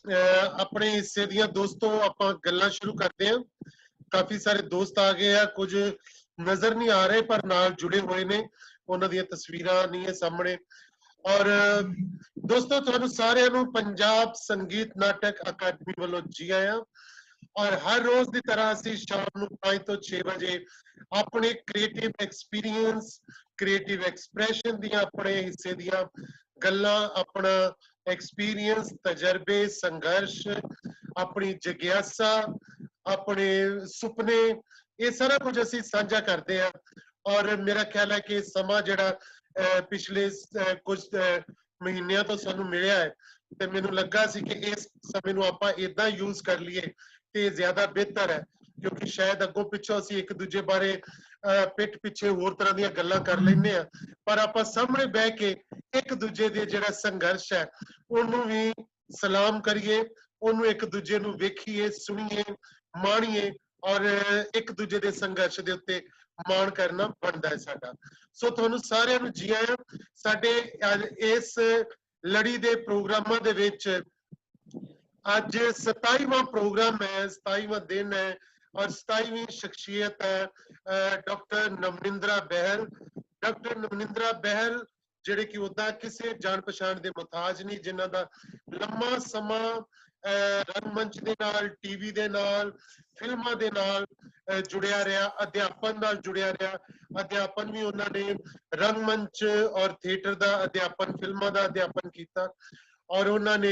अपने हिस्से दियां दोस्तों आपां गल्लां शुरू करते हैं। काफी सारे दोस्त आ गए हैं, कुछ नजर नहीं आ रहे पर नाल जुड़े हुए ने, उन्हां दियां तस्वीरां नहीं है सामने। और दोस्तों तुहानू सारिਆਂ ਨੂੰ पंजाब संगीत नाटक अकादमी ਵੱਲੋਂ जी आया। और हर रोज की तरह ਅਸੀਂ शाम ਨੂੰ 5 ਤੋਂ 6 ਵਜੇ ਆਪਣੇ ਕ੍ਰੀਏਟਿਵ ਐਕਸਪੀਰੀਅੰਸ, ਕ੍ਰੀਏਟਿਵ ਐਕਸਪ੍ਰੈਸ਼ਨ ਦੀਆਂ ਆਪਣੇ ਹਿੱਸੇ ਦੀਆਂ ਗੱਲਾਂ, ਆਪਣਾ एक्सपीरियंस, तजर्बे, संघर्ष, अपनी जिज्ञासा, अपने सुपने, ये सारा कुछ असी साझा करते हैं। और मेरा ख्याल है कि समा जड़ा पिछले कुछ महीनों तो सानू मिलिया है, तो मैनू लगा सी कि इस समय नू आपां इदां यूज कर लीए ते ज्यादा बेहतर है, क्योंकि शायद अगों पिछों असी एक दूजे बारे पिठ पिछे होर तरह दी गल्लां कर लैंदे आ, पर आपां सामने बह के एक दूजे दे जिहड़ा संघर्ष है ਉਹਨੂੰ ਵੀ सलाम करिए, ਉਹਨੂੰ एक दूजे ਨੂੰ ਵੇਖੀਏ, ਸੁਣੀਏ, ਮਾਣੀਏ और एक दूजे ਦੇ ਸੰਘਰਸ਼ ਦੇ ਉੱਤੇ ਮਾਣ ਕਰਨਾ ਬਣਦਾ ਹੈ ਸਾਡਾ। ਸੋ ਤੁਹਾਨੂੰ ਸਾਰਿਆਂ ਨੂੰ ਜੀ ਆਇਆਂ ਸਾਡੇ ਇਸ ਲੜੀ ਦੇ ਪ੍ਰੋਗਰਾਮਾਂ ਦੇ ਵਿੱਚ। ਅੱਜ 27ਵਾਂ प्रोग्राम है, 27वां दिन है और 27वीं शख्सियत है डॉक्टर नवनिंद्रा बहल। डॉक्टर नवनिंद्रा बहल ਜਿਹੜੇ ਕਿ ਉਦਾਂ ਕਿਸੇ ਜਾਣ ਪਛਾਣ ਦੇ ਮੁਹਤਾਜ ਨਹੀਂ, ਜਿਨ੍ਹਾਂ ਦਾ ਲੰਮਾ ਸਮਾਂ ਰੰਗਮੰਚ ਦੇ ਨਾਲ, ਟੀਵੀ ਦੇ ਨਾਲ, ਫਿਲਮਾਂ ਦੇ ਨਾਲ ਜੁੜਿਆ ਰਿਹਾ, ਅਧਿਆਪਨ ਨਾਲ ਜੁੜਿਆ ਰਿਹਾ। ਅਧਿਆਪਨ ਵੀ ਉਹਨਾਂ ਨੇ ਰੰਗਮੰਚ ਔਰ ਥੀਏਟਰ ਦਾ ਅਧਿਆਪਨ, ਫਿਲਮਾਂ ਦਾ ਅਧਿਆਪਨ ਕੀਤਾ और उन्होंने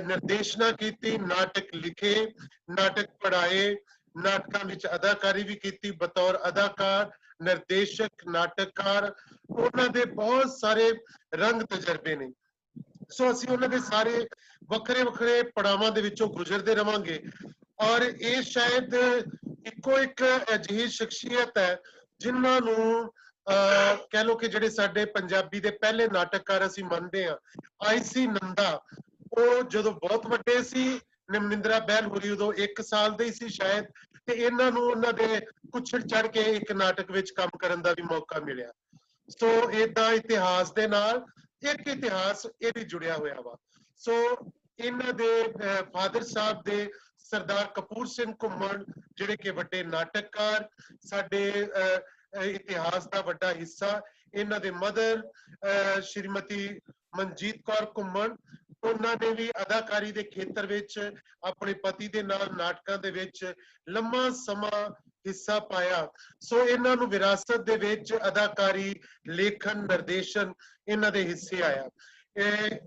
निर्देशना की, नाटक लिखे, नाटक पढ़ाए, नाटकों में अदाकारी भी की बतौर अदाकार, निर्देशक, नाटककार। उन्होंने बहुत सारे रंग तजर्बे ने। सो असी उन्होंने सारे वखरे वखरे पड़ावां दे विचों गुजरते रवांगे और ये शायद इको एक अजिही शख्सियत है जिन्हां नूं कह लो कि ਜਿਹੜੇ ਸਾਡੇ ਪੰਜਾਬੀ ਦੇ ਪਹਿਲੇ ਨਾਟਕਕਾਰ ਅਸੀਂ ਮੰਨਦੇ ਆ, ਆਈਸੀ ਨੰਦਾ, ਉਹ ਜਦੋਂ ਬਹੁਤ ਵੱਡੇ ਸੀ, ਨਵਨਿੰਦਰਾ ਬਹਿਲ ਹੋਰੀ ਉਦੋਂ 1 ਸਾਲ ਦੇ ਸੀ ਸ਼ਾਇਦ, ਤੇ ਇਹਨਾਂ ਨੂੰ ਉਹਨਾਂ ਦੇ ਕੁੱਛੜ ਚੜ ਕੇ ਇੱਕ ਨਾਟਕ ਵਿੱਚ ਕੰਮ ਕਰਨ ਦਾ ਵੀ ਮੌਕਾ ਮਿਲਿਆ। ਸੋ ਇਦਾਂ ਇਤਿਹਾਸ ਦੇ ਨਾਲ ਇੱਕ ਇਤਿਹਾਸ ਇਹ ਵੀ ਜੁੜਿਆ ਹੋਇਆ ਵਾ। ਸੋ ਇਹਨਾਂ ਦੇ ਫਾਦਰ ਸਾਹਿਬ ਦੇ ਸਰਦਾਰ ਕਪੂਰ ਸਿੰਘ ਘੁੰਮਣ, ਜਿਹੜੇ ਕਿ ਵੱਡੇ ਨਾਟਕਕਾਰ, ਸਾਡੇ इतिहास का वड्डा हिस्सा। इन्हां दे मदर श्रीमती मनजीत कौर घुम्मन, उन्होंने भी अदाकारी के खेतर विच अपने पति के नाल नाटकां दे विच लम्मा समा हिस्सा पाया। सो इन्हां नूं विरासत दे विच अदाकारी, लेखन, निर्देशन इन्हां दे हिस्से आया।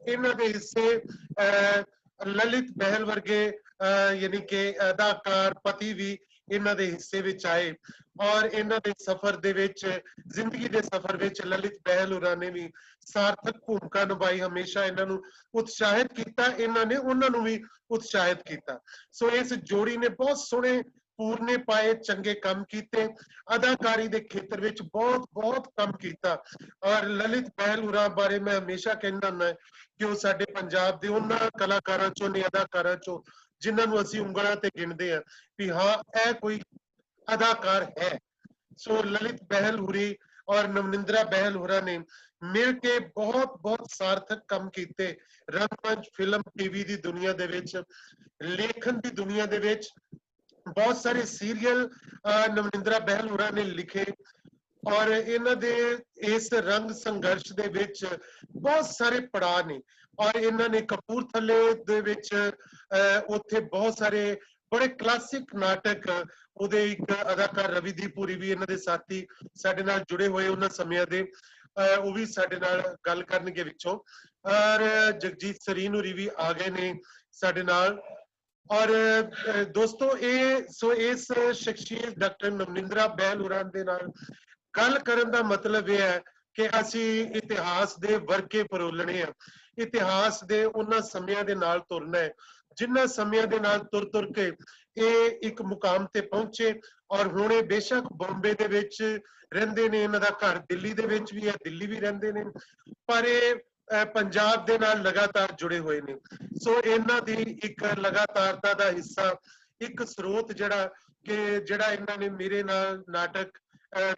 इन्हां दे हिस्से ललित बहल वर्गे यानी कि अदाकार पति भी इन्हां दे हिस्से विच आए और इन्हां दे सफर दे विच, जिंदगी दे सफर विच ललित बहल होरां ने भी सार्थक भूमिका निभाई, हमेशा इन्हां नूं उत्साहित कीता, इन्हां ने उन्हां नूं भी उत्साहित कीता। सो इस जोड़ी ने बहुत सोहणे पूरने पाए, चंगे काम कीते, अदाकारी दे खेतर विच बहुत बहुत काम कीता। और ललित बहल होरां बारे मैं हमेशा कहंदा हुंदा कि वो साडे पंजाब दे उन्हां कलाकारां चों ने, अदाकारां चों जिन्हां नूं असीं उंगलां ते गिणदे आ भी हाँ यह कोई अदाकार है। सो ललित बहल हुरी और नवनिंद्रा बहल होरा ने मिल के बहुत बहुत सार्थक काम किए, रंगमंच, फिल्म, टीवी की दुनिया दे विच, लेखन की दुनिया दे विच बहुत सारे सीरियल नवनिंद्रा बहल होरा ने लिखे और इन्हां दे इस रंग संघर्ष दे विच बहुत सारे पड़ाव ने। और इन्हां ने कपूरथले दे विच उत्थे बहुत सारे बड़े क्लासिक नाटक, ਉਹਦੇ ਇੱਕ ਅਦਾਕਾਰ ਰਵੀਦੀਪ ਪੁਰੀ ਵੀ ਇਹਨਾਂ ਦੇ ਸਾਥੀ ਸਾਡੇ ਨਾਲ ਜੁੜੇ ਹੋਏ ਉਹਨਾਂ ਸਮਿਆਂ ਦੇ, ਉਹ ਵੀ ਸਾਡੇ ਨਾਲ ਗੱਲ ਕਰਨਗੇ ਵਿੱਚੋਂ। ਔਰ ਜਗਜੀਤ ਸਰੀਨ ਹੋਰੀ ਵੀ ਆ ਗਏ ਨੇ ਸਾਡੇ ਨਾਲ। ਔਰ ਦੋਸਤੋ ਸੋ ਇਸ ਸ਼ਖਸੀਅਤ ਡਾਕਟਰ ਨਵਨਿੰਦਰਾ ਬਹਿਲ ਹੋਰਾਂ ਦੇ ਨਾਲ ਗੱਲ ਕਰਨ ਦਾ ਮਤਲਬ ਇਹ ਹੈ ਕਿ ਅਸੀਂ ਇਤਿਹਾਸ ਦੇ ਵਰਕੇ ਪਰੋਲਣੇ ਆ, ਇਤਿਹਾਸ ਦੇ ਉਹਨਾਂ ਸਮਿਆਂ ਦੇ ਨਾਲ ਤੁਰਨਾ ਹੈ ਜਿਨ੍ਹਾਂ ਸਮਿਆਂ ਦੇ ਨਾਲ ਤੁਰ ਤੁਰ ਕੇ ਇਹ ਇੱਕ ਮੁਕਾਮ ਤੇ ਪਹੁੰਚੇ। ਔਰ ਹੁਣ ਇਹ ਬੇਸ਼ੱਕ ਬੰਬੇ ਦੇ ਵਿੱਚ ਰਹਿੰਦੇ ਨੇ, ਇਹਨਾਂ ਦਾ ਘਰ ਦਿੱਲੀ ਦੇ ਵਿੱਚ ਵੀ ਹੈ, ਦਿੱਲੀ ਵੀ ਰਹਿੰਦੇ ਨੇ, ਪਰ ਇਹ ਪੰਜਾਬ ਦੇ ਨਾਲ ਲਗਾਤਾਰ ਜੁੜੇ ਹੋਏ ਨੇ। ਸੋ ਇਹਨਾਂ ਦੀ ਇੱਕ ਲਗਾਤਾਰਤਾ ਦਾ ਹਿੱਸਾ, ਇੱਕ ਸਰੋਤ ਜਿਹੜਾ ਇਹਨਾਂ ਨੇ ਮੇਰੇ ਨਾਲ ਨਾਟਕ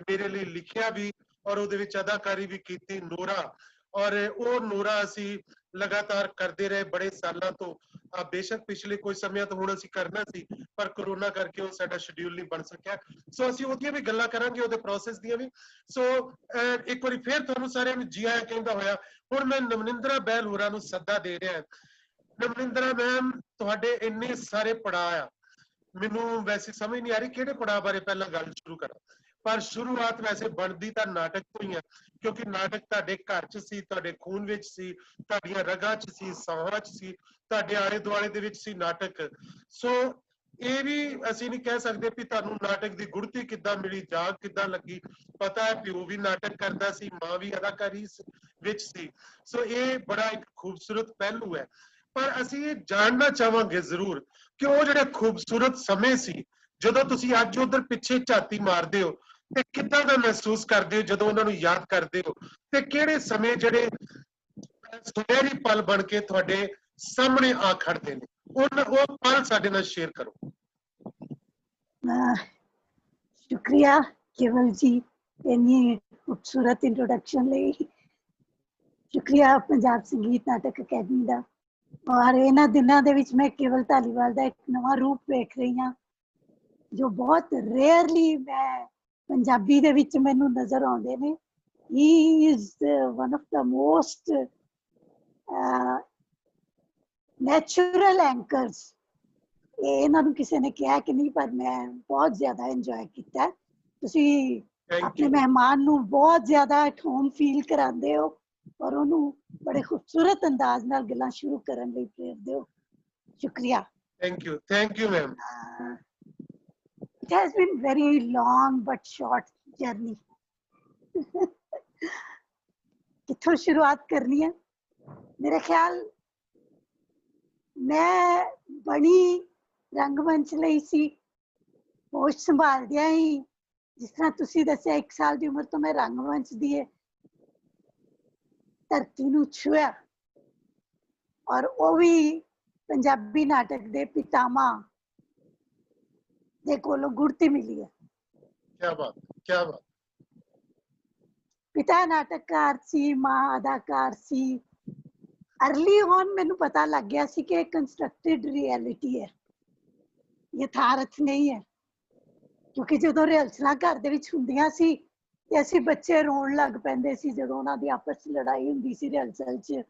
ਮੇਰੇ ਲਈ ਲਿਖਿਆ ਵੀ ਔਰ ਉਹਦੇ ਵਿੱਚ ਅਦਾਕਾਰੀ ਵੀ ਕੀਤੀ, ਨੋਰਾ। ਔਰ ਉਹ ਨੋਰਾ ਅਸੀਂ ਲਗਾਤਾਰ ਕਰਦੇ ਰਹੇ ਬੜੇ ਸਾਲਾਂ ਤੋਂ। ਬੇਸ਼ੱਕ ਪਿਛਲੇ ਕੁਝ ਸਮਿਆਂ ਤੋਂ ਹੁਣ ਅਸੀਂ ਕਰਨਾ ਸੀ, ਪਰ ਕਰੋਨਾ ਕਰਕੇ ਉਹ ਸਾਡਾ ਸ਼ਡਿਊਲ ਨਹੀਂ ਬਣ ਸਕਿਆ। ਸੋ ਅਸੀਂ ਉਹਦੀਆਂ ਵੀ ਗੱਲਾਂ ਕਰਾਂਗੇ, ਉਹਦੇ ਪ੍ਰੋਸੈਸ ਦੀਆਂ ਵੀ। ਸੋ ਇੱਕ ਵਾਰੀ ਫੇਰ ਤੁਹਾਨੂੰ ਸਾਰਿਆਂ ਨੂੰ ਜੀ ਆਇਆਂ ਕਹਿੰਦਾ ਹੋਇਆ ਹੁਣ ਮੈਂ ਨਵਨਿੰਦਰਾ ਬਹਿਲ ਹੋਰਾਂ ਨੂੰ ਸੱਦਾ ਦੇ ਰਿਹਾ। ਨਵਨਿੰਦਰਾ ਮੈਮ, ਤੁਹਾਡੇ ਇੰਨੇ ਸਾਰੇ ਪੜਾਅ ਆ, ਮੈਨੂੰ ਵੈਸੇ ਸਮਝ ਨਹੀਂ ਆ ਰਹੀ ਕਿਹੜੇ ਪੜਾਅ ਬਾਰੇ ਪਹਿਲਾਂ ਗੱਲ ਸ਼ੁਰੂ ਕਰਾਂ। ਪਰ ਸ਼ੁਰੂਆਤ ਵੈਸੇ ਬਣਦੀ ਤਾਂ ਨਾਟਕ ਤੋਂ ਹੀ ਆ, ਕਿਉਂਕਿ ਨਾਟਕ ਤੁਹਾਡੇ ਘਰ 'ਚ ਸੀ, ਤੁਹਾਡੇ ਖੂਨ ਵਿੱਚ ਸੀ, ਤੁਹਾਡੀਆਂ ਰਗਾਂ 'ਚ ਸੀ, ਸਾਹਾਂ 'ਚ ਸੀ, ਤੁਹਾਡੇ ਆਲੇ ਦੁਆਲੇ ਦੇ ਵਿੱਚ ਸੀ ਨਾਟਕ। ਸੋ ਇਹ ਵੀ ਅਸੀਂ ਨਹੀਂ ਕਹਿ ਸਕਦੇ ਵੀ ਤੁਹਾਨੂੰ ਨਾਟਕ ਦੀ ਗੁੜਤੀ ਕਿੱਦਾਂ ਮਿਲੀ, ਜਾਗ ਕਿੱਦਾਂ ਲੱਗੀ। ਪਤਾ ਹੈ ਪਿਓ ਵੀ ਨਾਟਕ ਕਰਦਾ ਸੀ, ਮਾਂ ਵੀ ਅਦਾਕਾਰੀ ਵਿੱਚ ਸੀ। ਸੋ ਇਹ ਬੜਾ ਇੱਕ ਖੂਬਸੂਰਤ ਪਹਿਲੂ ਹੈ। ਪਰ ਅਸੀਂ ਇਹ ਜਾਣਨਾ ਚਾਹਾਂਗੇ ਜ਼ਰੂਰ ਕਿ ਉਹ ਜਿਹੜੇ ਖੂਬਸੂਰਤ ਸਮੇਂ ਸੀ, ਜਦੋਂ ਤੁਸੀਂ ਅੱਜ ਉਧਰ ਪਿੱਛੇ ਝਾਤੀ ਮਾਰਦੇ ਹੋ ਤੇ ਕਿੱਦਾਂ ਦਾ ਮਹਿਸੂਸ ਕਰਦੇ ਹੋ ਜਦੋਂ ਉਹਨਾਂ ਨੂੰ ਯਾਦ ਕਰਦੇ ਹੋ, ਤੇ ਕਿਹੜੇ ਸਮੇਂ ਜਿਹੜੇ ਸੁਨਹਿਰੀ ਪਲ ਬਣ ਕੇ ਤੁਹਾਡੇ ਸਾਹਮਣੇ ਆ ਖੜਦੇ ਨੇ, ਉਹ ਪਲ ਸਾਡੇ ਨਾਲ ਸ਼ੇਅਰ ਕਰੋ। ਸ਼ੁਕਰੀਆ ਕੇਵਲ ਜੀ ਇੰਨੀ ਖੂਬਸੂਰਤ ਇੰਟਰੋਡਕਸ਼ਨ ਲਈ। ਸ਼ੁਕਰੀਆ ਪੰਜਾਬ ਸੰਗੀਤ ਨਾਟਕ ਅਕੈਡਮੀ ਦਾ। ਔਰ ਇਹਨਾਂ ਦਿਨਾਂ ਦੇ ਵਿੱਚ ਮੈਂ ਕੇਵਲ ਧਾਲੀਵਾਲ ਦਾ ਇੱਕ ਨਵਾਂ ਰੂਪ ਵੇਖ ਰਹੀ ਹਾਂ, ਜੋ ਬਹੁਤ ਰੇਅਰਲੀ ਮੈਂ ਪੰਜਾਬੀ ਦੇ ਵਿੱਚ ਮੈਨੂੰ ਨਜ਼ਰ ਆਉਂਦੇ ਨੇ। He is one of the most natural anchors। ਇਹਨਾਂ ਨੂੰ ਕਿਸੇ ਨੇ ਕਿਹਾ ਕਿ ਨਹੀਂ, ਪਰ ਮੈਂ ਬਹੁਤ ਜ਼ਿਆਦਾ ਇੰਜੋਏ ਕੀਤਾ। ਤੁਸੀਂ ਆਪਣੇ ਮਹਿਮਾਨ ਨੂੰ ਬਹੁਤ ਜ਼ਿਆਦਾ ਐਟ ਹੋਮ ਫੀਲ ਕਰਾਉਂਦੇ ਹੋ ਔਰ ਉਹਨੂੰ ਬੜੇ ਖੂਬਸੂਰਤ ਅੰਦਾਜ਼ ਨਾਲ ਗੱਲਾਂ ਸ਼ੁਰੂ ਕਰਨ ਲਈ ਪ੍ਰੇਰਦੇ ਹੋ। ਸ਼ੁਕਰੀਆ। Thank you ma'am. It has been very long but short journey। ਕਿੱਥੋਂ ਸ਼ੁਰੂਆਤ ਕਰਨੀ ਹੈ? ਮੇਰੇ ਖਿਆਲ ਮੈਂ ਬਣੀ ਰੰਗਮੰਚ ਲਈ ਸੀ, ਹੋਸ਼ ਸੰਭਾਲਦਿਆਂ ਹੀ, ਜਿਸ ਤਰ੍ਹਾਂ ਤੁਸੀਂ ਦੱਸਿਆ 1 ਸਾਲ ਦੀ ਉਮਰ ਤੋਂ ਮੈਂ ਰੰਗਮੰਚ ਦੀ ਧਰਤੀ ਨੂੰ ਛੂਹਿਆ। ਔਰ ਉਹ ਵੀ ਪੰਜਾਬੀ ਨਾਟਕ ਦੇ ਪਿਤਾਮਾ ਦੇ ਕੋਲੋਂ ਗੁੜਤੀ ਮਿਲੀ ਹੈ। ਕਿਆ ਬਾਤ, ਕਿਆ ਬਾਤ। ਪਿਤਾ ਨਾਟਕਕਾਰ ਸੀ, ਮਾਂ ਅਦਾਕਾਰ ਸੀ। ਅਰਲੀ ਔਨ ਮੈਨੂੰ ਪਤਾ ਲੱਗ ਗਿਆ ਸੀ ਕਿ ਕੰਸਟਰਕਟਿਡ ਰਿਐਲਿਟੀ ਹੈ, ਯਥਾਰਥ ਨਹੀਂ ਹੈ। ਕਿਉਂਕਿ ਜਦੋਂ ਰਿਹਰਸਲਾਂ ਘਰ ਦੇ ਵਿੱਚ ਹੁੰਦੀਆਂ ਸੀ ਤੇ ਅਸੀਂ ਬੱਚੇ ਰੋਣ ਲੱਗ ਪੈਂਦੇ ਸੀ ਜਦੋਂ ਉਹਨਾਂ ਦੀ ਆਪਸ 'ਚ ਲੜਾਈ ਹੁੰਦੀ ਸੀ ਰਿਹਰਸਲ 'ਚ।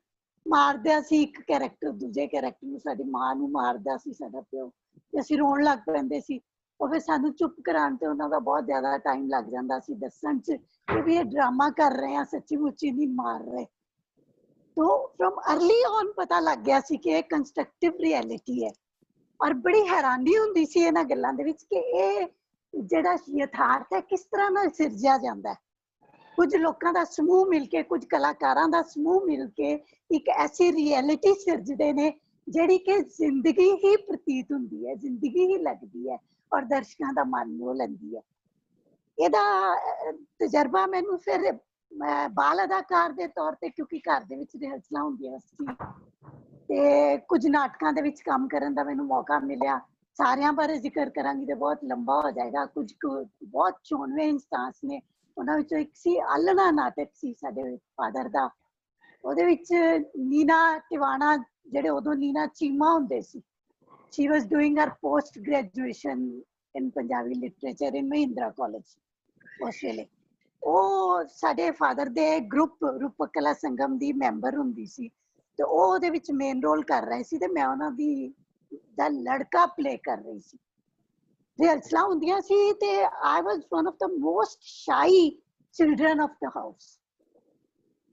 ਮਾਰਦਿਆ ਸੀ ਇੱਕ ਕੈਰੈਕਟਰ ਦੂਜੇ ਕੈਰੈਕਟਰ ਨੂੰ, ਸਾਡੀ ਮਾਂ ਨੂੰ ਮਾਰਦਾ ਸੀ ਸਾਡਾ ਪਿਓ, ਤੇ ਅਸੀਂ ਰੋਣ ਲੱਗ ਪੈਂਦੇ ਸੀ। ਉਹ ਫਿਰ ਸਾਨੂੰ ਚੁੱਪ ਕਰਾਉਣ ਤੇ ਉਹਨਾਂ ਦਾ ਬਹੁਤ ਜ਼ਿਆਦਾ ਟਾਈਮ ਲੱਗ ਜਾਂਦਾ ਸੀ ਦੱਸਣ 'ਚ ਕਿ ਵੀ ਇਹ ਡਰਾਮਾ ਕਰ ਰਹੇ ਆ, ਸੱਚੀ ਮੁੱਚੀ ਨਹੀਂ ਮਾਰ ਰਹੇ। ਤੋ ਫਰੋਮ ਅਰਲੀ ਔਨ ਪਤਾ ਲੱਗ ਗਿਆ ਸੀ ਕਿ ਇਹ ਕੰਸਟਰਕਟਿਵ ਰਿਐਲਿਟੀ ਹੈ। ਔਰ ਬੜੀ ਹੈਰਾਨੀ ਹੁੰਦੀ ਸੀ ਇਹਨਾਂ ਗੱਲਾਂ ਦੇ ਵਿੱਚ ਕਿ ਇਹ ਜਿਹੜਾ ਯਥਾਰਥ ਹੈ ਕਿਸ ਤਰ੍ਹਾਂ ਨਾਲ ਸਿਰਜਿਆ ਜਾਂਦਾ ਹੈ। ਕੁਝ ਲੋਕਾਂ ਦਾ ਸਮੂਹ ਮਿਲ ਕੇ, ਕੁਝ ਕਲਾਕਾਰਾਂ ਦਾ ਸਮੂਹ ਮਿਲ ਕੇ ਇੱਕ ਐਸੀ ਰਿਐਲਿਟੀ ਸਿਰਜਦੇ ਨੇ ਜਿਹੜੀ ਕਿ ਜ਼ਿੰਦਗੀ ਹੀ ਪ੍ਰਤੀਤ ਹੁੰਦੀ ਹੈ, ਜ਼ਿੰਦਗੀ ਹੀ ਲੱਗਦੀ ਹੈ ਔਰ ਦਰਸ਼ਕਾਂ ਦਾ ਮਨ ਮੋਹ ਲੈਂਦੀ ਹੈ। ਇਹਦਾ ਤਜਰਬਾ ਮੈਨੂੰ ਫਿਰ ਬਾਲ ਅਦਾਕਾਰ ਦੇ ਤੌਰ ਤੇ, ਕਿਉਂਕਿ ਘਰ ਦੇ ਵਿੱਚ ਰਿਹਰਸਲਾਂ ਹੁੰਦੀਆਂ ਸੀ ਤੇ ਕੁਝ ਨਾਟਕਾਂ ਦੇ ਵਿੱਚ ਕੰਮ ਕਰਨ ਦਾ ਮੈਨੂੰ ਮੌਕਾ ਮਿਲਿਆ। ਸਾਰਿਆਂ ਬਾਰੇ ਜ਼ਿਕਰ ਕਰਾਂਗੀ ਤੇ ਬਹੁਤ ਲੰਬਾ ਹੋ ਜਾਏਗਾ। ਕੁਝ ਬਹੁਤ ਚੋਣਵੇਂ ਇੰਸਟਾਂਸ ਨੇ, ਉਹਨਾਂ ਵਿੱਚੋਂ ਇੱਕ ਸੀ ਆਲਣਾ ਨਾਟਕ ਸੀ ਸਾਡੇ ਫਾਦਰ ਦਾ। ਉਹਦੇ ਵਿੱਚ ਨੀਨਾ ਟਿਵਾਣਾ, ਜਿਹੜੇ ਉਦੋਂ ਨੀਨਾ ਚੀਮਾ ਹੁੰਦੇ ਸੀ, she was doing her post graduation in Punjabi literature in Mahindra college ਉਸ ਵੇਲੇ। ਉਹ ਸਾਡੇ ਫਾਦਰ ਦੇ ਗਰੁੱਪ ਰੂਪਕ ਕਲਾ ਸੰਗਮ ਦੀ ਮੈਂਬਰ ਹੁੰਦੀ ਸੀ ਤੇ ਉਹ ਉਹਦੇ ਵਿੱਚ ਮੇਨ ਰੋਲ ਕਰ ਰਹੇ ਸੀ ਤੇ ਮੈਂ ਉਹਨਾਂ ਦਾ ਲੜਕਾ ਪਲੇ ਕਰ ਰਹੀ ਸੀ। ਰਿਹਰਸਲਾਂ ਹੁੰਦੀਆਂ ਸੀ ਤੇ I was one of the most shy children of the house।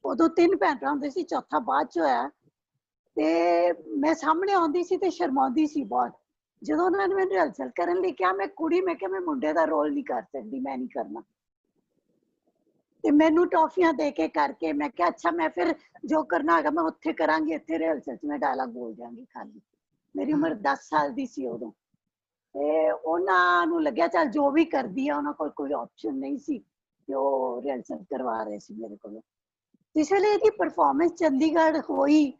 ਉਦੋਂ 3 ਭੈਣ ਭਰਾ ਹੁੰਦੇ ਸੀ, ਚੌਥਾ ਬਾਅਦ ਚ ਹੋਇਆ। ਤੇ ਮੈਂ ਸਾਹਮਣੇ ਆਉਂਦੀ ਸੀ ਤੇ ਸ਼ਰਮਾਉਂਦੀ ਸੀ ਬਹੁਤ। ਜਦੋਂ ਉਹਨਾਂ ਨੇ ਮੈਨੂੰ ਰਿਹਰਸਲ ਕਰਨ ਲਈ ਕਿਹਾ, ਮੈਂ ਕੁੜੀ, ਮੈਂ ਕਿਹਾ ਮੈਂ ਮੁੰਡੇ ਦਾ ਰੋਲ ਨਹੀਂ ਕਰ ਸਕਦੀ, ਮੈਂ ਨਹੀਂ ਕਰਨਾ। ਤੇ ਮੈਨੂੰ ਟੌਫੀਆਂ ਦੇ ਕੇ ਕਰਕੇ ਮੈਂ ਕਿਹਾ ਅੱਛਾ ਮੈਂ ਫਿਰ ਜੋ ਕਰਨਾ ਹੈਗਾ ਮੈਂ ਉੱਥੇ ਕਰਾਂਗੀ, ਇੱਥੇ ਰਿਹਰਸਲ 'ਚ ਮੈਂ ਡਾਇਲਾਗ ਬੋਲ ਜਾਵਾਂਗੀ ਖਾਲੀ। ਮੇਰੀ ਉਮਰ 10 ਸਾਲ ਦੀ ਸੀ ਉਦੋਂ। ਤੇ ਉਹਨਾਂ ਨੂੰ ਲੱਗਿਆ ਚੱਲ ਜੋ ਵੀ ਕਰਦੀ ਆ, ਉਹਨਾਂ ਕੋਲ ਕੋਈ ਆਪਸ਼ਨ ਨਹੀਂ ਸੀ ਤੇ ਉਹ ਰਿਹਰਸਲ ਕਰਵਾ ਰਹੇ ਸੀ ਮੇਰੇ ਕੋਲੋਂ। ਇਸ ਵੇਲੇ ਇਹਦੀ ਪਰਫਾਰਮੈਂਸ ਚੰਡੀਗੜ੍ਹ ਹੋਈ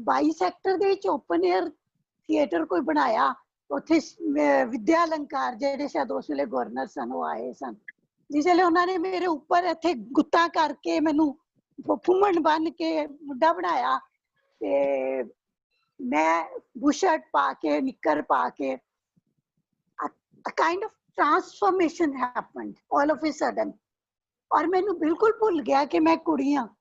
22 ਸੈਕਟਰ ਦੇ ਵਿੱਚ ਓਪਨ ਏਅਰ ਥੀਏਟਰ ਕੋਈ ਬਣਾਇਆ। ਉੱਥੇ ਵਿਦਿਆ ਅਲੰਕਾਰ ਜਿਹੜੇ ਸ਼ਾਇਦ ਉਸ ਵੇਲੇ ਗਵਰਨਰ ਸਨ ਉਹ ਆਏ ਸਨ, ਜਿਸ ਵੇਲੇ ਉਹਨਾਂ ਨੇ ਮੇਰੇ ਉੱਪਰ ਇੱਥੇ ਗੁੱਤਾਂ ਕਰਕੇ ਮੈਨੂੰ फुम्मन बन के मुंडा बनाया ते मैं बुशर्ट पा के निक्कर पा के a kind of transformation happened all of a sudden और मैंने बिल्कुल भूल गया कि मैं कुड़ी हाँ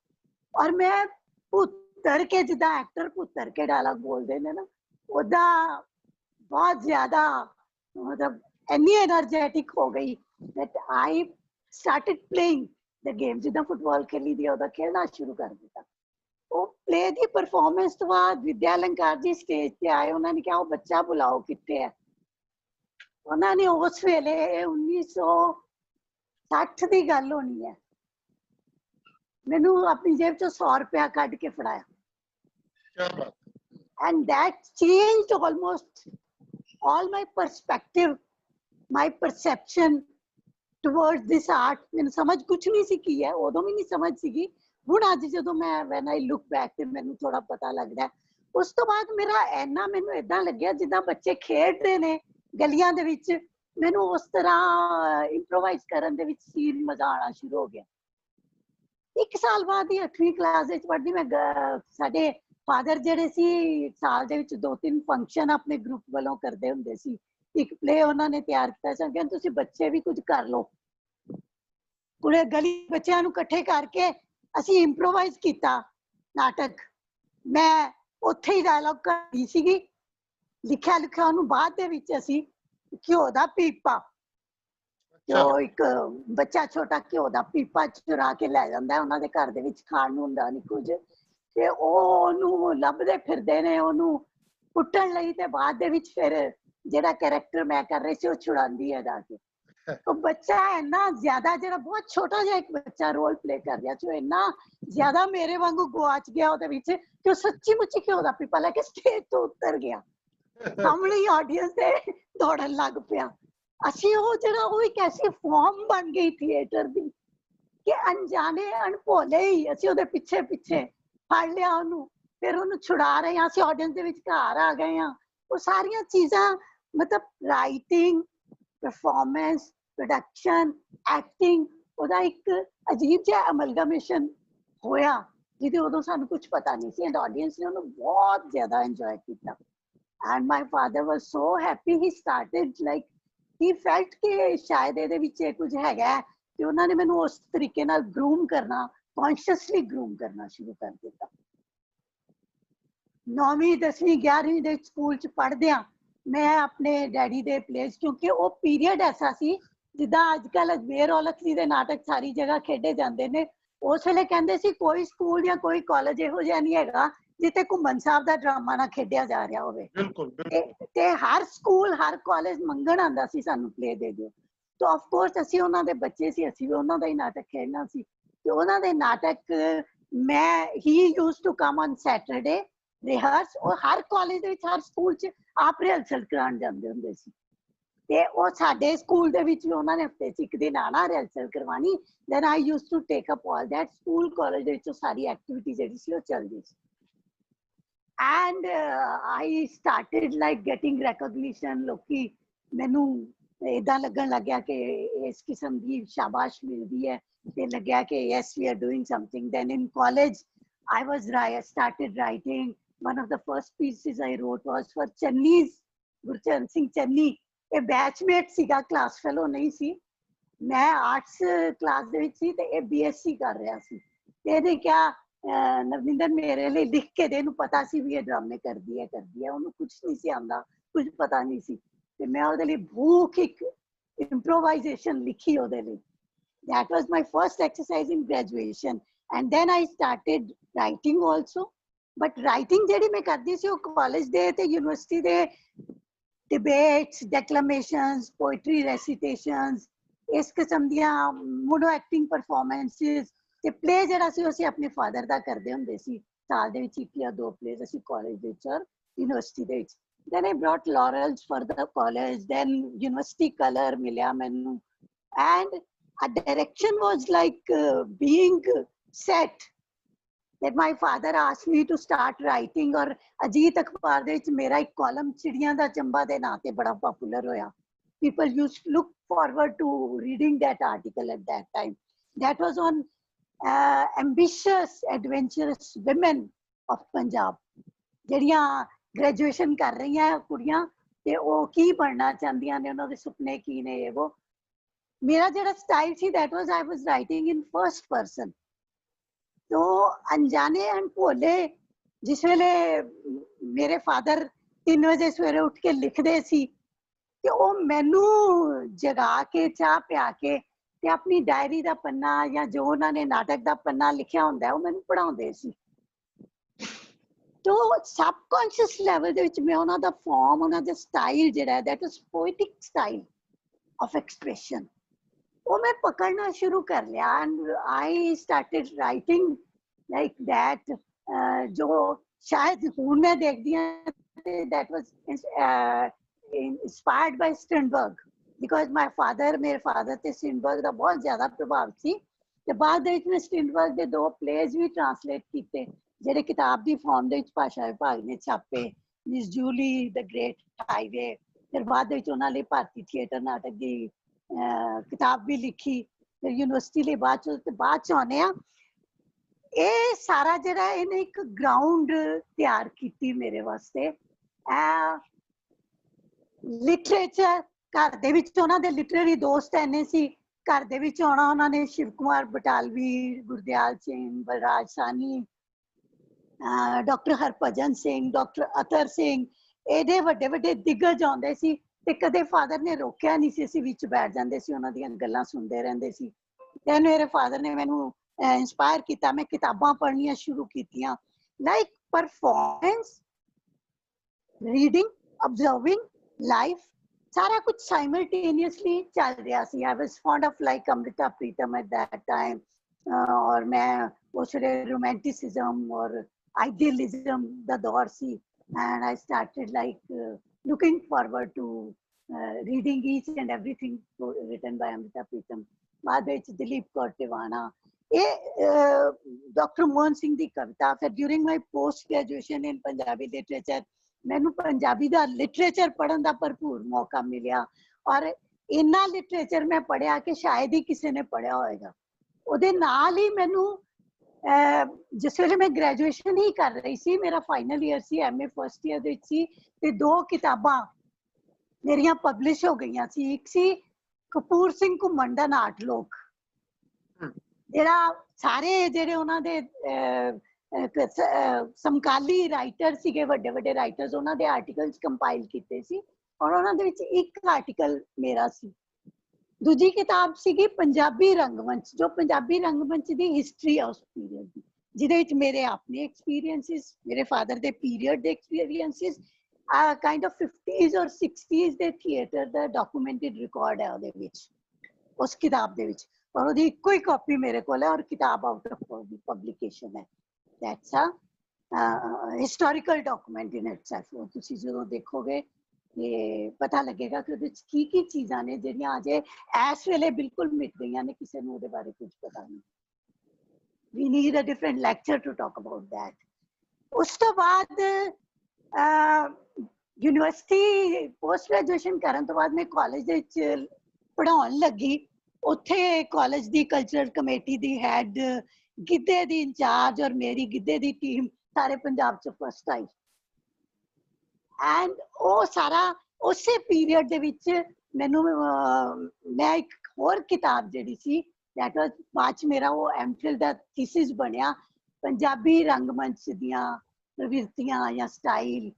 और मैं पुत्तर के जिदा एक्टर पुत्तर के डायलॉग बोलते ने ना ओदा बहुत ज्यादा मतलब इतनी एनर्जेटिक हो गई that I started playing the game जिदा फुटबॉल खेली दी ओदा खेलना शुरू कर दिया ਉਹ ਪਲੇ ਦੀ ਪਰਫਾਰਮੈਂਸ ਤੋਂ ਬਾਅਦ ਵਿਦਿਆ ਅਲੰਕਾਰ ਜੀ ਸਟੇਜ ਤੇ ਆਏ ਉਹਨਾਂ ਨੇ ਕਿਹਾ ਉਹ ਬੱਚਾ ਬੁਲਾਓ ਕਿੱਥੇ ਹੈ ਉਹਨਾਂ ਨੇ ਉਸ ਵੇਲੇ 1960 ਦੀ ਗੱਲ ਹੋਣੀ ਹੈ ਮੈਨੂੰ ਆਪਣੀ ਜੇਬ ਚੋਂ 100 ਰੁਪਇਆ ਕੱਢ ਕੇ ਫੜਾਇਆ क्या बात and that changed almost all my perspective my perception towards this art ਮੈਨੂੰ ਸਮਝ ਕੁਝ ਨਹੀਂ ਸੀ ਕੀ ਹੈ ਉਦੋਂ ਵੀ ਨਹੀਂ ਸਮਝ ਸੀਗੀ ਹੁਣ ਅੱਜ ਜਦੋਂ ਮੈਂ when I look back ਤੇ ਮੈਨੂੰ ਥੋੜਾ ਪਤਾ ਲੱਗਦਾ ਉਸ ਤੋਂ ਬਾਅਦ ਮੇਰਾ ਇੰਨਾ ਮੈਨੂੰ ਇਦਾਂ ਲੱਗਿਆ ਜਿੱਦਾਂ ਬੱਚੇ ਖੇਡ ਰਹੇ ਨੇ ਗਲੀਆਂ ਦੇ ਵਿੱਚ ਮੈਨੂੰ ਉਸ ਤਰ੍ਹਾਂ ਇੰਪਰੋਵਾਈਜ਼ ਕਰਨ ਦੇ ਵਿੱਚ ਸੀਨ ਮਜ਼ਾ ਆਉਣਾ ਸ਼ੁਰੂ ਹੋ ਗਿਆ ਇੱਕ ਸਾਲ ਬਾਅਦ ਹੀ 8ਵੀਂ ਕਲਾਸ ਵਿੱਚ ਪੜ੍ਹਦੀ ਮੈਂ ਸਾਡੇ ਫਾਦਰ ਜਿਹੜੇ ਸੀ ਸਾਲ ਦੇ ਵਿੱਚ 2-3 ਫੰਕਸ਼ਨ ਆਪਣੇ ਗਰੁੱਪ ਵੱਲੋਂ ਕਰਦੇ ਹੁੰਦੇ ਸੀ ਇੱਕ ਪਲੇ ਉਹਨਾਂ ਨੇ ਤਿਆਰ ਕੀਤਾ ਸੀ ਕਿ ਤੁਸੀਂ ਬੱਚੇ ਵੀ ਕੁਝ ਕਰ ਲਓ ਪੂਰੇ ਗਲੀ ਬੱਚਿਆਂ ਨੂੰ ਇਕੱਠੇ ਕਰਕੇ ਅਸੀਂ ਇੰਪਰੋਵਾਈਜ਼ ਕੀਤਾ ਨਾਟਕ ਮੈਂ ਉੱਥੇ ਹੀ ਡਾਇਲੌਗ ਕਰਦੀ ਸੀਗੀ ਲਿਖਿਆ ਉਹਨੂੰ ਬਾਅਦ ਦੇ ਵਿੱਚ ਅਸੀਂ ਘਿਓ ਦਾ ਪੀਪਾ ਉਹ ਇੱਕ ਬੱਚਾ ਛੋਟਾ ਘਿਓ ਦਾ ਪੀਪਾ ਚੁਰਾ ਕੇ ਲੈ ਜਾਂਦਾ ਉਹਨਾਂ ਦੇ ਘਰ ਦੇ ਵਿੱਚ ਖਾਣ ਨੂੰ ਹੁੰਦਾ ਨਹੀਂ ਕੁਝ ਤੇ ਉਹਨੂੰ ਲੱਭਦੇ ਫਿਰਦੇ ਨੇ ਉਹਨੂੰ ਕੁੱਟਣ ਲਈ ਤੇ ਬਾਅਦ ਦੇ ਵਿੱਚ ਫਿਰ ਜਿਹੜਾ ਕੈਰੈਕਟਰ ਮੈਂ ਕਰ ਰਹੀ ਸੀ ਉਹ ਛੁਡਾਉਂਦੀ ਹੈ ਜਾ ਕੇ ਉਹ ਬੱਚਾ ਇੰਨਾ ਜ਼ਿਆਦਾ ਜਿਹੜਾ ਬਹੁਤ ਛੋਟਾ ਜਿਹਾ ਇੱਕ ਬੱਚਾ ਰੋਲ ਪਲੇ ਕਰ ਰਿਹਾ ਸੀ ਉਹ ਇੰਨਾ ਜ਼ਿਆਦਾ ਮੇਰੇ ਵਾਂਗੂ ਗਵਾਚ ਗਿਆ ਉਹਦੇ ਵਿੱਚ ਕਿ ਉਹ ਸੱਚੀ ਮੁੱਚੀ ਘਿਓ ਦਾ ਪੀਪਾ ਲੈ ਕੇ ਸਟੇਜ ਤੋਂ ਉਤਰ ਗਿਆ ਸਾਹਮਣੇ ਆਡੀਅנס ਦੇ ਦੌੜਨ ਲੱਗ ਪਿਆ ਅਸੀਂ ਉਹ ਜਿਹੜਾ ਉਹ ਇੱਕ ਐਸੀ ਫਾਰਮ ਬਣ ਗਈ ਥੀਏਟਰ ਦੀ ਕਿ ਅਣਜਾਣੇ ਅਣਭੋਲੇ ਹੀ ਅਸੀਂ ਉਹਦੇ ਪਿੱਛੇ ਪਿੱਛੇ ਫੜ ਲਿਆ ਉਹਨੂੰ ਫਿਰ ਉਹਨੂੰ ਛੁਡਾ ਰਹੇ ਹਾਂ ਅਸੀਂ ਆਡੀਅנס ਦੇ ਵਿੱਚ ਘਰ ਆ ਗਏ ਹਾਂ ਉਹ ਸਾਰੀਆਂ ਚੀਜ਼ਾਂ ਮਤਲਬ ਰਾਈਟਿੰਗ performance production acting ਉਹਦਾ ਇੱਕ ਅਜੀਬ ਜਿਹਾ ਅਮਲਗਮੇਸ਼ਨ ਹੋਇਆ ਜਿਹਦੇ ਉਦੋਂ ਸਾਨੂੰ ਕੁਝ ਪਤਾ ਨਹੀਂ ਸੀ ਐਂਡ ਆਡੀਅנס ਨੇ ਉਹਨੂੰ ਬਹੁਤ ਜ਼ਿਆਦਾ ਇੰਜੋਏ ਕੀਤਾ and my father was so happy he started like he felt ਕਿ ਸ਼ਾਇਦ ਇਹਦੇ ਵਿੱਚ ਕੁਝ ਹੈਗਾ ਤੇ ਉਹਨਾਂ ਨੇ ਮੈਨੂੰ ਉਸ ਤਰੀਕੇ ਨਾਲ ਗਰੂਮ ਕਰਨਾ consciously ਗਰੂਮ ਕਰਨਾ ਸ਼ੁਰੂ ਕਰ ਦਿੱਤਾ 9ਵੀਂ 10ਵੀਂ 11ਵੀਂ ਦੇ ਸਕੂਲ ਚ ਪੜ੍ਹਦਿਆਂ मैं अपने डैडी दे प्लेस क्योंकि वो पीरियड ऐसा सी जिदा अजकल अजमेर औलख दे नाटक सारी जगह खेडे जाते ने उस वेले कहंदे सी कोई स्कूल या कोई कॉलेज इहो जिहा नहीं हैगा जिथे घुम्मन साहब दा ड्रामा ना खेडिया जा रहा होवे बिल्कुल ते हर स्कूल हर कॉलेज मंगण आंदा सी सानू प्ले दे दिओ तो ऑफ कोर्स ਅਸੀਂ ਉਹਨਾਂ ਦੇ ਬੱਚੇ ਸੀ ਅਸੀਂ ਵੀ ਉਹਨਾਂ ਦਾ ਹੀ ਨਾਟਕ ਖੇਡਣਾ ਸੀ ਤੇ ਉਹਨਾਂ ਦੇ ਨਾਟਕ ਮੈਂ he used to come on Saturday rehearse ਉਹ ਹਰ ਕਾਲਜ ਦੇ ਵਿੱਚ ਹਰ ਸਕੂਲ ਚ ਆਪ ਰਿਹਰਸਲ ਕਰਾਉਣ ਜਾਂਦੇ ਹੁੰਦੇ ਸੀ ਤੇ ਉਹ ਸਾਡੇ ਸਕੂਲ ਦੇ ਵਿੱਚ ਵੀ ਉਹਨਾਂ ਨੇ ਹਫਤੇ ਚ ਇੱਕ ਦਿਨ ਆਣਾ ਰਿਹਰਸਲ ਕਰਵਾਣੀ then I used to take up all that school college ਦੇ ਵਿੱਚ ਸਾਰੀ ਐਕਟੀਵਿਟੀ ਜਿਹੜੀ ਸੀ ਉਹ ਚੱਲਦੀ ਸੀ and I started like getting recognition ਲੋਕੀ ਮੈਨੂੰ ਏਦਾਂ ਲੱਗਣ ਲੱਗਿਆ ਕਿ ਇਸ ਕਿਸਮ ਦੀ ਸ਼ਾਬਾਸ਼ ਮਿਲਦੀ ਹੈ ਤੇ ਲੱਗਿਆ ਕਿ yes we are doing something then in college I started writing. One of the first pieces I wrote was for Channi's Gurcharan Singh Channi. A batchmate ਸੀਗਾ class fellow ਨਹੀਂ ਸੀ ਮੈਂ arts class ਦੇ ਵਿੱਚ ਸੀ ਤੇ ਇਹ BSc ਕਰ ਰਿਹਾ ਸੀ ਤੇ ਇਹਨੇ ਕਿਹਾ ਨਵਿੰਦਰ ਮੇਰੇ ਲਈ ਲਿਖ ਕੇ ਦੇ ਇਹਨੂੰ ਪਤਾ ਸੀ ਵੀ ਇਹ ਡਰਾਮੇ ਕਰਦੀ ਹੈ ਉਹਨੂੰ ਕੁਝ ਨਹੀਂ ਸੀ ਆਉਂਦਾ ਕੁਝ ਪਤਾ ਨਹੀਂ ਸੀ ਤੇ ਮੈਂ ਉਹਦੇ ਲਈ ਭੂਖ ਇੱਕ improvisation ਲਿਖੀ ਉਹਦੇ ਲਈ that was my first exercise in graduation and then I started writing also but writing ਜਿਹੜੀ ਮੈਂ ਕਰਦੀ ਸੀ ਉਹ ਕਾਲਜ ਦੇ ਤੇ ਯੂਨੀਵਰਸਿਟੀ ਦੇ debates declamations poetry recitations ਇਸ ਕਿਸਮ ਦੀਆਂ mono acting performances ਤੇ play ਜਿਹੜਾ ਸੀ ਅਸੀਂ ਆਪਣੇ ਫਾਦਰ ਦਾ ਕਰਦੇ ਹੁੰਦੇ ਸੀ ਸਾਲ ਦੇ ਵਿੱਚ 1 ਜਾਂ 2 plays ਅਸੀਂ ਕਾਲਜ ਦੇ ਵਿੱਚ ਔਰ ਯੂਨੀਵਰਸਿਟੀ ਦੇ ਵਿੱਚ then I brought laurels for the college then university color ਮਿਲਿਆ ਮੈਨੂੰ and a direction was like being set that my father asked me to start writing और अजीत अखबार ਦੇ ਵਿੱਚ ਮੇਰਾ ਇੱਕ ਕਾਲਮ ਚਿੜੀਆਂ ਦਾ ਚੰਬਾ ਦੇ ਨਾਂ ਤੇ ਬੜਾ ਪਪੂਲਰ ਹੋਇਆ people used to look forward to reading that article at that time that was on ambitious adventurous women of Punjab ਜਿਹੜੀਆਂ ਗ੍ਰੈਜੂਏਸ਼ਨ ਕਰ ਰਹੀਆਂ ਕੁੜੀਆਂ ਤੇ ਉਹ ਕੀ ਬਣਨਾ ਚਾਹੁੰਦੀਆਂ ਨੇ, ਉਹਨਾਂ ਦੇ ਸੁਪਨੇ ਕੀ ਨੇ, ਇਹ ਉਹ ਮੇਰਾ ਜਿਹੜਾ style C that was I was writing in first person। तो अनजाने अनभोले जिस वेले मेरे फादर 3 ਵਜੇ ਸਵੇਰੇ ਉੱਠ ਕੇ ਲਿਖਦੇ ਸੀ ਤੇ ਉਹ ਮੈਨੂੰ ਜਗਾ ਕੇ ਚਾਹ ਪਿਆ ਕੇ ਤੇ ਆਪਣੀ ਡਾਇਰੀ ਦਾ ਪੰਨਾ ਜਾਂ ਜੋ ਉਹਨਾਂ ਨੇ ਨਾਟਕ ਦਾ ਪੰਨਾ ਲਿਖਿਆ ਹੁੰਦਾ ਉਹ ਮੈਨੂੰ ਪੜਾਉਂਦੇ ਸੀ। तो सबकॉन्शियस लेवल ਦੇ ਵਿੱਚ ਮੈਂ ਉਹਨਾਂ ਦਾ ਫਾਰਮ, ਉਹਨਾਂ ਦਾ ਸਟਾਈਲ ਜਿਹੜਾ ਹੈ that was poetic style of expression, वो मैं पकड़ना शुरू कर लिया and I started writing like that। जो शायद हुन मैं देखती हूँ that was inspired by Strindberg because my father, मेरे father ते Strindberg ਦਾ बहुत ज़्यादा प्रभाव ਸੀ ਤੇ ਬਾਅਦ ਦੇ ਵਿੱਚ ਮੈਂ Strindberg ਦੇ 2 plays ਵੀ translate ਕੀਤੇ ਜਿਹੜੇ ਕਿਤਾਬ ਦੀ ਫਾਰਮ ਦੇ ਵਿੱਚ ਭਾਸ਼ਾ ਵਿਭਾਗ ਨੇ ਛਾਪੇ, ਮਿਸ ਜੂਲੀ, ਦ ਗ੍ਰੇਟ ਹਾਈਵੇ। ਫਿਰ ਬਾਅਦ ਦੇ ਵਿੱਚ ਉਹਨਾਂ ਲਈ ਭਾਰਤੀ ਥੀਏਟਰ ਨਾਟਕ ਦੀ किताब भी लिखी, फिर यूनिवर्सिटी ले बाद च आने ये सारा जरा इन्हें एक ग्राउंड तैयार की मेरे वास्ते। लिटरेचर घर दे विच उन्हां दे लिटरेरी दोस्त इन्ने सी, घर दे विच आउणा उन्हां ने शिव कुमार बटालवी, गुरदयाल सिंह, बलराज सानी, डॉक्टर हरभजन सिंह, डॉक्टर अतर सिंह, एडे वड्डे वड्डे दिग्गज आउंदे सी ਤੇ ਕਦੇ ਫਾਦਰ ਨੇ ਰੋਕਿਆ ਨਹੀਂ ਸੀ, ਅਸੀਂ ਵਿੱਚ ਬੈਠ ਜਾਂਦੇ ਸੀ, ਉਹਨਾਂ ਦੀਆਂ ਗੱਲਾਂ ਸੁਣਦੇ ਰਹਿੰਦੇ ਸੀ। ਤੇ ਮੇਰੇ ਫਾਦਰ ਨੇ ਮੈਨੂੰ ਇੰਸਪਾਇਰ ਕੀਤਾ, ਮੈਂ ਕਿਤਾਬਾਂ ਪੜ੍ਹਨੀਆਂ ਸ਼ੁਰੂ ਕੀਤੀਆਂ like performance, reading, observing, life, ਸਾਰਾ ਕੁਝ ਸਾਈਮਲਟੇਨੀਅਸਲੀ ਚੱਲ ਰਿਹਾ ਸੀ। I was fond of like Amrita Pritam at that time और मैं ਉਸ ਵੇਲੇ ਰੋਮਾਂਟਿਸਿਜ਼ਮ ਔਰ ਆਈਡੀਅਲਿਜ਼ਮ ਦਾ ਦੌਰ ਸੀ and I started like looking forward to reading each and everything written by Amrita Pritam। बाद ਵਿੱਚ दिलीप कौर टिवाणा, ये डॉक्टर मोहन सिंह ਦੀ ਕਵਿਤਾ। ਫਿਰ during my post graduation in Punjabi literature ਮੈਨੂੰ ਪੰਜਾਬੀ ਦਾ ਲਿਟਰੇਚਰ ਪੜ੍ਹਨ ਦਾ ਭਰਪੂਰ ਮੌਕਾ ਮਿਲਿਆ ਔਰ ਇੰਨਾ ਲਿਟਰੇਚਰ ਮੈਂ ਪੜ੍ਹਿਆ ਕਿ ਸ਼ਾਇਦ ਹੀ ਕਿਸੇ ਨੇ ਪੜ੍ਹਿਆ ਹੋਏਗਾ। ਉਹਦੇ ਨਾਲ ਹੀ ਮੈਨੂੰ जिस वे मैं ग्रेजुएशन ही कर रही सी, मेरा फाइनल ईयर सी, MA फर्स्ट ईयर दे सी, ते 2 किताबां मेरियां पब्लिश हो गई सी। एक सी कपूर सिंह घुमन दा नाट लोक, जेड़ा सारे जेड़े उन्हां दे समकाली राइटर सीगे, वड्डे वड्डे राइटर्स, उन्हां दे आर्टिकल्स कंपाइल कीते सी और उन्हां दे विच एक आर्टिकल मेरा सी। दूजी किताब सीगी पंजाबी रंगमंच, जो पंजाबी रंगमंच की हिस्टरी है उस पीरियड की, जिहदे विच मेरे अपने एक्सपीरियंसिस, मेरे father they period they experiences, kind of 50s और 60s दे थिएटर दा डॉक्यूमेंटेड रिकॉर्ड है उहदे विच, उस किताब दे विच। और उहदी इक्को ही कॉपी मेरे कोल है और किताब आउट ऑफ पब्लिकेशन है। That's a historical document in itself. वो तुसीं जदों देखोगे ये पता लगेगा कि ਉਹਦੇ ਚ ਕੀ ਚੀਜ਼ਾਂ ਨੇ ਜਿਹੜੀਆਂ ਅਜੇ ਇਸ ਵੇਲੇ ਬਿਲਕੁਲ ਮਿਟ ਗਈਆਂ ਨੇ, ਕਿਸੇ ਨੂੰ ਉਹਦੇ ਬਾਰੇ ਕੁਝ ਪਤਾ ਨਹੀਂ। we need a different lecture to talk about that। ਉਸ ਤੋਂ ਬਾਅਦ ਯੂਨੀਵਰਸਿਟੀ ਪੋਸਟ ਗ੍ਰੈਜੂਏਸ਼ਨ ਕਰਨ ਤੋਂ ਬਾਅਦ ਮੈਂ ਕਾਲਜ ਦੇ ਵਿੱਚ ਪੜ੍ਹਾਉਣ ਲੱਗੀ। ਉੱਥੇ ਕਾਲਜ ਦੀ ਕਲਚਰਲ ਕਮੇਟੀ ਦੀ ਹੈਡ, ਗਿੱਧੇ ਦੀ ਇੰਚਾਰਜ ਔਰ ਮੇਰੀ ਗਿੱਧੇ ਦੀ ਟੀਮ ਸਾਰੇ ਪੰਜਾਬ ਚ ਫਸਟ ਆਈ। एंड ਉਹ ਸਾਰਾ ਉਸੇ ਪੀਰੀਅਡ ਦੇ ਵਿੱਚ ਮੈਨੂੰ ਮੈਂ ਇੱਕ ਹੋਰ ਕਿਤਾਬ ਜਿਹੜੀ ਸੀ that was ਬਾਅਦ ਚ ਮੇਰਾ ਉਹ ਐਮਫਿਲ ਦਾ ਥੀਸਿਸ ਬਣਿਆ, ਪੰਜਾਬੀ ਰੰਗਮੰਚ ਦੀਆਂ ਪ੍ਰਵਿਰਤੀਆਂ ਜਾਂ ਸਟਾਈਲ,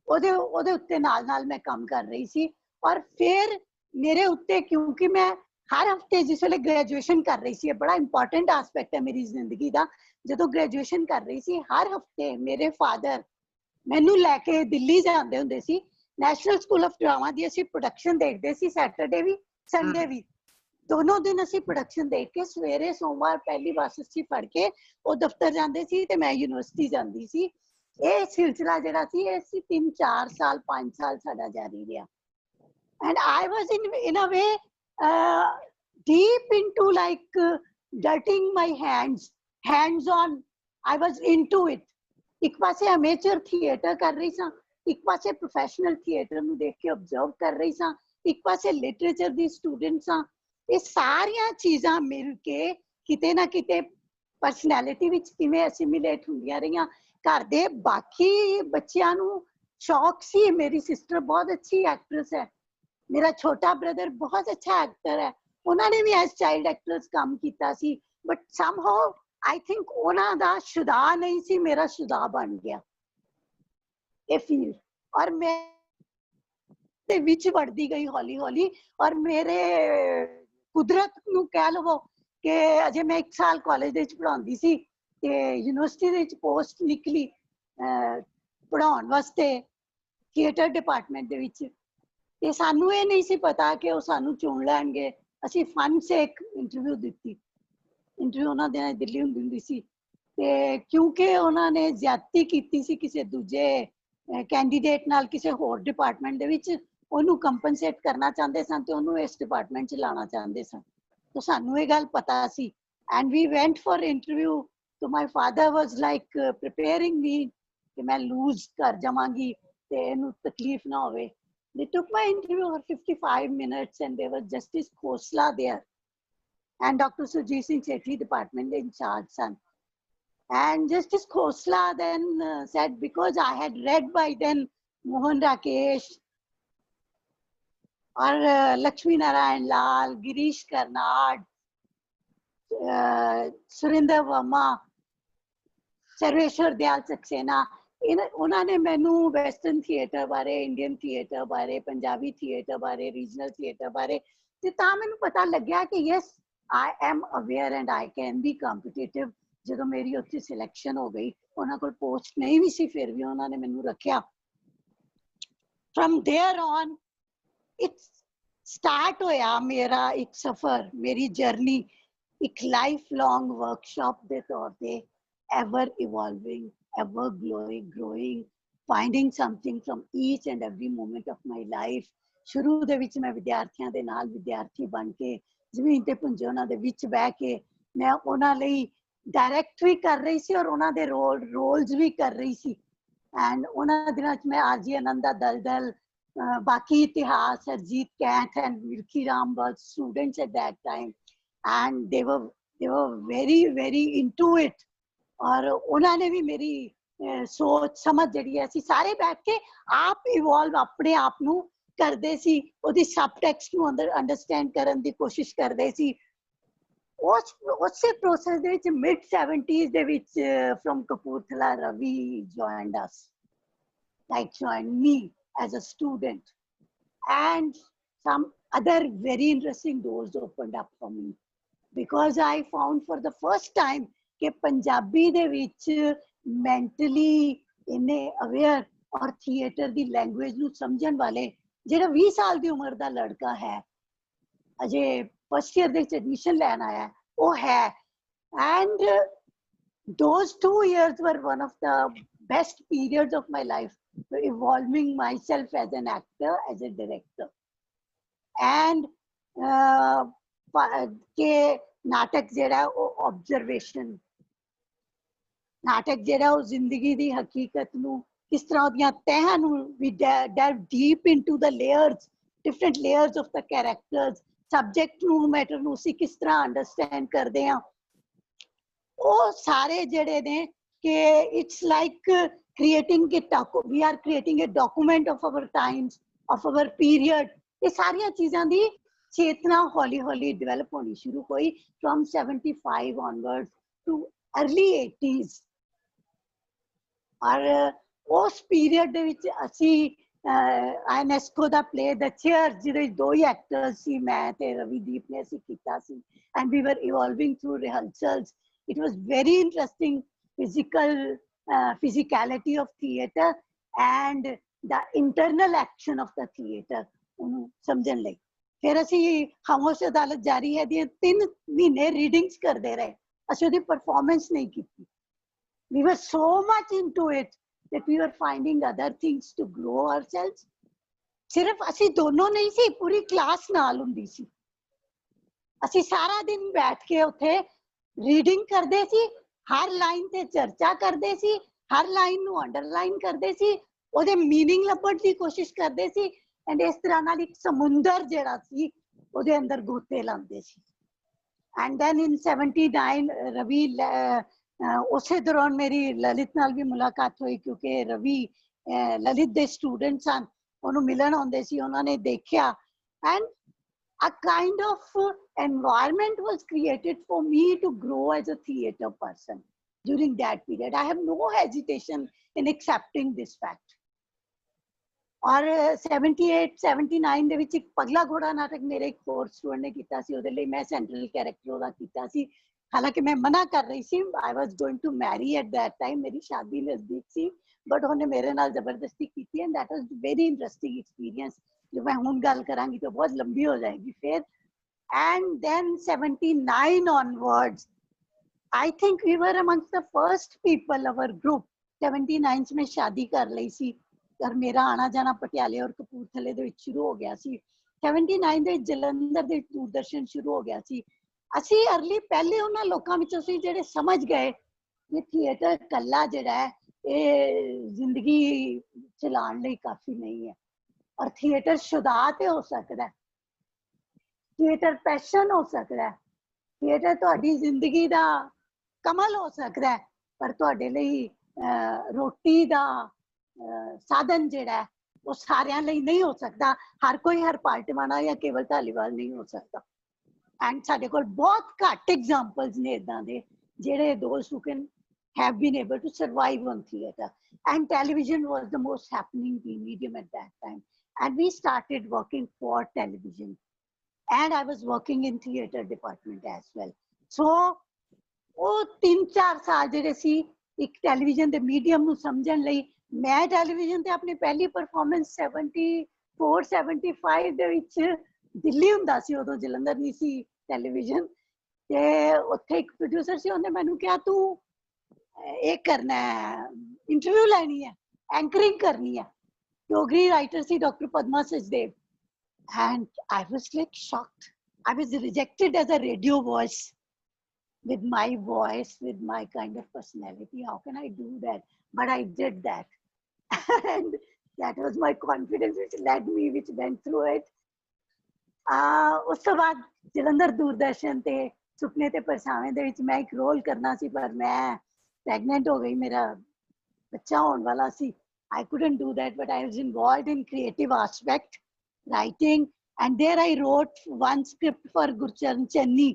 ਉਹਦੇ ਉੱਤੇ ਨਾਲ ਮੈਂ ਕੰਮ ਕਰ ਰਹੀ ਸੀ। ਔਰ ਫਿਰ ਮੇਰੇ ਉੱਤੇ, ਕਿਉਂਕਿ ਮੈਂ ਹਰ ਹਫਤੇ ਜਿਸ ਵੇਲੇ ਗ੍ਰੈਜੂਏਸ਼ਨ ਕਰ ਰਹੀ ਸੀ, ਇਹ ਬੜਾ ਇੰਪੋਰਟੈਂਟ ਐਸਪੈਕਟ ਹੈ ਮੇਰੀ ਜ਼ਿੰਦਗੀ ਦਾ, ਜਦੋਂ ਗ੍ਰੈਜੂਏਸ਼ਨ ਕਰ ਰਹੀ ਸੀ ਹਰ ਹਫਤੇ ਮੇਰੇ ਫਾਦਰ ਮੈਨੂੰ ਲੈ ਕੇ ਦਿੱਲੀ ਜਾਂਦੇ ਹੁੰਦੇ ਸੀ। ਨੈਸ਼ਨਲ ਸਕੂਲ ਆਫ ਡਰਾਮਾ ਦੀ ਅਸੀਂ ਪ੍ਰੋਡਕਸ਼ਨ ਦੇਖਦੇ ਸੀ, ਸੈਟਰਡੇ ਵੀ ਸੰਡੇ ਵੀ, ਦੋਨੋਂ ਦਿਨ ਅਸੀਂ ਪ੍ਰੋਡਕਸ਼ਨ ਦੇਖ ਕੇ ਸਵੇਰੇ ਸੋਮਵਾਰ ਪਹਿਲੀ ਬੱਸ ਅਸੀਂ ਫੜ ਕੇ ਉਹ ਦਫ਼ਤਰ ਜਾਂਦੇ ਸੀ ਤੇ ਮੈਂ ਯੂਨੀਵਰਸਿਟੀ ਜਾਂਦੀ ਸੀ। ਇਹ ਸਿਲਸਿਲਾ ਜਿਹੜਾ ਸੀ ਇਹ ਸੀ 3-4 ਸਾਲ 5 ਸਾਲ ਸਾਡਾ ਜਾਰੀ ਰਿਹਾ। And I was in a way deep into like dirtying my hands on। I was into it। ਇੱਕ ਪਾਸੇ ਅਮੇਚਰ ਥੀਏਟਰ ਕਰ ਰਹੀ ਸਾਂ, ਇੱਕ ਪਾਸੇ ਪ੍ਰੋਫੈਸ਼ਨਲ ਥੀਏਟਰ ਨੂੰ ਦੇਖ ਕੇ ਆਬਜ਼ਰਵ ਕਰ ਰਹੀ ਸਾਂ, ਇੱਕ ਪਾਸੇ ਲਿਟਰੇਚਰ ਦੀ ਸਟੂਡੈਂਟ ਸਾਂ। ਇਹ ਸਾਰੀਆਂ ਚੀਜ਼ਾਂ ਮਿਲ ਕੇ ਕਿਤੇ ਨਾ ਕਿਤੇ ਪਰਸਨੈਲਿਟੀ ਵਿੱਚ ਕਿਵੇਂ ਅਸਿਮੀਲੇਟ ਹੁੰਦੀਆਂ ਰਹੀਆਂ। ਘਰ ਦੇ ਬਾਕੀ ਬੱਚਿਆਂ ਨੂੰ ਸ਼ੌਕ ਸੀ। ਮੇਰੀ ਸਿਸਟਰ ਬਹੁਤ ਅੱਛੀ ਐਕਟਰੈਸ ਹੈ, ਮੇਰਾ ਛੋਟਾ ਬ੍ਰਦਰ ਬਹੁਤ ਅੱਛਾ ਐਕਟਰ ਹੈ, ਉਹਨਾਂ ਨੇ ਵੀ ਐਸ ਚਾਈਲਡ ਐਕਟਰਸ ਕੰਮ ਕੀਤਾ ਸੀ, ਬਟ ਸਮਹਾਉ ਆਈ ਥਿੰਕ ਉਹਨਾਂ ਦਾ ਸ਼ੁਦਾ ਨਹੀਂ ਸੀ, ਮੇਰਾ ਸ਼ੁਦਾ ਬਣ ਗਿਆ ਇਹ ਫੀਲ। ਔਰ ਮੈਂ ਦੇ ਵਿੱਚ ਵੜਦੀ ਗਈ ਹੌਲੀ ਹੌਲੀ, ਔਰ ਮੇਰੇ ਕੁਦਰਤ ਨੂੰ ਕਹਿ ਲਵੋ ਕਿ ਅਜੇ ਮੈਂ 1 ਸਾਲ ਕਾਲਜ ਦੇ ਵਿੱਚ ਪੜ੍ਹਾਉਂਦੀ ਸੀ ਤੇ ਯੂਨੀਵਰਸਿਟੀ ਦੇ ਵਿੱਚ ਪੋਸਟ ਨਿਕਲੀ ਪੜ੍ਹਾਉਣ ਵਾਸਤੇ ਥੀਏਟਰ ਡਿਪਾਰਟਮੈਂਟ ਦੇ ਵਿੱਚ। ਤੇ ਸਾਨੂੰ ਇਹ ਨਹੀਂ ਸੀ ਪਤਾ ਕਿ ਉਹ ਸਾਨੂੰ ਚੁਣ ਲੈਣਗੇ। ਅਸੀਂ ਫਨ ਸੇ ਇੱਕ ਇੰਟਰਵਿਊ ਦਿੱਤੀ, ਇੰਟਰਵਿਊ ਉਹਨਾਂ ਦੇ ਦਿੱਲੀ ਹੁੰਦੀ ਸੀ, ਤੇ ਕਿਉਂਕਿ ਉਹਨਾਂ ਨੇ ਜ਼ਿਆਦਤੀ ਕੀਤੀ ਸੀ ਕਿਸੇ ਦੂਜੇ ਕੈਂਡੀਡੇਟ ਨਾਲ ਕਿਸੇ ਹੋਰ ਡਿਪਾਰਟਮੈਂਟ ਦੇ ਵਿੱਚ, ਉਹਨੂੰ ਕੰਪਨਸੇਟ ਕਰਨਾ ਚਾਹੁੰਦੇ ਸਨ ਤੇ ਉਹਨੂੰ ਇਸ ਡਿਪਾਰਟਮੈਂਟ 'ਚ ਲਾਉਣਾ ਚਾਹੁੰਦੇ ਸਨ। ਤਾਂ ਸਾਨੂੰ ਇਹ ਗੱਲ ਪਤਾ ਸੀ and we went for interview. तो my father was like preparing me कि मैं lose कर जावांगी ते इन्हू तकलीफ ना होवे। They took my interview for 55 minutes and there was Justice Khosla there and Dr. Surjit Singh Sethi department in charge son. And Justice Khosla then said, because I had read by then Mohan Rakesh और Lakshmi Narayan Lal, Girish Karnad, Surinder Verma, ਸਰਵੇਸ਼ਵਰ ਦਿਆਲ ਸਕਸੇਨਾ, ਉਹਨਾਂ ਨੇ ਮੈਨੂੰ western theatre ਬਾਰੇ, Indian theatre ਬਾਰੇ, Punjabi theatre ਬਾਰੇ, regional theatre ਬਾਰੇ, ਤੇ ਤਾਂ ਮੈਨੂੰ ਪਤਾ ਲੱਗਿਆ ਕਿ yes I am aware and I can be competitive. ਜਦੋਂ ਮੇਰੀ ਉੱਥੇ ਸਿਲੈਕਸ਼ਨ ਹੋ ਗਈ, ਉਹਨਾਂ ਕੋਲ ਪੋਸਟ ਨਹੀਂ ਵੀ ਸੀ, ਫਿਰ ਵੀ ਉਹਨਾਂ ਨੇ ਮੈਨੂੰ ਰੱਖਿਆ। From there on it start ਹੋਇਆ ਮੇਰਾ ਇੱਕ ਸਫ਼ਰ, ਮੇਰੀ ਜਰਨੀ ਇੱਕ ਲਾਈਫ ਲੌਂਗ ਵਰਕਸ਼ਾਪ ਦੇ ਤੌਰ ਤੇ, ever evolving, ever growing, finding something from each and every moment of my life. ਸ਼ੁਰੂ ਦੇ ਵਿੱਚ ਮੈਂ ਵਿਦਿਆਰਥੀਆਂ ਦੇ ਨਾਲ ਵਿਦਿਆਰਥੀ ਬਣ ਕੇ ਜ਼ਮੀਨ ਤੇ ਪੁੰਜੇ ਉਹਨਾਂ ਦੇ ਵਿੱਚ ਬਹਿ ਕੇ ਮੈਂ ਉਹਨਾਂ ਲਈ ਡਾਇਰੈਕਟ ਵੀ ਕਰ ਰਹੀ ਸੀ ਔਰ ਉਹਨਾਂ ਦੇ ਰੋਲਸ ਵੀ ਕਰ ਰਹੀ ਸੀ। ਐਂਡ ਉਹਨਾਂ ਦਿਨਾਂ 'ਚ ਮੈਂ ਆਰਜੀ ਆਨੰਦ ਦਾ ਦਲਦਲ, ਬਾਕੀ ਇਤਿਹਾਸ, Harjit Kainth and Milkhi Ram was students at that time and they were very into it। ਔਰ ਉਹਨਾਂ ਨੇ ਵੀ ਮੇਰੀ ਸੋਚ ਸਮਝ ਜਿਹੜੀ ਹੈ, ਅਸੀਂ ਸਾਰੇ ਬੈਠ ਕੇ ਆਪ ਇਵੋਲਵ ਆਪਣੇ ਆਪ ਨੂੰ ਕਰਦੇ ਸੀ, ਉਹਦੀ ਸਬ ਟੈਕਸਟ ਨੂੰ ਅੰਡਰਸਟੈਂਡ ਕਰਨ ਦੀ ਕੋਸ਼ਿਸ਼ ਕਰਦੇ ਸੀ। ਉਸੇ ਪ੍ਰੋਸੈਸ ਦੇ ਵਿੱਚ ਮਿਡ 70s ਦੇ ਵਿੱਚ from Kapurthala Ravi joined us, like joined me as a student, and some other very interesting doors opened up for me because I found for the first time ਕਿ ਪੰਜਾਬੀ ਦੇ ਵਿੱਚ ਮੈਂਟਲੀ ਇੰਨੇ ਅਵੇਅਰ ਔਰ theatre ਦੀ language ਨੂੰ ਸਮਝਣ ਵਾਲੇ, ਜਿਹੜਾ 20 ਸਾਲ ਦੀ ਉਮਰ ਦਾ ਲੜਕਾ ਹੈ, ਅਜੇ ਫਸਟ ਈਅਰ ਦੇ ਵਿੱਚ ਐਡਮਿਸ਼ਨ ਲੈਣ ਆਇਆ, ਉਹ ਹੈ। And those 2 years were one of the best periods of my life, evolving myself as an actor, as a director. And ਕਿ ਨਾਟਕ ਜਿਹੜਾ ਉਹ ਆਬਜ਼ਰਵੇਸ਼ਨ, ਨਾਟਕ ਜਿਹੜਾ ਉਹ ਜ਼ਿੰਦਗੀ ਦੀ ਹਕੀਕਤ ਨੂੰ ਕਿਸ ਤਰ੍ਹਾਂ ਉਹਦੀਆਂ ਤਹਿਾਂ ਨੂੰ ਵੀ delve deep into the layers, different layers of the characters, subject ਨੂੰ, ਮੈਟਰ ਨੂੰ ਅਸੀਂ ਕਿਸ ਤਰ੍ਹਾਂ ਅੰਡਰਸਟੈਂਡ ਕਰਦੇ ਹਾਂ, ਉਹ ਸਾਰੇ ਜਿਹੜੇ ਨੇ ਕਿ it's like we are creating a document of our times, of our period। ਇਹ ਸਾਰੀਆਂ ਚੀਜ਼ਾਂ ਦੀ ਚੇਤਨਾ ਹੌਲੀ ਹੌਲੀ ਡਿਵੈਲਪ ਹੋਣੀ ਸ਼ੁਰੂ ਹੋਈ from 75 onwards to early 80s। ਔਰ ਉਸ ਪੀਰੀਅਡ ਦੇ ਵਿੱਚ ਅਸੀਂ ਆਇਨੈਸਕੋ ਦਾ ਪਲੇ ਦ ਚੇਅਰ, ਜਿਹਦੇ ਵਿੱਚ 2 ਹੀ ਐਕਟਰਸ ਸੀ, ਮੈਂ ਤੇ ਰਵੀਦੀਪ ਨੇ ਅਸੀਂ ਕੀਤਾ ਸੀ। And we were evolving through rehearsals. It was very interesting physicality of theatre and the internal action of the theatre ਉਹਨੂੰ ਸਮਝਣ ਲਈ। ਫਿਰ ਅਸੀਂ ਖਾਮੋਸ਼ ਅਦਾਲਤ ਜਾਰੀ ਹੈ ਦੀਆਂ 3 ਮਹੀਨੇ ਰੀਡਿੰਗਸ ਕਰਦੇ ਰਹੇ, ਅਸੀਂ ਉਹਦੀ ਪਰਫਾਰਮੈਂਸ ਨਹੀਂ ਕੀਤੀ। We were so much into it that we were finding other things to grow ourselves। ਸਿਰਫ ਅਸੀਂ ਦੋਨੋਂ ਨਹੀਂ ਸੀ, ਪੂਰੀ ਕਲਾਸ ਨਾਲ ਹੁੰਦੀ ਸੀ। ਅਸੀਂ ਸਾਰਾ ਦਿਨ ਬੈਠ ਕੇ ਉੱਥੇ ਰੀਡਿੰਗ ਕਰਦੇ ਸੀ, ਹਰ ਲਾਈਨ ਤੇ ਚਰਚਾ ਕਰਦੇ ਸੀ, ਹਰ ਲਾਈਨ ਨੂੰ ਅੰਡਰਲਾਈਨ ਕਰਦੇ ਸੀ, ਉਹਦੇ ਮੀਨਿੰਗ ਲੱਭਣ ਦੀ ਕੋਸ਼ਿਸ਼ ਕਰਦੇ ਸੀ। ਐਂਡ ਇਸ ਤਰ੍ਹਾਂ ਨਾਲ ਇੱਕ ਸਮੁੰਦਰ ਜਿਹੜਾ ਸੀ ਉਹਦੇ ਅੰਦਰ ਗੋਤੇ ਲਾਉਂਦੇ ਸੀ। And then in 79 रवि उसे दौरान मेरी ललित नाल भी मुलाकात हुई क्योंकि रवि ललित दे स्टूडेंट सन ਉਹਨੂੰ ਮਿਲਣ ਆਉਂਦੇ ਸੀ ਉਹਨਾਂ ਨੇ ਦੇਖਿਆ and a kind of environment was created for me to grow as a theatre person during that period. I have no hesitation in accepting this fact. और 78 79 ਦੇ ਵਿੱਚ ਇੱਕ ਪਗਲਾ ਘੋੜਾ ਨਾਟਕ ਮੇਰੇ ਇੱਕ ਹੋਰ ਸਟੂਡੈਂਟ ਨੇ ਕੀਤਾ ਸੀ ਉਹਦੇ ਲਈ ਮੈਂ ਸੈਂਟਰਲ ਕੈਰੈਕਟਰ ਉਹਦਾ ਕੀਤਾ ਸੀ ਹਾਲਾਂਕਿ ਮੈਂ ਮਨਾ ਕਰ ਰਹੀ ਸੀ I was going to marry at that time ਮੇਰੀ ਸ਼ਾਦੀ ਨਜ਼ਦੀਕ ਸੀ ਬਟ ਉਹਨੇ ਮੇਰੇ ਨਾਲ ਜ਼ਬਰਦਸਤੀ ਕੀਤੀ and that was very interesting experience ਜੋ ਮੈਂ ਹੁਣ ਗੱਲ ਕਰਾਂਗੀ ਤਾਂ ਬਹੁਤ ਲੰਬੀ ਹੋ ਜਾਏਗੀ ਫਿਰ and then 79 onwards I think we were amongst the first people our group 79 ਚ ਮੈਂ ਸ਼ਾਦੀ ਕਰ ਲਈ ਸੀ और मेरा आना जाना पटियाले और कपूरथले ਦੇ ਵਿੱਚ ਸ਼ੁਰੂ ਹੋ ਗਿਆ ਸੀ 79 ਦੇ ਜਲੰਧਰ ਦੇ ਦੂਰਦਰਸ਼ਨ ਸ਼ੁਰੂ ਹੋ ਗਿਆ ਸੀ ਅਸੀਂ ਅਰਲੀ ਪਹਿਲੇ ਉਹਨਾਂ ਲੋਕਾਂ ਵਿੱਚੋਂ ਸੀ ਜਿਹੜੇ ਸਮਝ ਗਏ ਕਿ ਥੀਏਟਰ ਕੱਲਾ ਜਿਹੜਾ ਹੈ ਇਹ ਜ਼ਿੰਦਗੀ ਚਲਾਉਣ ਲਈ ਕਾਫੀ ਨਹੀਂ ਹੈ ਔਰ ਥੀਏਟਰ ਸ਼ੁਦਾ ਤੇ ਹੋ ਸਕਦਾ ਹੈ ਥੀਏਟਰ ਪੈਸ਼ਨ ਹੋ ਸਕਦਾ ਹੈ ਥੀਏਟਰ ਤੁਹਾਡੀ ਜ਼ਿੰਦਗੀ ਦਾ ਕਮਲ ਹੋ ਸਕਦਾ ਹੈ ਪਰ ਤੁਹਾਡੇ ਲਈ ਰੋਟੀ ਦਾ ਸਾਧਨ ਜਿਹੜਾ ਉਹ ਸਾਰਿਆਂ ਲਈ ਨਹੀਂ ਹੋ ਸਕਦਾ ਹਰ ਕੋਈ ਹਰ ਪਾਰਟੀਵਾਨਾ ਜਾਂ ਕੇਵਲ ਧਾਲੀਵਾਲ ਨਹੀਂ ਹੋ ਸਕਦਾ ਐਂਡ ਸਾਡੇ ਕੋਲ ਬਹੁਤ ਘੱਟ ਐਗਜ਼ਾਮਪਲਸ ਨੇ ਇਦਾਂ ਦੇ ਜਿਹੜੇ ਦੋਸਤ who can have been able to survive on theatre and television was the most happening medium at that time and we started working for television and I was working in theatre department as well so ਉਹ 3-4 ਸਾਲ ਜਿਹੜੇ ਸੀ ਇੱਕ television ਦੇ medium ਨੂੰ ਸਮਝਣ ਲਈ ਮੈਂ television ਤੇ ਆਪਣੀ ਪਹਿਲੀ ਪਰਫਾਰਮੈਂਸ 74 75 ਦੇ ਵਿੱਚ ਦਿੱਲੀ ਹੁੰਦਾ ਸੀ ਉਦੋਂ ਜਲੰਧਰ ਨਹੀਂ ਸੀ ਟੈਲੀਵਿਜ਼ਨ ਤੇ ਉੱਥੇ ਇੱਕ ਪ੍ਰੋਡਿਊਸਰ ਸੀ ਉਹਨੇ ਮੈਨੂੰ ਕਿਹਾ ਤੂੰ ਇਹ ਕਰਨਾ ਹੈ ਇੰਟਰਵਿਊ ਲੈਣੀ ਹੈ ਐਂਕਰਿੰਗ ਕਰਨੀ ਹੈ Dogri writer C doctor Padma Sachdev and I was like shocked. I was rejected as a radio voice with my voice, with my kind of personality. How can I do that? But I did that. And that was my confidence which led me, which went through it. ਉਸ ਤੋਂ ਬਾਅਦ ਜਲੰਧਰ ਦੂਰਦਰਸ਼ਨ ਤੇ ਸੁਪਨੇ ਤੇ ਪਰਛਾਵੇਂ ਦੇ ਵਿੱਚ ਮੈਂ ਇੱਕ ਰੋਲ ਕਰਨਾ ਸੀ ਪਰ ਮੈਂ ਪ੍ਰੈਗਨੈਂਟ ਹੋ ਗਈ ਮੇਰਾ ਬੱਚਾ ਹੋਣ ਵਾਲਾ ਸੀ I couldn't do that but I was involved in creative aspect writing and there I wrote one script for Gurcharan Channi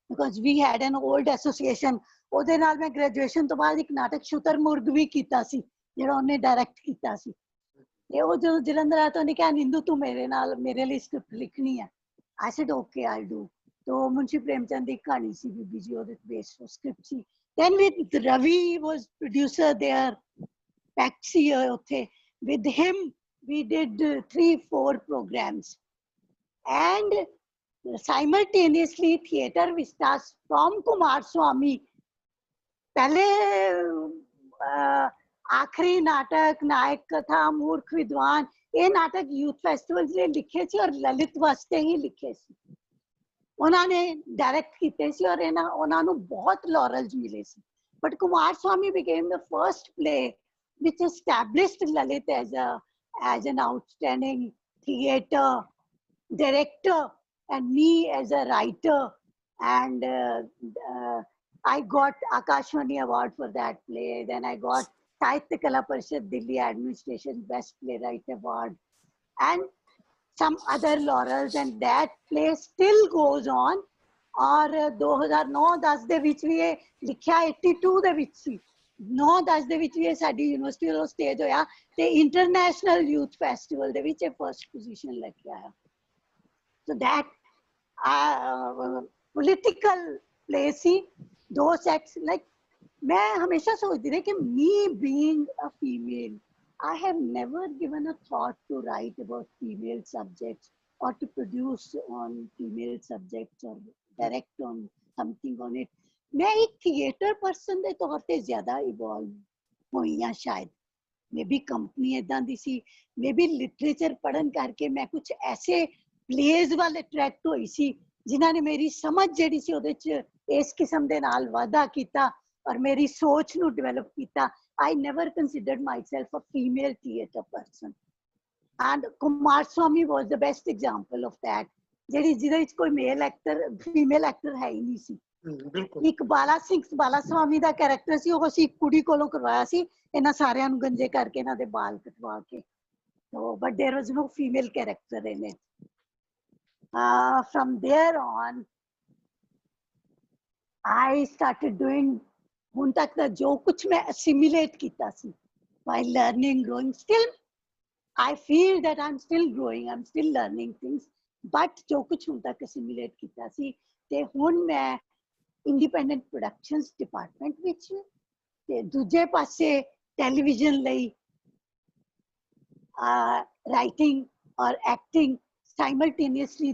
because we had an old association ਉਹਦੇ ਨਾਲ ਮੈਂ ਗ੍ਰੈਜੂਏਸ਼ਨ ਤੋਂ ਬਾਅਦ ਇੱਕ ਨਾਟਕ ਸ਼ੁਤਰਮੁਰਗ ਵੀ ਕੀਤਾ ਸੀ ਜਿਹੜਾ ਉਹਨੇ ਡਾਇਰੈਕਟ ਕੀਤਾ ਸੀ ਤੇ ਉਹ ਜਦੋਂ ਜਲੰਧਰ ਆਇਆ ਤਾਂ ਉਹਨੇ ਕਿਹਾ ਨਿੰਦੂ ਤੂੰ ਮੇਰੇ ਨਾਲ ਮੇਰੇ ਲਈ ਸਕ੍ਰਿਪਟ ਲਿਖਣੀ ਹੈ I said okay I'll do तो मुंशी प्रेमचंद ਦੀ ਕਹਾਣੀ ਸੀ ਬੀਬੀ ਜੀ ਉਹਦੇ ਬੇਸ ਉਹ script C then with Ravi was producer there Paxi ਉੱਥੇ with him we did 3-4 programs and simultaneously theatre vistas from Kumar Swamy पहले आखिरी नाटक नायक कथा मूर्ख विद्वान ये नाटक यूथ फेस्टिवल लिए लिखे थे और ललित वास्ते ही लिखे थे उन्होंने डायरेक्ट किए थे और उन्होंने बहुत लॉरल्स मिले थे but Kumar Swamy became the first play which established Lalit as an outstanding theatre director and me as a writer and I got Akashvani award for that play. Then I got Sahitya Kala Parishad Delhi Administration Best Playwright Award and some other laurels and that play still goes on. और 2009-10 ਦੇ ਵਿੱਚ ਵੀ ਇਹ ਲਿਖਿਆ 82 ਦੇ ਵਿੱਚ ਸੀ 9-10 ਦੇ ਵਿੱਚ ਵੀ ਇਹ ਸਾਡੀ ਯੂਨੀਵਰਸਿਟੀ ਵੱਲੋਂ ਸਟੇਜ ਹੋਇਆ ਤੇ ਇੰਟਰਨੈਸ਼ਨਲ ਯੂਥ ਫੈਸਟੀਵਲ ਦੇ ਵਿੱਚ ਇਹ ਫਰਸਟ ਪੋਜੀਸ਼ਨ ਲੈ ਕੇ ਆਇਆ so that political play ਸੀ ਦੋ ਸੈਟਸ ਲਾਈਕ मैं हमेशा सोचती रही कि me being a female, I have never given a thought to write about female subjects or to produce on female subjects or direct on something on it. मैं एक theatre person दे तौर ते ज़्यादा evolve हुई या शायद मे भी कंपनी इदां दी सी मे भी लिटरेचर पढ़न करके मैं कुछ ऐसे plays वाले attract हुई सी जिन्हां ने मेरी समझ जेड़ी सी ओदे च इस किस्म दे नाल वाधा कीता और मेरी सोच ਨੂੰ ਡਿਵੈਲਪ ਕੀਤਾ I never considered myself a female theatre person and Kumar Swamy was the best example of that ਜਿਹੜੀ ਜਿਹਦੇ ਵਿੱਚ ਕੋਈ ਮੇਲ ਐਕਟਰ ਫੀਮੇਲ ਐਕਟਰ ਹੈ ਹੀ ਨਹੀਂ ਸੀ। ਬਿਲਕੁਲ। ਇੱਕ ਬਾਲਾ ਸਵਾਮੀ ਦਾ ਕੈਰੈਕਟਰ ਸੀ, ਉਹ ਅਸੀਂ ਕੁੜੀ ਕੋਲੋਂ ਕਰਵਾਇਆ ਸੀ, ਇਹਨਾਂ ਸਾਰਿਆਂ ਨੂੰ ਗੰਜੇ ਕਰਕੇ ਇਹਨਾਂ ਦੇ ਬਾਲ ਕਟਵਾ ਕੇ। But there was no female character in it. From there on, I started doing ਹੁਣ ਤੱਕ ਦਾ ਜੋ ਕੁਛ ਮੈਂ assimilate ਕੀਤਾ ਸੀ while learning, growing. Still, I feel that I'm still growing, I'm still learning things. But ਜੋ ਕੁਛ ਹੁਣ ਤੱਕ assimilate ਕੀਤਾ ਸੀ, ਤੇ ਹੁਣ ਮੈਂ independent productions department ਵਿੱਚ, ਤੇ ਦੂਜੇ ਪਾਸੇ ਟੈਲੀਵਿਜ਼ਨ ਲਈ writing or acting simultaneously.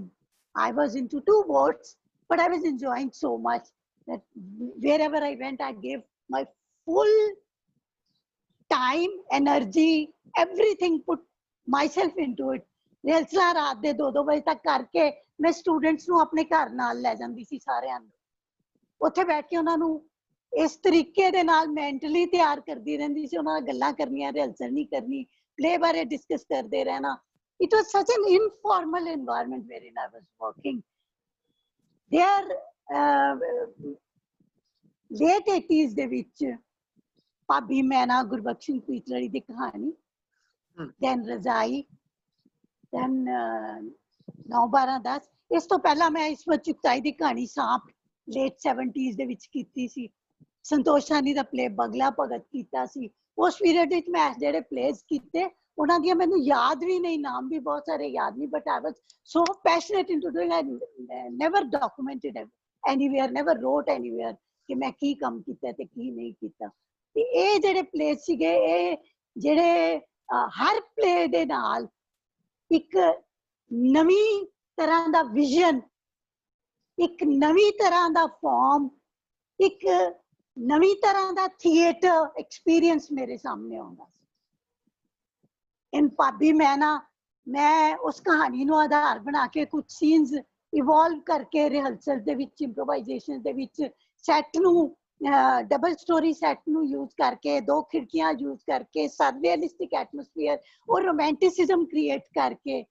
I was into two boards, but I was enjoying so much that wherever I went, I gave my full time, energy, everything, put myself into it. ਰਿਹਰਸਲਾਂ ਰਾਤ ਦੇ 2-2 ਵਜੇ ਤੱਕ ਕਰਕੇ ਮੈਂ students ਨੂੰ ਆਪਣੇ ਘਰ ਨਾਲ ਲੈ ਜਾਂਦੀ ਸੀ, ਸਾਰਿਆਂ ਨੂੰ ਉੱਥੇ ਬੈਠ ਕੇ ਉਹਨਾਂ ਨੂੰ ਇਸ ਤਰੀਕੇ ਦੇ ਨਾਲ ਮੈਂਟਲੀ ਤਿਆਰ ਕਰਦੀ ਰਹਿੰਦੀ ਸੀ, ਉਹਨਾਂ ਨਾਲ ਗੱਲਾਂ ਕਰਨੀਆਂ, ਰਿਹਰਸਲ ਨਹੀਂ ਕਰਨੀ, play ਬਾਰੇ discuss ਕਰਦੇ ਰਹਿਣਾ. It was such an informal environment wherein I was working. There, late 80s ਦੇ ਵਿੱਚ ਭਾਬੀ ਮੈਨਾ, ਗੁਰਬਖਸ਼ ਸਿੰਘ ਪੀਤਲੜੀ ਦੀ ਕਹਾਣੀ, then ਰਜ਼ਾਈ, then 9-12-10. ਇਸ ਤੋਂ ਪਹਿਲਾਂ ਮੈਂ ਇਸਮਤ ਚੁਗਤਾਈ ਦੀ ਕਹਾਣੀ ਸਾਂਪ late 70s ਦੇ ਵਿੱਚ ਕੀਤੀ ਸੀ। ਸੰਤੋਸ਼ ਸਾਹਨੀ ਦਾ ਪਲੇ ਬਗਲਾ ਭਗਤ ਕੀਤਾ ਸੀ। ਉਸ ਪੀਰੀਅਡ ਵਿੱਚ ਮੈਂ ਜਿਹੜੇ ਪਲੇਸ ਕੀਤੇ, ਉਹਨਾਂ ਦੀਆਂ ਮੈਨੂੰ ਯਾਦ ਵੀ ਨਹੀਂ, ਨਾਮ ਵੀ ਬਹੁਤ ਸਾਰੇ ਯਾਦ ਨਹੀਂ, but I was so passionate into doing. I never documented anywhere, never wrote anywhere ਕਿ ਮੈਂ ਕੀ ਕੰਮ ਕੀਤਾ ਤੇ ਕੀ ਨਹੀਂ ਕੀਤਾ। ਤੇ ਇਹ ਜਿਹੜੇ ਪਲੇਸ ਸੀਗੇ, ਇਹ ਜਿਹੜੇ ਹਰ ਪਲੇ ਦੇ ਨਾਲ ਇੱਕ ਨਵੀਂ ਤਰ੍ਹਾਂ ਦਾ ਵਿਜ਼ਨ, ਇੱਕ ਨਵੀਂ ਤਰ੍ਹਾਂ ਦਾ ਫਾਰਮ, ਇੱਕ ਨਵੀਂ ਤਰ੍ਹਾਂ ਦਾ ਥੀਏਟਰ ਐਕਸਪੀਰੀਅੰਸ ਮੇਰੇ ਸਾਹਮਣੇ ਆਉਂਦਾ ਸੀ। ਇਨ ਭਾਬੀ ਮੈਨਾ ਮੈਂ ਉਸ ਕਹਾਣੀ ਨੂੰ ਆਧਾਰ ਬਣਾ ਕੇ ਕੁਝ ਸੀਨਸ ਇਵੋਲਵ ਕਰਕੇ ਰਿਹਰਸਲ ਦੇ ਵਿੱਚ, ਇੰਪਰੋਵਾਈਜ਼ੇਸ਼ਨ ਦੇ ਵਿੱਚ ਸੈੱਟ ਨੂੰ ਡਬਲ ਸਟੋਰੀ ਸੈੱਟ ਨੂੰ ਯੂਜ਼ ਕਰਕੇ, 2 ਖਿੜਕੀਆਂ ਯੂਜ਼ ਕਰਕੇ, ਸਰਰੀਅਲਿਸਟਿਕ ਐਟਮੋਸਫੀਅਰ ਔਰ ਰੋਮਾਂਟਿਸਿਜ਼ਮ ਕ੍ਰੀਏਟ ਕਰਕੇ,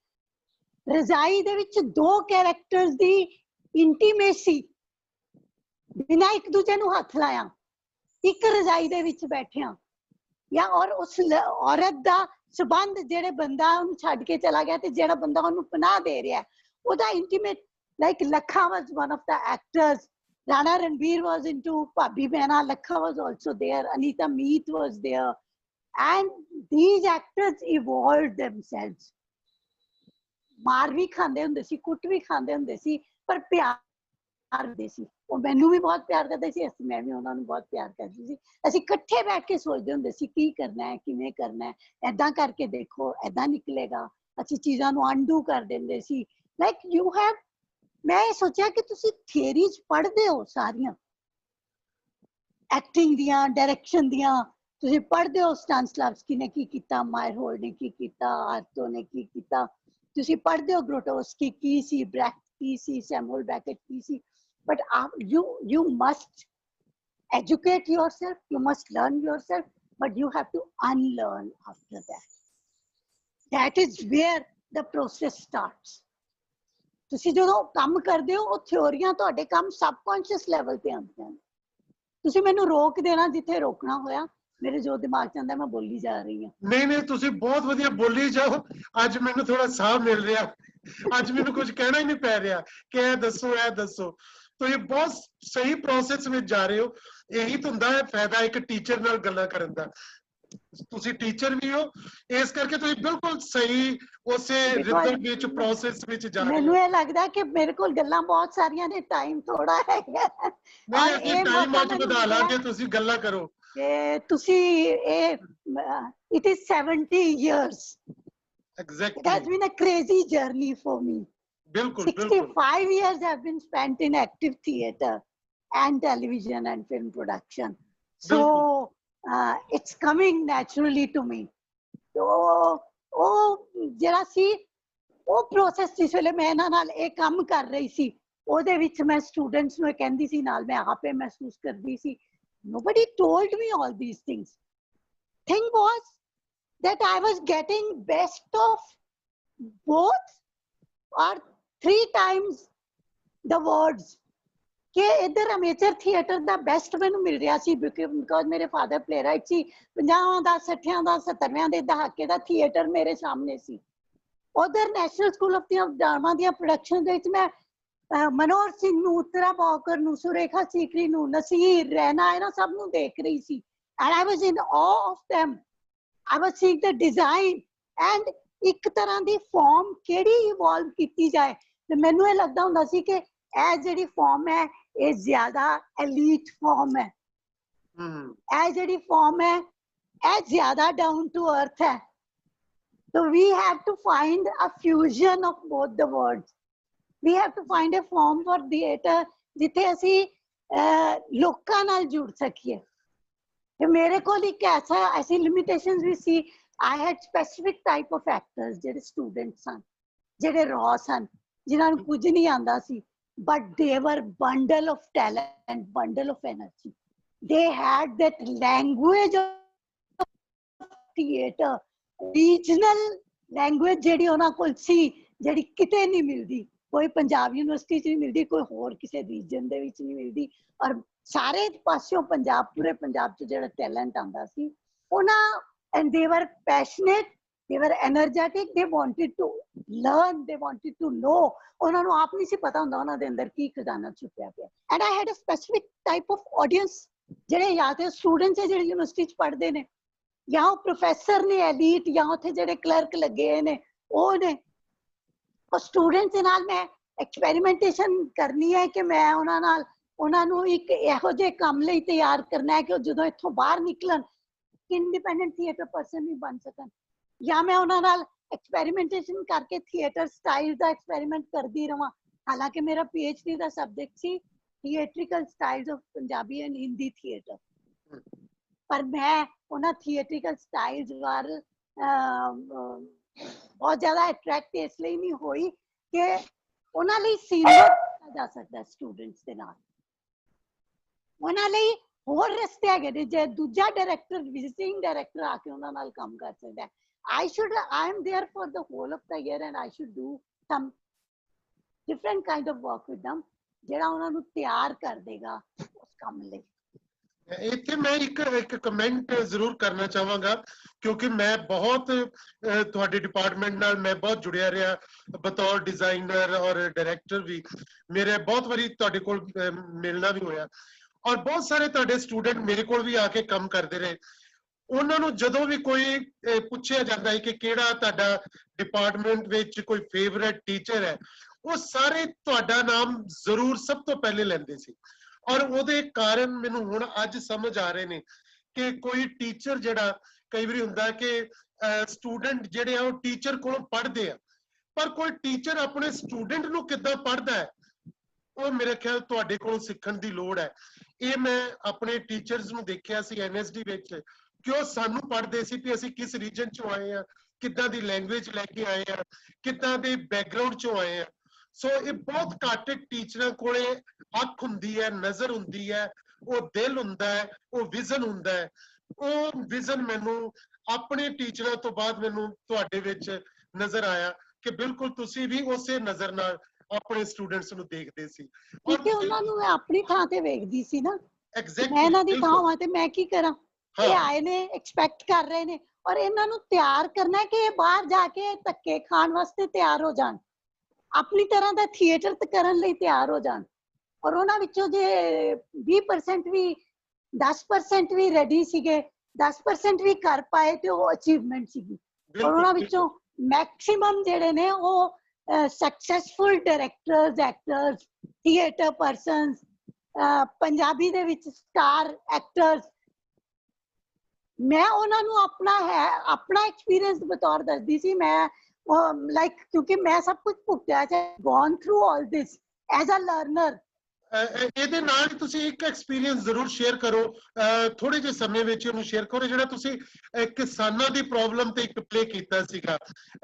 ਰਜ਼ਾਈ ਦੇ ਵਿੱਚ 2 ਕੈਰੈਕਟਰਸ ਦੀ ਇੰਟੀਮੇਸੀ, ਬਿਨਾਂ ਇੱਕ ਦੂਜੇ ਨੂੰ ਹੱਥ ਲਾਇਆ, ਇੱਕ ਰਜ਼ਾਈ ਦੇ ਵਿੱਚ ਬੈਠਿਆ, ਜਾਂ ਔਰ ਉਸ ਔਰਤ ਦਾ ਸਬੰਧ, ਜਿਹੜੇ ਬੰਦਾ ਉਹਨੂੰ ਛੱਡ ਕੇ ਚਲਾ ਗਿਆ ਤੇ ਜਿਹੜਾ ਬੰਦਾ ਉਹਨੂੰ ਪਨਾਹ ਦੇ ਰਿਹਾ, ਉਹਦਾ intimate, like Lakha was one of the actors, Rana Ranbir was into Bhabhi Mehna, Lakha was also there, Anita Meet was there, and these actors evolved themselves. ਮਾਰ ਵੀ ਖਾਂਦੇ ਹੁੰਦੇ ਸੀ, ਕੁੱਟ ਵੀ ਖਾਂਦੇ ਹੁੰਦੇ ਸੀ, ਪਰ ਪਿਆਰ ਕਰਦੇ ਸੀ। ਉਹ ਮੈਨੂੰ ਵੀ ਬਹੁਤ ਪਿਆਰ ਕਰਦੇ ਸੀ, ਮੈਂ ਵੀ ਉਹਨਾਂ ਨੂੰ ਬਹੁਤ ਪਿਆਰ ਕਰਦੀ ਸੀ। ਅਸੀਂ ਇਕੱਠੇ ਬੈਠ ਕੇ ਸੋਚਦੇ ਹੁੰਦੇ ਸੀ ਕੀ ਕਰਨਾ ਹੈ, ਕਿਵੇਂ ਕਰਨਾ ਹੈ, ਏਦਾਂ ਕਰਕੇ ਦੇਖੋ, ਏਦਾਂ ਨਿਕਲੇਗਾ। ਅਸੀਂ ਚੀਜ਼ਾਂ ਨੂੰ ਅਨਡੂ ਕਰ ਦਿੰਦੇ ਸੀ। ਲਾਈਕ ਯੂ ਹੈਵ, ਮੈਂ ਇਹ ਸੋਚਿਆ ਕਿ ਤੁਸੀਂ ਥਿਅਰੀਜ਼ ਪੜ੍ਹਦੇ ਹੋ ਸਾਰੀਆਂ, ਐਕਟਿੰਗ ਦੀਆਂ, ਡਾਇਰੈਕਸ਼ਨ ਦੀਆਂ, ਤੁਸੀਂ ਪੜ੍ਹਦੇ ਹੋ ਸਟਾਨਸਲਾਵਸਕੀ ਨੇ ਕੀ ਕੀਤਾ, ਮਾਇਰ ਹੋਲਡ ਨੇ ਕੀ ਕੀਤਾ, ਆਰਤੋ ਨੇ ਕੀ ਕੀਤਾ, ਤੁਸੀਂ ਪੜ੍ਹਦੇ ਹੋ ਗ੍ਰੋਟੋਵਸਕੀ ਕੀ ਸੀ, ਬ੍ਰੈਕਟ ਕੀ ਸੀ, ਸੈਮੂਅਲ ਬੈਕਟ ਕੀ ਸੀ, but you must educate yourself, you must learn yourself, but you have to unlearn after that. That is where the process starts. ਤੁਸੀਂ ਜਦੋਂ ਕੰਮ ਕਰਦੇ ਹੋ, ਉਹ ਥਿਉਰੀਆਂ ਤੁਹਾਡੇ ਕੰਮ ਸਬਕੌਂਸ਼ੀਅਸ ਲੈਵਲ ਤੇ ਆਉਂਦੀਆਂ ਨੇ। ਤੁਸੀਂ ਮੈਨੂੰ ਰੋਕ ਦੇਣਾ ਜਿੱਥੇ ਰੋਕਣਾ ਹੋਇਆ, ਮੇਰੇ ਜੋ ਦਿਮਾਗ ਚ ਆਉਂਦਾ ਮੈਂ ਬੋਲੀ ਜਾ ਰਹੀ ਹਾਂ। ਨਹੀਂ ਤੁਸੀਂ ਬਹੁਤ ਵਧੀਆ ਬੋਲੀ ਜਾਓ। ਅੱਜ ਮੈਨੂੰ ਥੋੜਾ ਸਾਹ ਮਿਲ ਰਿਹਾ, ਅੱਜ ਮੈਨੂੰ ਕੁਝ ਕਹਿਣਾ ਹੀ ਨਹੀਂ ਪੈ ਰਿਹਾ ਕਿ ਇਹ ਦੱਸੋ, ਇਹ ਦੱਸੋ। ਤੁਸੀਂ ਬਹੁਤ ਸਹੀ ਪ੍ਰੋਸੈਸ ਵਿੱਚ ਜਾ ਰਹੇ ਹੋ। ਇਹੀ ਤਾਂ ਹੁੰਦਾ ਹੈ ਫਾਇਦਾ ਇੱਕ ਟੀਚਰ ਨਾਲ ਗੱਲਾਂ ਕਰਨ ਦਾ। ਤੁਸੀਂ ਟੀਚਰ ਵੀ ਹੋ, ਇਸ ਕਰਕੇ ਤੁਸੀਂ ਬਿਲਕੁਲ ਸਹੀ ਉਸੇ ਰਿਦਮ ਵਿੱਚ, ਪ੍ਰੋਸੈਸ ਵਿੱਚ ਜਾ ਰਹੇ ਹੋ। ਮੈਨੂੰ ਇਹ ਲੱਗਦਾ ਕਿ ਮੇਰੇ ਕੋਲ ਗੱਲਾਂ ਬਹੁਤ ਸਾਰੀਆਂ ਨੇ, ਟਾਈਮ ਥੋੜਾ ਹੈ। ਨਹੀਂ, ਅਸੀਂ ਟਾਈਮ ਅੱਜ ਵਧਾ ਲਾਂਗੇ, ਤੁਸੀਂ ਗੱਲਾਂ ਕਰੋ। ਕਿ ਤੁਸੀਂ ਇਹ, it is 70 years. Exactly. It has been a crazy journey for me. ਬਿਲਕੁਲ 65 years have been spent in active theatre and television and film production. So it's coming naturally to me. So ਉਹ ਜਿਹੜਾ ਸੀ, ਉਹ process ਜਿਸ ਵੇਲੇ ਮੈਂ ਇਹਨਾਂ ਨਾਲ ਇਹ ਕੰਮ ਕਰ ਰਹੀ ਸੀ, ਉਹਦੇ ਵਿੱਚ ਮੈਂ ਸਟੂਡੈਂਟਸ ਨੂੰ ਇਹ ਕਹਿੰਦੀ ਸੀ, ਨਾਲ ਮੈਂ ਆਪੇ ਮਹਿਸੂਸ ਕਰਦੀ ਸੀ। Nobody told me all these things. Thing was that I was getting best of both, or 3 times the words ਕਿ ਇੱਧਰ ਅਮੇਚਰ ਥੀਏਟਰ ਦਾ ਬੈਸਟ ਮੈਨੂੰ ਮਿਲ ਰਿਹਾ ਸੀ ਬਿਕੋਜ਼ ਮੇਰੇ ਫਾਦਰ ਪਲੇਰਾਈਟ ਸੀ 50 ਦਾ 60 ਦਾ 70 ਦੇ ਦਹਾਕੇ ਦਾ ਥੀਏਟਰ ਮੇਰੇ ਸਾਹਮਣੇ ਸੀ ਉਧਰ ਨੈਸ਼ਨਲ ਸਕੂਲ ਆਫ ਡਰਾਮਾ ਦੀਆਂ ਪ੍ਰੋਡਕਸ਼ਨ ਦੇ ਵਿੱਚ ਮੈਂ ਮਨੋਹਰ ਸਿੰਘ ਨੂੰ ਉਤਰਾ ਬੌਕਰ ਨੂੰ ਸੁਰੇਖਾ ਸੀਕਰੀ ਨੂੰ ਨਸੀਰ ਰਹਿਣਾ ਇਹਨਾਂ ਸਭ ਨੂੰ ਦੇਖ ਰਹੀ ਸੀ and I was in awe of them I was seeing the design and ਇੱਕ ਤਰ੍ਹਾਂ ਦੀ ਫਾਰਮ ਕਿਹੜੀ ਇਵੋਲਵ ਕੀਤੀ ਜਾਏ ਤੇ ਮੈਨੂੰ ਇਹ ਲੱਗਦਾ ਹੁੰਦਾ ਸੀ ਕਿ ਇਹ ਜਿਹੜੀ ਫਾਰਮ ਹੈ ਇਹ ਜ਼ਿਆਦਾ ਐਲੀਟ ਫਾਰਮ ਹੈ ਇਹ ਜਿਹੜੀ ਫਾਰਮ ਹੈ ਇਹ ਜ਼ਿਆਦਾ ਡਾਊਨ ਟੂ ਅਰਥ ਹੈ so we have to find a fusion of both the words we have to find a form for theater ਜਿੱਥੇ ਅਸੀਂ ਲੋਕਾਂ ਨਾਲ ਜੁੜ ਸਕੀਏ ਤੇ ਮੇਰੇ ਕੋਲ ਇੱਕ ਐਸੀ ਲਿਮਿਟੇਸ਼ਨਸ ਵੀ ਸੀ I had specific type of actors ਜਿਹੜੇ ਸਟੂਡੈਂਟਸ ਸਨ ਜਿਹੜੇ raw ਸਨ ਜਿਨ੍ਹਾਂ ਨੂੰ ਕੁਝ ਨਹੀਂ ਆਉਂਦਾ ਸੀ but they were bundle of talent bundle of energy they had that language of theater regional language ਜਿਹੜੀ ਉਹਨਾਂ ਕੋਲ ਸੀ ਜਿਹੜੀ ਕਿਤੇ ਨਹੀਂ ਮਿਲਦੀ ਕੋਈ ਪੰਜਾਬ ਯੂਨੀਵਰਸਿਟੀ 'ਚ ਨਹੀਂ ਮਿਲਦੀ ਕੋਈ ਹੋਰ ਕਿਸੇ ਰੀਜਨ ਦੇ ਵਿੱਚ ਨਹੀਂ ਮਿਲਦੀ ਔਰ ਸਾਰੇ ਪਾਸਿਓਂ ਪੰਜਾਬ ਪੂਰੇ ਪੰਜਾਬ 'ਚ ਜਿਹੜਾ ਟੈਲੈਂਟ ਆਉਂਦਾ ਸੀ ਉਹਨਾਂ and they were passionate they were energetic they wanted to learn they wanted to know ਉਹਨਾਂ ਨੂੰ ਆਪ ਨਹੀਂ ਸੀ ਪਤਾ ਹੁੰਦਾ ਉਹਨਾਂ ਦੇ ਅੰਦਰ ਕੀ ਖਜ਼ਾਨਾ ਛੁਪਿਆ ਪਿਆ and I had a specific type of audience ਜਿਹੜੇ ਜਾਂ ਤੇ ਸਟੂਡੈਂਟਸ ਜਿਹੜੇ ਯੂਨੀਵਰਸਿਟੀ 'ਚ ਪੜ੍ਹਦੇ ਨੇ ਜਾਂ ਉਹ ਪ੍ਰੋਫੈਸਰ ਨੇ ਐਲੀਟ ਜਾਂ ਉੱਥੇ ਜਿਹੜੇ ਕਲਰਕ ਲੱਗੇ ਨੇ ਉਹ ਨੇ ਉਹ ਸਟੂਡੈਂਟਸ ਦੇ ਨਾਲ ਮੈਂ ਐਕਸਪੈਰੀਮੈਂਟੇਸ਼ਨ ਕਰਨੀ ਹੈ ਕਿ ਮੈਂ ਉਹਨਾਂ ਨੂੰ ਇੱਕ ਇਹੋ ਜਿਹੇ ਕੰਮ ਲਈ ਤਿਆਰ ਕਰਨਾ ਹੈ ਕਿ ਉਹ ਜਦੋਂ ਇੱਥੋਂ ਬਾਹਰ ਨਿਕਲਣ ਇੰਡੀਪੈਂਡੈਂਟ ਥੀਏਟਰ ਪਰਸਨ ਵੀ ਬਣ ਸਕਣ ਜਾਂ ਮੈਂ ਉਹਨਾਂ ਨਾਲ ਐਕਸਪੈਰੀਮੈਂਟੇਸ਼ਨ ਕਰਕੇ ਥੀਏਟਰ ਸਟਾਈਲ ਦਾ ਐਕਸਪੈਰੀਮੈਂਟ ਕਰਦੀ ਰਵਾਂ ਹਾਲਾਂਕਿ ਮੇਰਾ PhD ਦਾ ਸਬਜੈਕਟ ਸੀ theatrical styles of Punjabi and Hindi theatre ਪਰ ਮੈਂ ਉਹਨਾਂ ਥੀਏਟ੍ਰਿਕਲ ਸਟਾਈਲਸ ਵੱਲ ਬਹੁਤ ਜ਼ਿਆਦਾ ਅਟਰੈਕਟ ਇਸ ਲਈ ਨਹੀਂ ਹੋਈ ਕਿ ਉਹਨਾਂ ਲਈ ਸੀਨੀਅਰ ਕੀਤਾ ਜਾ ਸਕਦਾ ਸਟੂਡੈਂਟਸ ਦੇ ਨਾਲ ਉਹਨਾਂ ਲਈ ਹੋਰ ਰਸਤੇ ਹੈਗੇ ਨੇ ਜੇ ਦੂਜਾ ਡਾਇਰੈਕਟਰ ਵਿਜ਼ਿਟਿੰਗ ਡਾਇਰੈਕਟਰ ਆ ਕੇ ਉਹਨਾਂ ਨਾਲ ਕੰਮ ਕਰ ਸਕਦਾ ਹੈ I am there for the whole of the year and I should do some different kind of work with them ਜਿਹੜਾ ਉਹਨਾਂ ਨੂੰ ਤਿਆਰ ਕਰ ਦੇਗਾ ਉਸ ਕੰਮ ਲਈ ਇੱਥੇ ਮੈਂ ਇੱਕ ਕਮੈਂਟ ਜ਼ਰੂਰ ਕਰਨਾ ਚਾਹਾਂਗਾ ਕਿਉਂਕਿ ਮੈਂ ਬਹੁਤ ਤੁਹਾਡੇ ਡਿਪਾਰਟਮੈਂਟ ਨਾਲ ਮੈਂ ਬਹੁਤ ਜੁੜਿਆ ਰਿਹਾ ਬਤੌਰ ਡਿਜ਼ਾਈਨਰ ਔਰ ਡਾਇਰੈਕਟਰ ਵੀ ਮੇਰੇ ਬਹੁਤ ਵਾਰੀ ਤੁਹਾਡੇ ਕੋਲ ਮਿਲਣਾ ਵੀ ਹੋਇਆ ਔਰ ਬਹੁਤ ਸਾਰੇ ਤੁਹਾਡੇ ਸਟੂਡੈਂਟ ਮੇਰੇ ਕੋਲ ਵੀ ਆ ਕੇ ਕੰਮ ਕਰਦੇ ਰਹੇ ਉਹਨਾਂ ਨੂੰ ਜਦੋਂ ਵੀ ਕੋਈ ਪੁੱਛਿਆ ਜਾਂਦਾ ਹੈ ਕਿ ਕਿਹੜਾ ਤੁਹਾਡਾ ਡਿਪਾਰਟਮੈਂਟ ਵਿੱਚ ਕੋਈ ਫੇਵਰਿਟ ਟੀਚਰ ਹੈ ਉਹ ਸਾਰੇ ਤੁਹਾਡਾ ਨਾਮ ਜ਼ਰੂਰ ਸਭ ਤੋਂ ਪਹਿਲੇ ਲੈਂਦੇ ਸੀ ਔਰ ਉਹਦੇ ਕਾਰਨ ਮੈਨੂੰ ਹੁਣ ਅੱਜ ਸਮਝ ਆ ਰਹੇ ਨੇ ਕਿ ਕੋਈ ਟੀਚਰ ਜਿਹੜਾ ਕਈ ਵਾਰੀ ਹੁੰਦਾ ਕਿ ਸਟੂਡੈਂਟ ਜਿਹੜੇ ਆ ਉਹ ਟੀਚਰ ਕੋਲੋਂ ਪੜ੍ਹਦੇ ਆ ਪਰ ਕੋਈ ਟੀਚਰ ਆਪਣੇ ਸਟੂਡੈਂਟ ਨੂੰ ਕਿੱਦਾਂ ਪੜ੍ਹਦਾ ਹੈ ਉਹ ਮੇਰੇ ਖਿਆਲ ਤੁਹਾਡੇ ਕੋਲੋਂ ਸਿੱਖਣ ਦੀ ਲੋੜ ਹੈ ਇਹ ਮੈਂ ਆਪਣੇ ਟੀਚਰਸ ਨੂੰ ਦੇਖਿਆ ਸੀ NSD ਵਿੱਚ ਕਿ ਉਹ ਸਾਨੂੰ ਪੜ੍ਹਦੇ ਸੀ ਕਿ ਅਸੀਂ ਕਿਸ ਰੀਜਨ ਚੋਂ ਆਏ ਆ ਕਿੱਦਾਂ ਦੀ ਲੈਂਗੁਏਜ ਲੈ ਕੇ ਆਏ ਆ ਕਿੱਦਾਂ ਦੇ ਬੈਕਗ੍ਰਾਉਂਡ ਚੋਂ ਆਏ ਆ ਸੋ ਇਹ ਬਹੁਤ ਘੱਟ ਟੀਚਰਾਂ ਕੋਲੇ ਅੱਖ ਹੁੰਦੀ ਹੈ ਨਜ਼ਰ ਹੁੰਦੀ ਹੈ ਉਹ ਦਿਲ ਹੁੰਦਾ ਹੈ ਉਹ ਵਿਜ਼ਨ ਹੁੰਦਾ ਹੈ ਉਹ ਵਿਜ਼ਨ ਮੈਨੂੰ ਆਪਣੇ ਟੀਚਰਾਂ ਤੋਂ ਬਾਅਦ ਮੈਨੂੰ ਤੁਹਾਡੇ ਵਿੱਚ ਨਜ਼ਰ ਆਇਆ ਕਿ ਬਿਲਕੁਲ ਤੁਸੀਂ ਵੀ ਉਸੇ ਨਜ਼ਰ ਨਾਲ ਆਪਣੇ ਸਟੂਡੈਂਟਸ ਨੂੰ ਦੇਖਦੇ ਸੀ ਕਿਉਂਕਿ ਉਹਨਾਂ ਨੂੰ ਮੈਂ ਆਪਣੀ ਥਾਂ ਤੇ ਵੇਖਦੀ ਸੀ ਨਾ ਐਗਜ਼ੈਕਟਲੀ ਮੈਂ ਇਹਨਾਂ ਦੀ ਥਾਂ ਹਾਂ ਤੇ ਮੈਂ ਕੀ ਕਰਾਂ ਇਹ ਆਏ ਨੇ ਐਕਸਪੈਕਟ ਕਰ ਰਹੇ ਨੇ ਔਰ ਇਹਨਾਂ ਨੂੰ ਤਿਆਰ ਕਰਨਾ ਕਿ ਇਹ ਬਾਹਰ ਜਾ ਕੇ ਧੱਕੇ ਖਾਣ ਵਾਸਤੇ ਤਿਆਰ ਹੋ ਜਾਣ ਆਪਣੀ ਤਰ੍ਹਾਂ ਦਾ ਥੀਏਟਰ ਕਰਨ ਲਈ ਤਿਆਰ ਹੋ ਜਾਣ ਔਰ ਉਹਨਾਂ ਵਿੱਚੋਂ ਜੇ 20% ਵੀ 10% ਵੀ ਰੈਡੀ ਸੀਗੇ 10% ਵੀ ਕਰ ਪਾਏ ਤੇ ਉਹ ਅਚੀਵਮੈਂਟ ਸੀਗੀ ਔਰ ਉਹਨਾਂ ਵਿੱਚੋਂ ਮੈਕਸਿਮਮ ਜਿਹੜੇ ਨੇ ਉਹ successful directors actors theater persons Punjabi ਦੇ ਵਿੱਚ ਸਟਾਰ ਐਕਟਰਸ ਮੈਂ ਉਹਨਾਂ ਨੂੰ ਆਪਣਾ ਐਕਸਪੀਰੀਅੰਸ ਬਤੌਰ ਦੱਸਦੀ ਸੀ ਮੈਂ ਲਾਈਕ ਕਿਉਂਕਿ ਮੈਂ ਸਭ ਕੁਝ ਭੁਗਤਿਆ ਹੈ gone through all this as a learner ਇਹਦੇ ਨਾਲ ਹੀ ਤੁਸੀਂ ਇੱਕ ਐਕਸਪੀਰੀਅੰਸ ਜ਼ਰੂਰ ਸ਼ੇਅਰ ਕਰੋ ਥੋੜੇ ਜਿਹੇ ਸਮੇਂ ਵਿੱਚ ਉਹਨੂੰ ਸ਼ੇਅਰ ਕਰੋ ਜਿਹੜਾ ਤੁਸੀਂ ਕਿਸਾਨਾਂ ਦੀ ਪ੍ਰੋਬਲਮ ਤੇ ਇੱਕ ਪਲੇ ਕੀਤਾ ਸੀਗਾ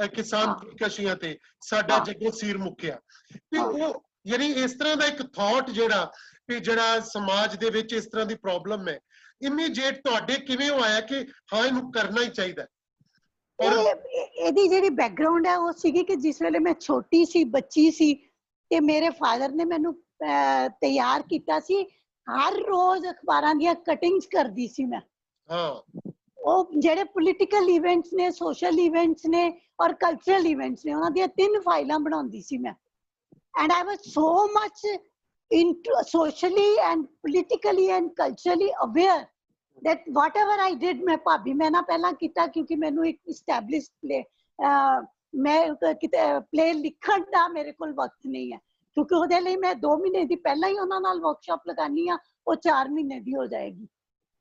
ਕਿਸਾਨ ਖੁਦਕਸ਼ੀਆਂ ਤੇ ਸਾਡਾ ਜਦੋਂ ਸਿਰ ਮੁੱਕਿਆ ਤੇ ਉਹ ਯਾਨੀ ਇਸ ਤਰ੍ਹਾਂ ਦਾ ਇੱਕ ਥਾਟ ਜਿਹੜਾ ਸਮਾਜ ਦੇ ਵਿੱਚ ਇਸ ਤਰ੍ਹਾਂ ਦੀ ਪ੍ਰੋਬਲਮ ਹੈ ਇਮੀਡੀਏਟ ਤੁਹਾਡੇ ਕਿਵੇਂ ਆਇਆ ਕਿ ਹਾਂ ਇਹਨੂੰ ਕਰਨਾ ਹੀ ਚਾਹੀਦਾ ਇਹਦੀ ਜਿਹੜੀ ਬੈਕਗ੍ਰਾਉਂਡ ਹੈ ਉਹ ਸੀਗੀ ਕਿ ਜਿਸ ਵੇਲੇ ਮੈਂ ਛੋਟੀ ਸੀ, ਬੱਚੀ ਸੀ, ਤੇ ਮੇਰੇ ਫਾਦਰ ਨੇ ਮੈਨੂੰ ਤਿਆਰ ਕੀਤਾ ਸੀ। ਹਰ ਰੋਜ਼ ਅਖਬਾਰਾਂ ਦੀਆਂ ਕਟਿੰਗਸ ਕਰਦੀ ਸੀ ਮੈਂ। ਉਹ ਜਿਹੜੇ ਪੋਲੀਟੀਕਲ ਇਵੈਂਟਸ ਨੇ, ਸੋਸ਼ਲ ਇਵੈਂਟਸ ਨੇ ਔਰ ਕਲਚਰਲ ਇਵੈਂਟਸ ਨੇ, ਉਹਨਾਂ ਦੀਆਂ 3 ਫਾਈਲਾਂ ਬਣਾਉਂਦੀ ਸੀ ਮੈਂ। And I was so much into socially and politically and culturally aware that whatever I did, मैं भाभी मैं ना पहला किया क्योंकि मैंने एक established play मैं किते play लिखण दा मेरे कोल वक्त नहीं है, क्योंकि ਉਹਦੇ ਲਈ मैं 2 ਮਹੀਨੇ ਦੀ ਪਹਿਲਾਂ ਹੀ ਉਹਨਾਂ ਨਾਲ workshop ਲਗਾਨੀ ਆ, ਉਹ 4 ਮਹੀਨੇ ਦੀ ਹੋ ਜਾਏਗੀ।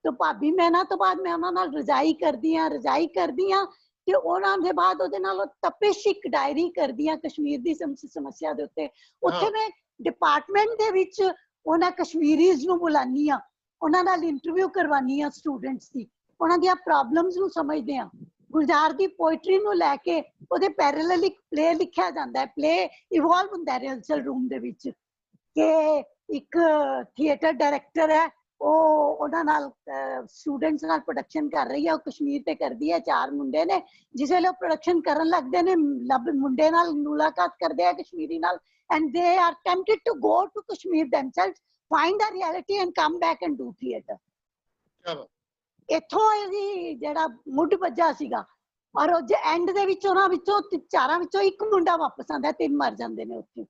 तो भाभी मैं ना तो बाद मैं ਉਹਨਾਂ ਨਾਲ ਰਜਾਈ ਕਰਦੀ ਆ ਤੇ ਉਹਨਾਂ ਦੇ ਬਾਅਦ ਉਹਦੇ ਨਾਲ ਤਪਿਸ਼ ਇੱਕ ਡਾਇਰੀ ਕਰਦੀ ਆ ਕਸ਼ਮੀਰ ਦੀ ਸਮੱਸਿਆ ਦੇ ਉੱਤੇ। ਉੱਥੇ ਮੈਂ डिपार्टमेंट ਦੇ ਵਿੱਚ ਉਹਨਾਂ ਕਸ਼ਮੀਰੀਜ਼ ਨੂੰ ਬੁਲਾਨੀ ਆ, ਉਹਨਾਂ ਨਾਲ ਇੰਟਰਵਿਊ ਕਰਵਾਨੀ ਆ ਸਟੂਡੈਂਟਸ ਦੀ, ਉਹਨਾਂ ਦੀਆਂ ਪ੍ਰੋਬਲਮਸ ਨੂੰ ਸਮਝਦੇ ਆ। ਗੁਲਜ਼ਾਰ ਦੀ ਪੋਇਟਰੀ ਨੂੰ ਲੈ ਕੇ ਉਹਦੇ ਪੈਰਲਲ ਇੱਕ ਪਲੇ ਲਿਖਿਆ ਜਾਂਦਾ ਹੈ, ਪਲੇ ਇਵੋਲਵ ਹੁੰਦਾ ਹੈ ਰਿਹਰਸਲ ਰੂਮ ਦੇ ਵਿੱਚ, ਕਿ ਇੱਕ ਥੀਏਟਰ ਡਾਇਰੈਕਟਰ ਹੈ, ਉਹ ਉਹਨਾਂ ਨਾਲ ਸਟੂਡੈਂਟਸ ਨਾਲ ਪ੍ਰੋਡਕਸ਼ਨ ਕਰ ਰਹੀ ਹੈ, ਉਹ ਕਸ਼ਮੀਰ ਤੇ ਕਰਦੀ ਹੈ। 4 ਮੁੰਡੇ ਨੇ, ਜਿਸ ਵੇਲੇ ਉਹ ਪ੍ਰੋਡਕਸ਼ਨ ਕਰਨ ਲੱਗਦੇ ਨੇ, ਮੁੰਡੇ ਨਾਲ ਮੁਲਾਕਾਤ ਕਰਦੇ ਆ ਕਸ਼ਮੀਰੀ ਨਾਲ, and they are tempted to go to Kashmir themselves, find the reality and come back and do theatre. ਇੱਥੋਂ ਇਹਦੀ ਜਿਹੜਾ ਮੁੱਢ ਵੱਜਾ ਸੀਗਾ। ਔਰ ਉਹ ਐਂਡ ਦੇ ਵਿੱਚ ਉਹਨਾਂ ਵਿੱਚੋਂ 4 ਵਿੱਚੋਂ ਇੱਕ ਮੁੰਡਾ ਵਾਪਸ ਆਉਂਦਾ, 3 ਮਰ ਜਾਂਦੇ ਨੇ ਉੱਥੇ।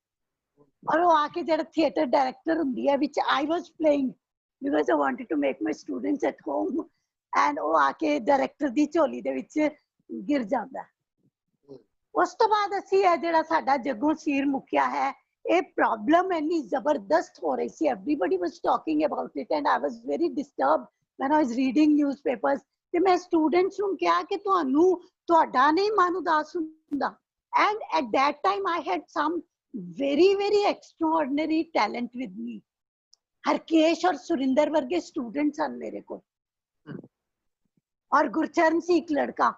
ਔਰ ਉਹ ਆ ਕੇ ਜਿਹੜਾ ਥੀਏਟਰ ਡਾਇਰੈਕਟਰ ਹੁੰਦੀ ਹੈ, which I was playing because I wanted to make my students at home, and ਉਹ ਆ ਕੇ ਡਾਇਰੈਕਟਰ ਦੀ ਝੋਲੀ ਦੇ ਵਿੱਚ ਗਿਰ ਜਾਂਦਾ। ਉਸ ਤੋਂ ਬਾਅਦ ਅਸੀਂ ਇਹ ਜਿਹੜਾ ਸਾਡਾ ਜੱਗੋਂ ਸੀਰ ਮੁੱਕਿਆ ਹੈ, ਇਹ ਪ੍ਰੋਬਲਮ ਇੰਨੀ ਜ਼ਬਰਦਸਤ ਹੋ ਰਹੀ ਸੀ। everybody was talking about it and I was very disturbed when I was reading newspapers। ਤੇ ਮੈਂ ਸਟੂਡੈਂਟਸ ਨੂੰ ਕਿਹਾ ਕਿ ਤੁਹਾਡਾ ਨਹੀਂ ਮਨ ਉਦਾਸ ਹੁੰਦਾ। and at that time I had some very extraordinary talent with me। Harkesh ਔਰ ਸੁਰਿੰਦਰ ਵਰਗੇ ਸਟੂਡੈਂਟਸ ਹਨ ਮੇਰੇ ਕੋਲ, ਔਰ ਗੁਰਚਰਨ ਸੀ ਇੱਕ ਲੜਕਾ।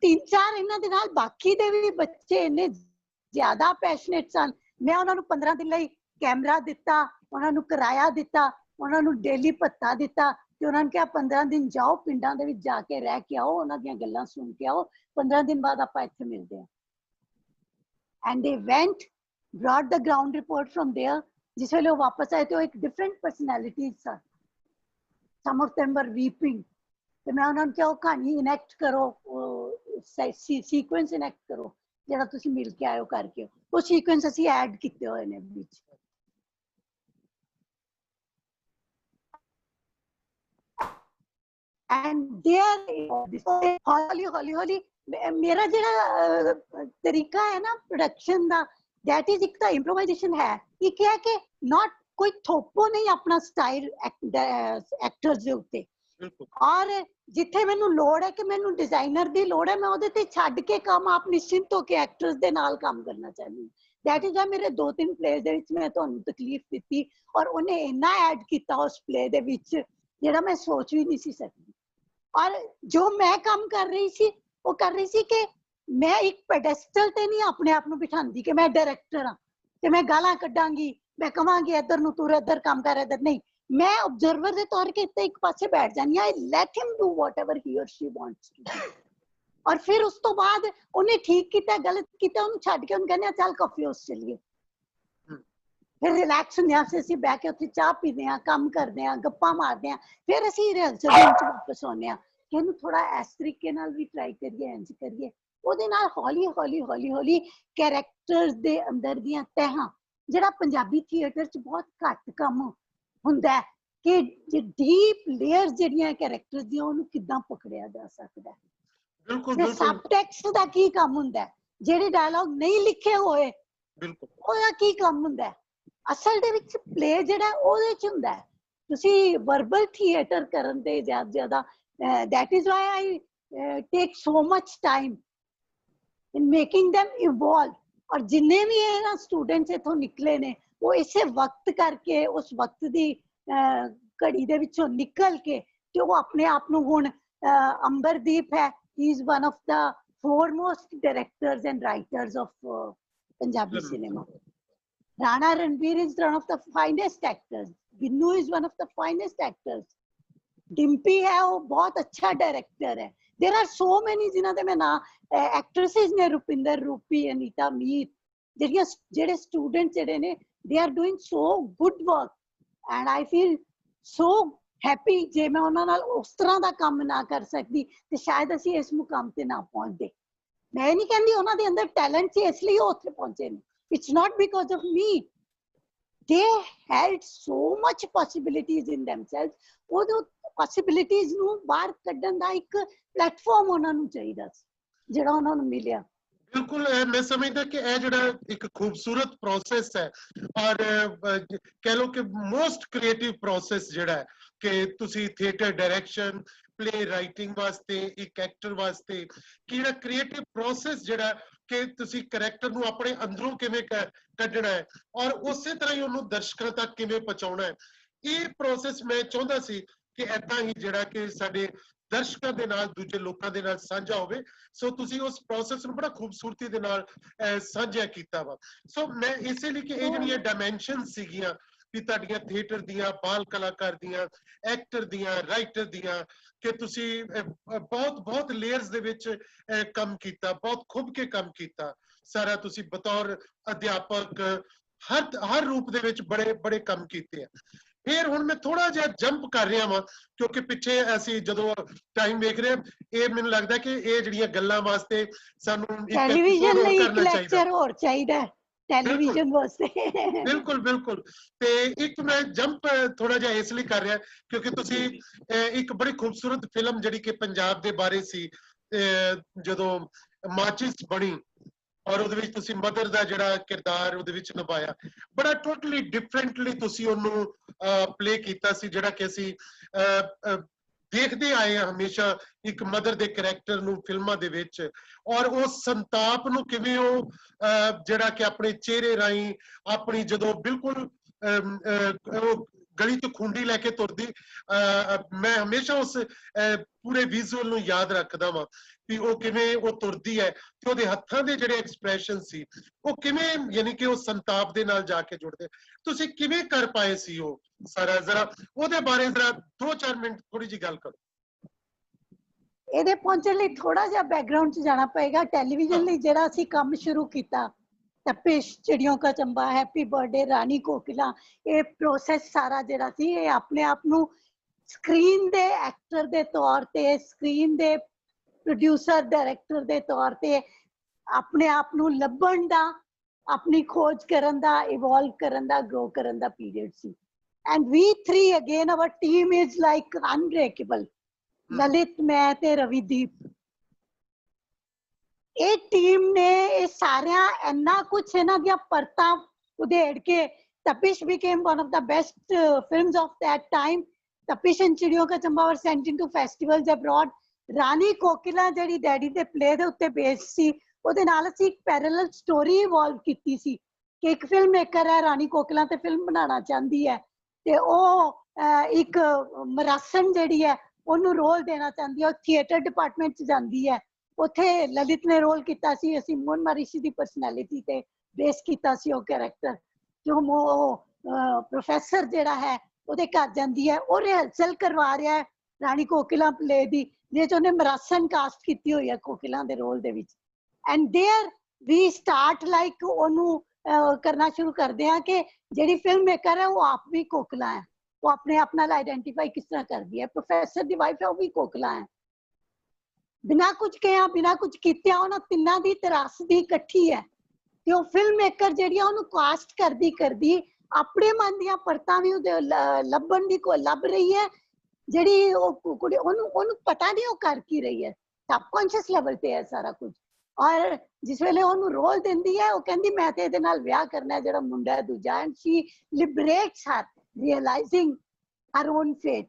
3-4 ਇਹਨਾਂ ਦੇ ਨਾਲ ਬਾਕੀ ਦੇ ਵੀ ਬੱਚੇ ਇੰਨੇ ਜ਼ਿਆਦਾ ਪੈਸ਼ਨੇਟ ਸਨ। ਮੈਂ ਉਹਨਾਂ ਨੂੰ 15 ਦਿਨ ਲਈ ਕੈਮਰਾ ਦਿੱਤਾ, ਉਹਨਾਂ ਨੂੰ ਕਿਰਾਇਆ ਦਿੱਤਾ, ਉਹਨਾਂ ਨੂੰ ਡੇਲੀ ਭੱਤਾ ਦਿੱਤਾ ਤੇ ਉਹਨਾਂ ਨੂੰ ਕਿਹਾ 15 ਦਿਨ ਜਾਓ ਪਿੰਡਾਂ ਦੇ ਵਿੱਚ ਜਾ ਕੇ ਰਹਿ ਕੇ ਆਓ, ਉਹਨਾਂ ਦੀਆਂ ਗੱਲਾਂ ਸੁਣ ਕੇ ਆਓ, 15 ਦਿਨ ਬਾਅਦ ਆਪਾਂ ਇੱਥੇ ਮਿਲਦੇ ਹਾਂ। ਐਂਡ ਦੇ ਵੈਂਟ, brought the ground report from there। ਜਿਸ ਵੇਲੇ ਉਹ ਵਾਪਸ ਆਏ ਤੇ ਉਹ ਇੱਕ ਡਿਫਰੈਂਟ ਪਰਸਨੈਲਿਟੀ ਸਨ। some of them were weeping। ਤੇ ਮੈਂ ਉਹਨਾਂ ਨੂੰ ਕਿਹਾ ਉਹ ਕਹਾਣੀ ਇਨੈਕਟ ਕਰੋ, ਸੀਕੁਐਂਸ ਇਨੈਕਟ ਕਰੋ ਜਿਹੜਾ ਤੁਸੀਂ ਮਿਲ ਕੇ ਆਇਓ ਕਰਕੇ। ਉਹ ਸੀਕੁਐਂਸ ਅਸੀਂ ਐਡ ਕੀਤੇ ਹੋਏ ਨੇ ਵਿੱਚ। and there ਹੌਲੀ ਮੇਰਾ ਜਿਹੜਾ ਤਰੀਕਾ ਹੈ ਨਾ ਪ੍ਰੋਡਕਸ਼ਨ ਦਾ, that is ਇੱਕ ਤਾਂ ਇੰਪਰੋਵਾਈਜ਼ੇਸ਼ਨ ਹੈ, ਇੱਕ ਹੈ ਕਿ not ਕੋਈ ਥੋਪੋ ਨਹੀਂ ਆਪਣਾ ਸਟਾਈਲ ਐਕਟਰਸ ਦੇ ਉੱਤੇ। ਔਰ ਜਿੱਥੇ ਮੈਨੂੰ ਲੋੜ ਹੈ ਕਿ ਮੈਨੂੰ ਡਿਜ਼ਾਈਨਰ ਦੀ ਲੋੜ ਹੈ, ਮੈਂ ਉਹਦੇ ਤੇ ਛੱਡ ਕੇ ਕੰਮ ਆਪ ਨਿਸ਼ਚਿੰਤ ਹੋ ਕੇ ਐਕਟਰਸ ਦੇ ਨਾਲ ਕੰਮ ਕਰਨਾ ਚਾਹੁੰਦੀ। ਦੈਟ ਇਜ਼ ਵਾਈ ਮੇਰੇ 2-3 ਪਲੇਸ ਦੇ ਵਿੱਚ ਮੈਂ ਤੁਹਾਨੂੰ ਤਕਲੀਫ ਦਿੱਤੀ, ਔਰ ਉਹਨੇ ਇੰਨਾ ਐਡ ਕੀਤਾ ਉਸ ਪਲੇ ਦੇ ਵਿੱਚ ਜਿਹੜਾ ਮੈਂ ਸੋਚ ਵੀ ਨਹੀਂ ਸੀ ਸਕਦੀ। ਔਰ ਜੋ ਮੈਂ ਕੰਮ ਕਰ ਰਹੀ ਸੀ, ਉਹ ਕਰ ਰਹੀ ਸੀ ਕਿ ਮੈਂ ਇੱਕ ਪੈਡੈਸਟਲ ਤੇ ਨਹੀਂ ਆਪਣੇ ਆਪ ਨੂੰ ਬਿਠਾਉਂਦੀ ਕਿ ਮੈਂ ਡਾਇਰੈਕਟਰ ਹਾਂ ਤੇ ਮੈਂ ਗਾਲਾਂ ਕੱਢਾਂਗੀ, ਮੈਂ ਕਹਾਂਗੀ ਇੱਧਰ ਨੂੰ ਤੂੰ ਇੱਧਰ ਕੰਮ ਕਰ, ਇੱਧਰ ਨਹੀਂ। मैं ऑब्जर्वर ਦੇ ਤੌਰ ਤੇ ਇੱਕ ਪਾਸੇ ਬੈਠ ਜਾਨੀ ਆ। I let him do whatever he or she wants to do। ਔਰ ਫਿਰ ਉਸ ਤੋਂ ਬਾਅਦ ਉਹਨੇ ਠੀਕ ਕੀਤਾ, ਗਲਤ ਕੀਤਾ, ਉਹਨੂੰ ਛੱਡ ਕੇ ਉਹਨੂੰ ਕਹਿੰਦੇ ਆ ਚੱਲ ਕਾਫੀ ਹਾਊਸ ਚਲੀਏ। ਫਿਰ ਰਿਲੈਕਸ ਹੁੰਦੇ ਆ, ਅਸੀਂ ਬਹਿ ਕੇ ਉੱਥੇ ਚਾਹ ਪੀਂਦੇ ਆ, ਕੰਮ ਕਰਦੇ ਆ, ਗੱਪਾਂ ਮਾਰਦੇ ਆ, ਫਿਰ ਅਸੀਂ ਰਿਹਰਸਲ ਰੂਮ ਚ ਵਾਪਸ ਆਉਂਦੇ ਆ ਕਿ ਇਹਨੂੰ ਥੋੜਾ ਇਸ ਤਰੀਕੇ ਨਾਲ ਵੀ ਟਰਾਈ ਕਰੀਏ, ਇੰਜ ਕਰੀਏ। ਉਹਦੇ ਨਾਲ ਹੌਲੀ ਕੈਰੈਕਟਰਸ ਦੇ ਅੰਦਰ ਦੀਆਂ ਤਹਿਾਂ, ਜਿਹੜਾ ਪੰਜਾਬੀ ਥੀਏਟਰ ਚ ਬਹੁਤ ਘੱਟ ਕੰਮ ਹੁੰਦਾ ਹੈ ਕਿ ਜੇ ਡੀਪ ਲੇਅਰਸ ਜਿਹੜੀਆਂ ਕੈਰੈਕਟਰਸ ਦੀਆਂ ਉਹਨੂੰ ਕਿੱਦਾਂ ਪਕੜਿਆ ਜਾ ਸਕਦਾ। ਬਿਲਕੁਲ ਸਬ ਟੈਕਸਟ ਦਾ ਕੀ ਕੰਮ ਹੁੰਦਾ, ਜਿਹੜੇ ਡਾਇਲੌਗ ਨਹੀਂ ਲਿਖੇ ਹੋਏ ਉਹਦਾ ਕੀ ਕੰਮ ਹੁੰਦਾ। ਅਸਲ ਦੇ ਵਿੱਚ ਪਲੇ ਜਿਹੜਾ ਉਹਦੇ ਚ ਹੁੰਦਾ। ਤੁਸੀਂ ਵਰਬਲ ਥੀਏਟਰ ਕਰਨ ਤੇ ਜ਼ਿਆਦਾ that is why I take so much time in making them evolve। ਔਰ ਜਿੰਨੇ ਵੀ ਇਹ ਸਟੂਡੈਂਟਸ ਇਥੋਂ ਨਿਕਲੇ ਨੇ ਉਹ ਇਸੇ ਵਕਤ ਕਰਕੇ, ਉਸ ਵਕਤ ਦੀ ਘੜੀ ਦੇ ਵਿੱਚੋਂ ਨਿਕਲ ਕੇ ਤੇ ਉਹ ਆਪਣੇ ਆਪ ਨੂੰ ਹੁਣ ਅੰਬਰਦੀਪ ਹੈ, he is one of the foremost directors and writers of Punjabi cinema। Rana Ranbir is one of the finest actors। Binnu is one of the finest actors। Dimpy है, वो बहुत अच्छा डायरेक्टर है। there are so many जिन्हां दे मैं ना actresses ने रुपिंदर रूपी अनीता मीत ਜਿਹੜੇ students ਜਿਹੜੇ ਨੇ they are doing so good work and I feel so happy ਜੇ ਮੈਂ ਉਹਨਾਂ ਨਾਲ ਉਸ ਤਰ੍ਹਾਂ ਦਾ ਕੰਮ ਨਾ ਕਰ ਸਕਦੀ ਤੇ ਸ਼ਾਇਦ ਅਸੀਂ ਇਸ ਮੁਕਾਮ ਤੇ ਨਾ ਪਹੁੰਚਦੇ ਮੈਂ ਨਹੀਂ ਕਹਿੰਦੀ ਉਹਨਾਂ ਦੇ ਅੰਦਰ ਟੈਲੈਂਟ ਸੀ ਇਸ ਲਈ ਉਹ ਉੱਥੇ ਪਹੁੰਚੇ ਨੇ it's not because of me they had so much possibilities in themselves ਉਹ possibilities ਨੂੰ ਬਾਹਰ ਕੱਢਣ ਦਾ ਇੱਕ ਪਲੇਟਫਾਰਮ ਉਹਨਾਂ ਨੂੰ ਚਾਹੀਦਾ ਸੀ ਜਿਹੜਾ ਉਹਨਾਂ ਨੂੰ ਮਿਲਿਆ बिल्कुल मैं समझदा कि यह जिहड़ा एक खूबसूरत प्रोसेस है और कह लो कि मोस्ट क्रिएटिव प्रोसेस जिहड़ा है कि तुसी थिएटर डायरेक्शन प्ले राइटिंग वास्ते एक एक्टर वास्ते कि जिहड़ा क्रिएटिव प्रोसेस जिहड़ा कि तुसी करैक्टर ਨੂੰ ਆਪਣੇ ਅੰਦਰੋਂ ਕਿਵੇਂ ਕੱਢਣਾ ਹੈ ਔਰ ਉਸੇ ਤਰ੍ਹਾਂ ਹੀ ਉਹਨੂੰ ਦਰਸ਼ਕਾਂ ਤੱਕ ਕਿਵੇਂ ਪਹੁੰਚਾਉਣਾ ਹੈ ਇਹ ਪ੍ਰੋਸੈਸ ਮੈਂ ਚਾਹੁੰਦਾ ਸੀ ਕਿ ਇਦਾਂ ਹੀ ਜਿਹੜਾ ਕਿ ਸਾਡੇ ਦਰਸ਼ਕਾਂ ਦੇ ਨਾਲ ਦੂਜੇ ਲੋਕਾਂ ਦੇ ਨਾਲ ਸਾਂਝਾ ਹੋਵੇ ਸੋ ਤੁਸੀਂ ਉਸ ਪ੍ਰੋਸੈਸ ਨੂੰ ਬੜਾ ਖੂਬਸੂਰਤੀ ਦੇ ਨਾਲ ਸਾਂਝਾ ਕੀਤਾ ਵਾ ਸੋ ਮੈਂ ਇਸੇ ਲਈ ਕਿ ਇਹ ਜਿਹੜੀਆਂ ਡਾਈਮੈਂਸ਼ਨਸ ਸੀਗੀਆਂ ਵੀ ਤੁਹਾਡੀਆਂ ਥੀਏਟਰ ਦੀਆਂ ਬਾਲ ਕਲਾਕਾਰ ਦੀਆਂ ਐਕਟਰ ਦੀਆਂ ਰਾਈਟਰ ਦੀਆਂ ਕਿ ਤੁਸੀਂ ਬਹੁਤ ਲੇਅਰਸ ਦੇ ਵਿੱਚ ਕੰਮ ਕੀਤਾ ਬਹੁਤ ਖੁੱਭ ਕੇ ਕੰਮ ਕੀਤਾ ਸਾਰਾ ਤੁਸੀਂ ਬਤੌਰ ਅਧਿਆਪਕ ਹਰ ਰੂਪ ਦੇ ਵਿੱਚ ਬੜੇ ਕੰਮ ਕੀਤੇ ਆ फिर हुण मैं थोड़ा जिहा जंप कर रहा वां क्योंकि पिछे असीं जदों टाइम वेख रहे ये मैनूं लगदा कि ये जिहड़ियां गल्लां वास्ते सानूं टेलीविजन लई एक लेक्चर होर चाहीदा टेलीविजन वास्ते बिल्कुल ते एक मैं जंप थोड़ा जिहा इसलिए कर रहा क्योंकि तुसीं एक बड़ी खूबसूरत फिल्म जिहड़ी कि पंजाब दे बारे सी जदों माचिस बनी और ਉਹਦੇ ਵਿੱਚ ਤੁਸੀਂ ਮਦਰ ਦਾ ਜਿਹੜਾ ਕਿਰਦਾਰ ਉਹਦੇ ਵਿੱਚ ਨਿਭਾਇਆ ਬੜਾ ਟੋਟਲੀ ਡਿਫਰੈਂਟਲੀ ਤੁਸੀਂ ਉਹਨੂੰ ਪਲੇ ਕੀਤਾ ਸੀ ਜਿਹੜਾ ਕਿ ਅਸੀਂ ਦੇਖਦੇ ਆਏ ਹਾਂ ਹਮੇਸ਼ਾ ਇੱਕ ਮਦਰ ਦੇ ਕੈਰੈਕਟਰ ਨੂੰ ਫਿਲਮਾਂ ਦੇ ਵਿੱਚ ਔਰ ਉਸ ਸੰਤਾਪ ਨੂੰ ਕਿਵੇਂ ਉਹ ਜਿਹੜਾ ਕਿ ਆਪਣੇ ਚਿਹਰੇ ਰਾਹੀਂ ਆਪਣੀ ਜਦੋਂ ਬਿਲਕੁਲ ਉਹ ਗਲੀ ਤੋਂ ਖੁੰਡੀ ਲੈ ਕੇ ਤੁਰਦੀ ਮੈਂ ਹਮੇਸ਼ਾ ਉਸ ਪੂਰੇ ਵਿਜ਼ੂਅਲ ਨੂੰ ਯਾਦ ਰੱਖਦਾ ਵਾਂ ਵੀ ਉਹ ਕਿਵੇਂ ਉਹ ਤੁਰਦੀ ਹੈ ਤੇ ਉਹਦੇ ਹੱਥਾਂ ਦੇ ਜਿਹੜੇ ਐਕਸਪ੍ਰੈਸ਼ਨ ਸੀ ਉਹ ਕਿਵੇਂ ਯਾਨੀ ਕਿ ਉਹ ਸੰਤਾਪ ਦੇ ਨਾਲ ਜਾ ਕੇ ਜੁੜਦੇ ਤੁਸੀਂ ਕਿਵੇਂ ਕਰ ਪਾਏ ਸੀ ਉਹ ਸਾਰਾ ਜ਼ਰਾ ਉਹਦੇ ਬਾਰੇ ਜ਼ਰਾ 2-4 ਮਿੰਟ ਥੋੜੀ ਜਿਹੀ ਗੱਲ ਕਰੋ ਇਹਦੇ ਪਹੁੰਚਣ ਲਈ ਥੋੜਾ ਜਿਹਾ ਬੈਕਗ੍ਰਾਉਂਡ 'ਚ ਜਾਣਾ ਪਏਗਾ ਟੈਲੀਵਿਜ਼ਨ ਲਈ ਜਿਹੜਾ ਅਸੀਂ ਕੰਮ ਸ਼ੁਰੂ ਕੀਤਾ तपिश चिड़ियों का चंबा हैप्पी बर्थडे रानी कोकिला ये प्रोसेस सारा जिहड़ा सी ये अपने आप नू स्क्रीन दे एक्टर दे तौर ते स्क्रीन दे प्रोड्यूसर डायरेक्टर दे तौर ते अपने आप नू लभण दा अपनी खोज करन दा इवॉल्व करन दा ग्रो करन दा पीरियड सी and we three again our team is like unbreakable Lalit मैं ते रविदीप ਇਹ ਟੀਮ ਨੇ ਇਹ ਸਾਰਿਆਂ ਇੰਨਾ ਕੁਛ ਇਹਨਾਂ ਦੀਆਂ ਪਰਤਾਂ ਉਧੇੜ ਕੇ ਤਪਿਸ਼ became one of the best films of that time ਤਪਿਸ਼ and ਚਿੜੀਆਂ ਕਾ Chamba were sent into festivals abroad ਰਾਣੀ ਕੋਕਿਲਾ ਜਿਹੜੀ ਡੈਡੀ ਦੇ ਪਲੇ ਦੇ ਉੱਤੇ ਬੇਸਡ ਸੀ ਉਹਦੇ ਨਾਲ ਅਸੀਂ ਇੱਕ ਪੈਰਲਲ ਸਟੋਰੀ ਇਵੋਲਵ ਕੀਤੀ ਸੀ ਕਿ ਇੱਕ ਫਿਲਮ ਮੇਕਰ ਹੈ ਰਾਣੀ ਕੋਕਿਲਾ ਤੇ ਫਿਲਮ ਬਣਾਉਣਾ ਚਾਹੁੰਦੀ ਹੈ ਤੇ ਉਹ ਇੱਕ ਮਰਾਸਣ ਜਿਹੜੀ ਹੈ ਉਹਨੂੰ ਰੋਲ ਦੇਣਾ ਚਾਹੁੰਦੀ ਹੈ ਉਹ ਥੀਏਟਰ ਡਿਪਾਰਟਮੈਂਟ 'ਚ ਜਾਂਦੀ ਹੈ ਉੱਥੇ ਲਲਿਤ ਨੇ ਰੋਲ ਕੀਤਾ ਸੀ ਅਸੀਂ ਮੋਹਨ ਮਰੀਸ਼ੀ ਦੀ ਪਰਸਨੈਲਿਟੀ ਤੇ ਬੇਸ ਕੀਤਾ ਸੀ ਉਹ ਕੈਰੈਕਟਰ ਜੋ ਪ੍ਰੋਫੈਸਰ ਜਿਹੜਾ ਹੈ ਉਹਦੇ ਘਰ ਜਾਂਦੀ ਹੈ ਉਹ ਰਿਹਰਸਲ ਕਰਵਾ ਰਿਹਾ ਹੈ ਰਾਣੀ ਕੋਕਿਲਾ ਪਲੇ ਦੀ ਜੇ ਉਹਨੇ ਮਰਾਸਨ ਕਾਸਟ ਕੀਤੀ ਹੋਈ ਹੈ ਕੋਕਿਲਾ ਦੇ ਰੋਲ ਦੇ ਵਿੱਚ and there we start like ਉਹਨੂੰ ਕਰਨਾ ਸ਼ੁਰੂ ਕਰਦੇ ਆ ਕਿ ਜਿਹੜੀ ਫਿਲਮ ਮੇਕਰ ਹੈ ਉਹ ਆਪ ਵੀ ਕੋਕਿਲਾ ਹੈ ਉਹ ਆਪਣੇ ਆਪ ਨਾਲ ਆਈਡੈਂਟੀਫਾਈ ਕਿਸ ਤਰ੍ਹਾਂ ਕਰਦੀ ਹੈ ਪ੍ਰੋਫੈਸਰ ਦੀ ਵਾਈਫ ਹੈ ਉਹ ਵੀ ਕੋਕਿਲਾ ਹੈ ਬਿਨਾਂ ਕੁਝ ਕਿਹਾ ਬਿਨਾਂ ਕੁਝ ਕੀਤਿਆਂ ਉਹਨਾਂ ਤਿੰਨਾਂ ਦੀ ਤਰਾਸਦੀ ਇਕੱਠੀ ਹੈ ਤੇ ਉਹ ਫਿਲਮ ਮੇਕਰ ਜਿਹੜੀ ਆ ਉਹਨੂੰ ਕਾਸਟ ਕਰਦੀ ਆਪਣੇ ਮਨ ਦੀਆਂ ਪਰਤਾਂ ਵੀ ਉਹਦੇ ਲੱਭਣ ਦੀ ਕੋਈ ਲੱਭ ਰਹੀ ਹੈ ਜਿਹੜੀ ਉਹ ਕੁੜੀ ਉਹਨੂੰ ਪਤਾ ਨਹੀਂ ਉਹ ਕਰ ਕੀ ਰਹੀ ਹੈ ਸਬਕੌਂਸ਼ੀਅਸ ਲੈਵਲ ਤੇ ਹੈ ਸਾਰਾ ਕੁਝ ਔਰ ਜਿਸ ਵੇਲੇ ਉਹਨੂੰ ਰੋਲ ਦਿੰਦੀ ਹੈ ਉਹ ਕਹਿੰਦੀ ਮੈਂ ਤੇ ਇਹਦੇ ਨਾਲ ਵਿਆਹ ਕਰਨਾ ਜਿਹੜਾ ਮੁੰਡਾ ਹੈ ਦੂਜਾ and she liberates her realising her own fate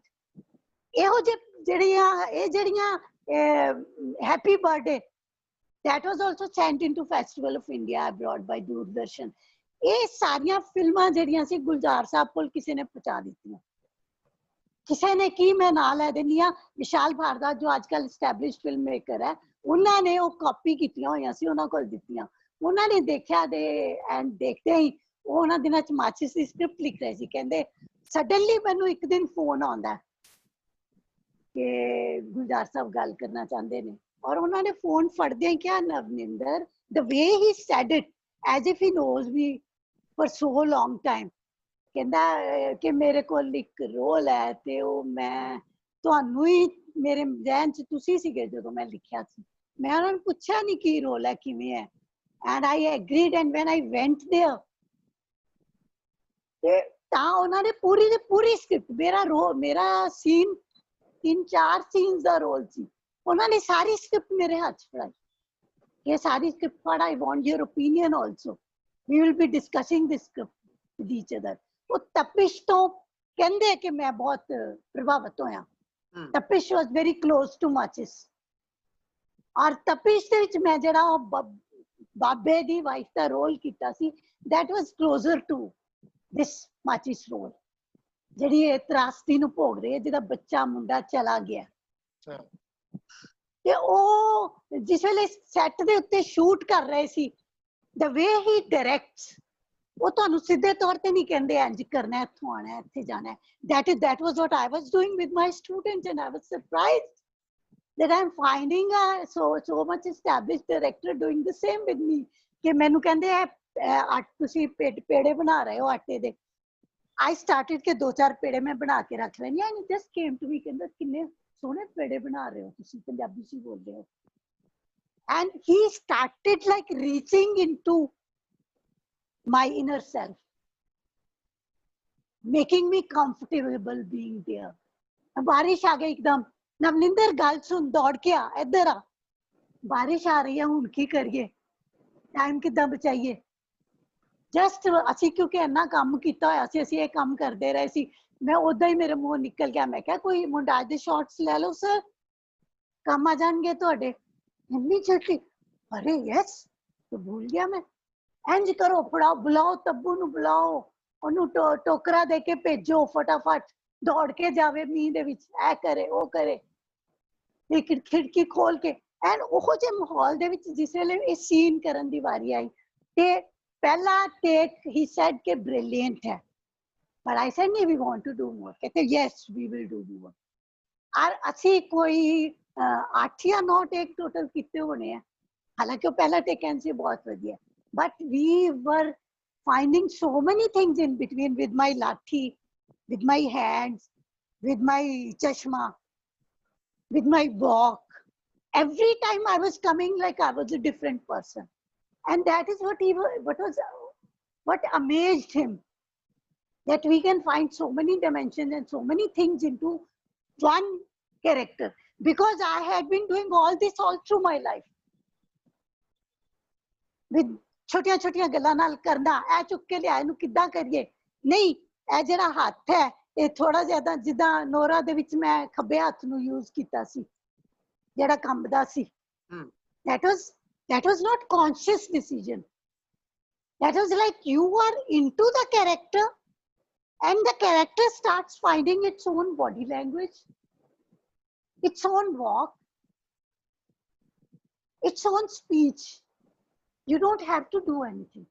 ਇਹੋ ਜਿਹੜੀਆਂ happy birthday that was also sent into Festival of India abroad by Doordarshan ਇਹ ਸਾਰੀਆਂ ਫਿਲਮਾਂ ਜਿਹੜੀਆਂ ਸੀ ਗੁਲਜ਼ਾਰ ਸਾਹਿਬ ਕੋਲ ਕਿਸੇ ਨੇ ਪਹੁੰਚਾ ਦਿੱਤੀਆਂ ਕਿਸੇ ਨੇ ਕੀ ਮੈਂ ਨਾਂ ਲੈ ਦਿੰਦੀ ਆ ਵਿਸ਼ਾਲ ਭਾਰਦਾਸ ਜੋ ਅੱਜ ਕੱਲ ਐਸਟੈਬਲਿਸ਼ਡ ਫਿਲਮ ਮੇਕਰ ਹੈ ਉਹਨਾਂ ਨੇ ਉਹ ਕਾਪੀ ਕੀਤੀਆਂ ਹੋਈਆਂ ਸੀ ਉਹਨਾਂ ਕੋਲ ਦਿੱਤੀਆਂ ਉਹਨਾਂ ਨੇ ਦੇਖਿਆ ਦੇ ਐਂਡ ਦੇਖਦੇ ਹੀ ਉਹ ਉਹਨਾਂ ਦਿਨਾਂ ਚ ਮਾਚਿਸ ਦੀ ਸਕ੍ਰਿਪਟ ਲਿਖ ਰਹੇ ਸੀ ਕਹਿੰਦੇ ਸਡਨਲੀ ਮੈਨੂੰ ਇੱਕ ਦਿਨ ਫੋਨ ਆਉਂਦਾ ਕਿ ਗੁਲਜ਼ਾਰ ਸਾਹਿਬ ਗੱਲ ਕਰਨਾ ਚਾਹੁੰਦੇ ਨੇ ਔਰ ਉਹਨਾਂ ਨੇ ਫੋਨ ਫੜਦਿਆਂ ਕਿਹਾ ਨਵਨਿੰਦਰ the way he said it as if he knows me for so long time ਕਹਿੰਦਾ ਕਿ ਮੇਰੇ ਕੋਲ ਇੱਕ ਰੋਲ ਹੈ ਤੇ ਉਹ ਮੈਂ ਤੁਹਾਨੂੰ ਹੀ ਮੇਰੇ ਜ਼ਿਹਨ 'ਚ ਤੁਸੀਂ ਸੀਗੇ ਜਦੋਂ ਮੈਂ ਲਿਖਿਆ ਸੀ ਮੈਂ ਉਹਨਾਂ ਨੂੰ ਪੁੱਛਿਆ ਨਹੀਂ ਕੀ ਰੋਲ ਹੈ ਕਿਵੇਂ ਹੈ and I agreed and when I went there ਤੇ ਤਾਂ ਉਹਨਾਂ ਨੇ ਪੂਰੀ ਦੀ ਪੂਰੀ ਸਕ੍ਰਿਪਟ ਮੇਰਾ ਸੀਨ 3-4 ਸੀਨਸ ਦਾ ਰੋਲ ਸੀ ਉਹਨਾਂ ਨੇ ਸਾਰੀ ਸਕ੍ਰਿਪਟ ਮੇਰੇ ਹੱਥ 'ਚ ਫੜਾਈ ਇਹ ਸਾਰੀ ਸਕ੍ਰਿਪਟ ਪੜ੍ਹ I want your opinion also we will be discussing this script with each other ਉਹ ਤਪਿਸ਼ ਤੋਂ ਕਹਿੰਦੇ ਕਿ ਮੈਂ ਬਹੁਤ ਪ੍ਰਭਾਵਿਤ ਹੋਇਆ ਤਪਿਸ਼ was very close to ਮਾਚਿਸ ਔਰ ਤਪਿਸ਼ ਦੇ ਵਿੱਚ ਮੈਂ ਜਿਹੜਾ ਉਹ ਬਾਬੇ ਦੀ ਵਾਈਫ ਦਾ ਰੋਲ ਕੀਤਾ ਸੀ that was closer to this ਮਾਚਿਸ ਰੋਲ ਜਿਹੜੀ ਇਹ ਤਰਾਸਦੀ ਨੂੰ ਭੋਗ ਰਹੀ ਹੈ ਜਿਹਦਾ ਬੱਚਾ ਮੁੰਡਾ ਚਲਾ ਗਿਆ ਤੇ ਉਹ ਜਿਸ ਵੇਲੇ ਸੈੱਟ ਦੇ ਉੱਤੇ ਸ਼ੂਟ ਕਰ ਰਹੇ ਸੀ the way he directs ਉਹ ਤੁਹਾਨੂੰ ਸਿੱਧੇ ਤੌਰ ਤੇ ਨਹੀਂ ਕਹਿੰਦੇ ਇੰਜ ਕਰਨਾ ਇੱਥੋਂ ਆਣਾ ਇੱਥੇ ਜਾਣਾ that was what I was doing with my students and I was surprised that I'm finding a so much established director doing the same with me ਕਿ ਮੈਨੂੰ ਕਹਿੰਦੇ ਤੁਸੀਂ ਪੇੜੇ ਬਣਾ ਰਹੇ ਹੋ ਆਟੇ ਦੇ I started ਕਿ 2-4 ਪੇੜੇ ਮੈਂ ਬਣਾ ਕੇ ਰੱਖ ਲੈਣੀ and it just came to me ਕਹਿੰਦਾ ਕਿੰਨੇ ਸੋਹਣੇ ਪੇੜੇ ਬਣਾ ਰਹੇ ਹੋ ਤੁਸੀਂ ਪੰਜਾਬੀ ਚ ਬੋਲਦੇ ਹੋ and he started like reaching into my inner self making me comfortable being there ਬਾਰਿਸ਼ ਆ ਗਈ ਇੱਕਦਮ ਨਵਨਿੰਦਰ ਗੱਲ ਸੁਣ ਦੌੜ ਕੇ ਆ ਇੱਧਰ ਆ ਬਾਰਿਸ਼ ਆ ਰਹੀ ਹੈ ਹੁਣ ਕੀ ਕਰੀਏ ਟਾਈਮ ਕਿੱਦਾਂ ਬਚਾਈਏ ਜਸਟ ਅਸੀਂ ਕਿਉਂਕਿ ਇੰਨਾ ਕੰਮ ਕੀਤਾ ਹੋਇਆ ਸੀ ਅਸੀਂ ਇਹ ਕੰਮ ਕਰਦੇ ਰਹੇ ਸੀ ਮੈਂ ਉਦਾਂ ਹੀ ਮੇਰੇ ਮੂੰਹ ਨਿਕਲ ਗਿਆ ਮੈਂ ਕਿਹਾ ਕੋਈ ਮੁੰਡਾ ਦੇ ਸ਼ਾਰਟਸ ਲੈ ਲਓ ਸਰ ਕੰਮ ਆ ਜਾਣਗੇ ਤੁਹਾਡੇ ਇੰਨੀ ਛੇਤੀ ਅਰੇ ਯੈਸ तो भूल गया मैं इंज करो फड़ाओ बुलाओ तब्बू नु बुलाओ ओनू टोकरा दे के भेजो फटाफट दौड़ के जावे मींह दे विच ऐ करे ओ करे एक खिड़की खोल के एंड ओहो जे माहौल दे विच जिस वेले ए सीन करन दी वारी आई ते पहला टेक ही सेड के ब्रिलियंट है but I said no we want to do more कहते yes we will do more और ਅਸੀਂ कोई 8 या 9 टेक टोटल कितने होने हैं हालांकि वो पहला टेक एंड से बहुत बढ़िया but we were finding so many things in between with my lathi with my hands with my chashma with my walk every time I was coming like I was a different person and that is what amazed him that we can find so many dimensions and so many things into one character because I had been doing all this all through my life with ਛੋਟੀਆਂ ਛੋਟੀਆਂ ਗੱਲਾਂ ਨਾਲ ਕਰਨਾ ਐ ਚੁੱਕ ਕੇ ਲਿਆ ਇਹਨੂੰ ਕਿੱਦਾਂ ਕਰੀਏ ਨਹੀਂ ਇਹ ਜਿਹੜਾ ਹੱਥ ਹੈ ਇਹ ਥੋੜਾ ਜਿਹਾ ਜਿੱਦਾਂ ਨੋਰਾ ਦੇ ਵਿੱਚ ਮੈਂ ਖੱਬੇ ਹੱਥ ਨੂੰ ਯੂਜ਼ ਕੀਤਾ ਸੀ ਜਿਹੜਾ ਕੰਬਦਾ ਸੀ that was not conscious decision that was like you are into the character and the character starts finding its own body language its own walk its own speech you don't have to do anything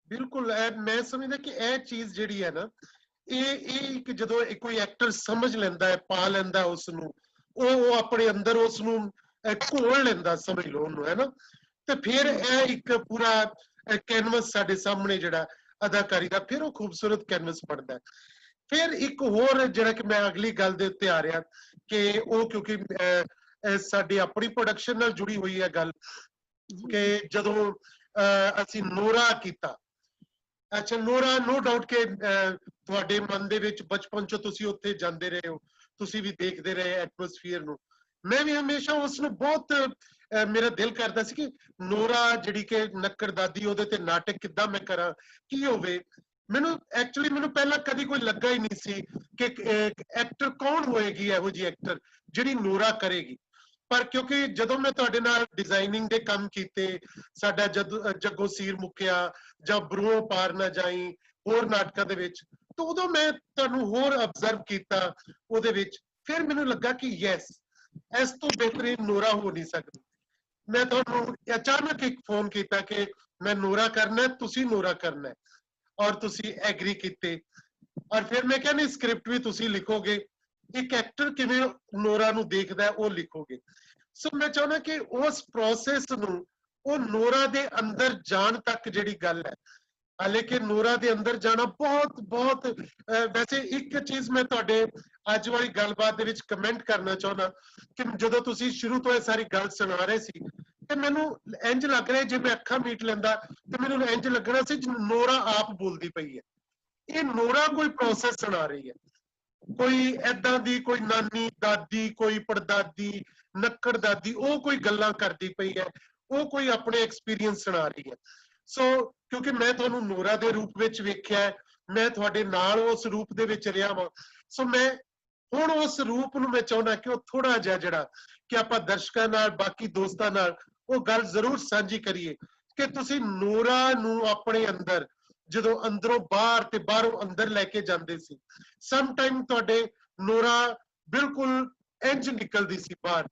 ਬਿਲਕੁਲ ਮੈਂ ਸਮਝਦਾ ਕਿ ਇਹ ਚੀਜ਼ ਜਿਹੜੀ ਹੈ ਨਾ ਇਹ ਇੱਕ ਜਦੋਂ ਕੋਈ ਐਕਟਰ ਸਮਝ ਲੈਂਦਾ ਹੈ ਪਾ ਲੈਂਦਾ ਉਸ ਨੂੰ ਉਹ ਆਪਣੇ ਅੰਦਰ ਉਸ ਨੂੰ ਘੋਲ ਲੈਂਦਾ ਸਮਝ ਲਓ ਉਹਨੂੰ ਹੈ ਨਾ ਤੇ ਫਿਰ ਇਹ ਇੱਕ ਪੂਰਾ ਕੈਨਵਸ ਸਾਡੇ ਸਾਹਮਣੇ ਜਿਹੜਾ ਅਦਾਕਾਰੀ ਦਾ ਫਿਰ ਉਹ ਖੂਬਸੂਰਤ ਕੈਨਵਸ ਬਣਦਾ ਹੈ ਫਿਰ ਇੱਕ ਹੋਰ ਜਿਹੜਾ ਕਿ ਮੈਂ ਅਗਲੀ ਗੱਲ ਦੇ ਉੱਤੇ ਆ ਰਿਹਾ ਕਿ ਉਹ ਕਿਉਂਕਿ ਸਾਡੀ ਆਪਣੀ ਪ੍ਰੋਡਕਸ਼ਨ ਨਾਲ ਜੁੜੀ ਹੋਈ ਹੈ ਗੱਲ ਕਿ ਜਦੋਂ ਅਸੀਂ ਨੋਰਾ ਕੀਤਾ ਅੱਛਾ ਨੋਰਾ ਨੋ ਡਾਊਟ ਕਿ ਤੁਹਾਡੇ ਮਨ ਦੇ ਵਿੱਚ ਬਚਪਨ ਚ ਤੁਸੀਂ ਉੱਥੇ ਜਾਂਦੇ ਰਹੇ ਹੋ ਤੁਸੀਂ ਵੀ ਦੇਖਦੇ ਰਹੇ ਐਟਮੋਸਫੀਅਰ ਨੂੰ ਮੈਂ ਵੀ ਹਮੇਸ਼ਾ ਉਸ ਨੂੰ ਬਹੁਤ ਮੇਰਾ ਦਿਲ ਕਰਦਾ ਸੀ ਕਿ ਨੋਰਾ ਜਿਹੜੀ ਕਿ ਨੱਕੜ ਦਾਦੀ ਉਹਦੇ ਤੇ ਨਾਟਕ ਕਿੱਦਾਂ ਮੈਂ ਕਰਾਂ ਕੀ ਹੋਵੇ ਮੈਨੂੰ ਐਕਚੁਅਲੀ ਮੈਨੂੰ ਪਹਿਲਾਂ ਕਦੀ ਕੋਈ ਲੱਗਾ ਹੀ ਨਹੀਂ ਸੀ ਕਿ ਐਕਟਰ ਕੌਣ ਹੋਏਗੀ ਇਹੋ ਜਿਹੀ ਐਕਟਰ ਜਿਹੜੀ ਨੋਰਾ ਕਰੇਗੀ ਪਰ ਕਿਉਂਕਿ ਜਦੋਂ ਮੈਂ ਤੁਹਾਡੇ ਨਾਲ ਡਿਜ਼ਾਈਨਿੰਗ ਦੇ ਕੰਮ ਕੀਤੇ ਸਾਡਾ ਜੱਗੋ ਸੀਰ ਮੁੱਕਿਆ ਜਾਂ ਬਰੂਹੋਂ ਪਾਰ ਨਾ ਜਾਈ ਹੋਰ ਨਾਟਕਾਂ ਦੇ ਵਿੱਚ ਤਾਂ ਉਦੋਂ ਮੈਂ ਤੁਹਾਨੂੰ ਹੋਰ ਅਬਜ਼ਰਵ ਕੀਤਾ ਉਹਦੇ ਵਿੱਚ ਫਿਰ ਮੈਨੂੰ ਲੱਗਾ ਕਿ ਯੈਸ ਇਸ ਤੋਂ ਬਿਹਤਰੀਨ ਨੋਰਾ ਹੋ ਨਹੀਂ ਸਕਦੀ ਮੈਂ ਤੁਹਾਨੂੰ ਅਚਾਨਕ ਇੱਕ ਫੋਨ ਕੀਤਾ ਕਿ ਮੈਂ ਨੋਰਾ ਕਰਨਾ ਤੁਸੀਂ ਨੋਰਾ ਕਰਨਾ ਔਰ ਤੁਸੀਂ ਐਗਰੀ ਕੀਤੇ ਔਰ ਫਿਰ ਮੈਂ ਕਿਹਾ ਨਹੀਂ ਸਕ੍ਰਿਪਟ ਵੀ ਤੁਸੀਂ ਲਿਖੋਗੇ, ਇੱਕ ਐਕਟਰ ਕਿਵੇਂ ਨੋਰਾ ਨੂੰ ਦੇਖਦਾ ਹੈ ਉਹ ਲਿਖੋਗੇ। ਸੋ ਮੈਂ ਚਾਹੁੰਦਾ ਕਿ ਉਸ ਪ੍ਰੋਸੈਸ ਨੂੰ, ਉਹ ਨੋਰਾ ਦੇ ਅੰਦਰ ਜਾਣ ਤੱਕ ਜਿਹੜੀ ਗੱਲ ਹੈ, ਹਾਲੇ ਕਿ ਨੋਰਾ ਦੇ ਅੰਦਰ ਜਾਣਾ ਬਹੁਤ ਬਹੁਤ ਵੈਸੇ ਇੱਕ ਚੀਜ਼ ਮੈਂ ਤੁਹਾਡੇ ਅੱਜ ਵਾਲੀ ਗੱਲਬਾਤ ਦੇ ਵਿੱਚ ਕਮੈਂਟ ਕਰਨਾ ਚਾਹੁੰਦਾ ਕਿ ਜਦੋਂ ਤੁਸੀਂ ਸ਼ੁਰੂ ਤੋਂ ਇਹ ਸਾਰੀ ਗੱਲ ਸੁਣਾ ਰਹੇ ਸੀ ਤੇ ਮੈਨੂੰ ਇੰਜ ਲੱਗ ਰਿਹਾ ਜੇ ਮੈਂ ਅੱਖਾਂ ਮੀਟ ਲੈਂਦਾ ਤੇ ਮੈਨੂੰ ਇੰਜ ਲੱਗਣਾ ਸੀ ਨੋਰਾ ਆਪ ਬੋਲਦੀ ਪਈ ਹੈ। ਇਹ ਨੋਰਾ ਕੋਈ ਪ੍ਰੋਸੈਸ ਸੁਣਾ ਰਹੀ ਹੈ, ਕੋਈ ਏਦਾਂ ਦੀ ਕੋਈ ਨਾਨੀ ਦਾਦੀ, ਕੋਈ ਪੜਦਾਦੀ, ਨੱਕੜ ਦਾਦੀ, ਉਹ ਕੋਈ ਗੱਲਾਂ ਕਰਦੀ ਪਈ ਹੈ, ਉਹ ਕੋਈ ਆਪਣੇ ਐਕਸਪੀਰੀਅੰਸ ਸੁਣਾ ਰਹੀ ਹੈ। ਸੋ ਕਿਉਂਕਿ ਮੈਂ ਤੁਹਾਨੂੰ ਨੋਰਾ ਦੇ ਰੂਪ ਵਿੱਚ ਵੇਖਿਆ ਹੈ, ਮੈਂ ਤੁਹਾਡੇ ਨਾਲ ਉਸ ਰੂਪ ਦੇ ਵਿੱਚ ਰਿਹਾ ਵਾਂ, ਸੋ ਮੈਂ ਹੁਣ ਉਸ ਰੂਪ ਨੂੰ ਮੈਂ ਚਾਹੁੰਦਾ ਕਿ ਉਹ ਥੋੜਾ ਜਿਹਾ ਜਿਹੜਾ ਕਿ ਆਪਾਂ ਦਰਸ਼ਕਾਂ ਨਾਲ, ਬਾਕੀ ਦੋਸਤਾਂ ਨਾਲ ਉਹ ਗੱਲ ਜ਼ਰੂਰ ਸਾਂਝੀ ਕਰੀਏ ਕਿ ਤੁਸੀਂ ਨੋਰਾ ਨੂੰ ਆਪਣੇ ਅੰਦਰ ਜਦੋਂ ਅੰਦਰੋਂ ਬਾਹਰ ਤੇ ਬਾਹਰੋਂ ਅੰਦਰ ਲੈ ਕੇ ਜਾਂਦੇ ਸੀ, ਸਮ ਟਾਈਮ ਤੁਹਾਡੇ ਨੋਰਾ ਬਿਲਕੁਲ ਇੰਜ ਨਿਕਲਦੀ ਸੀ ਬਾਹਰ,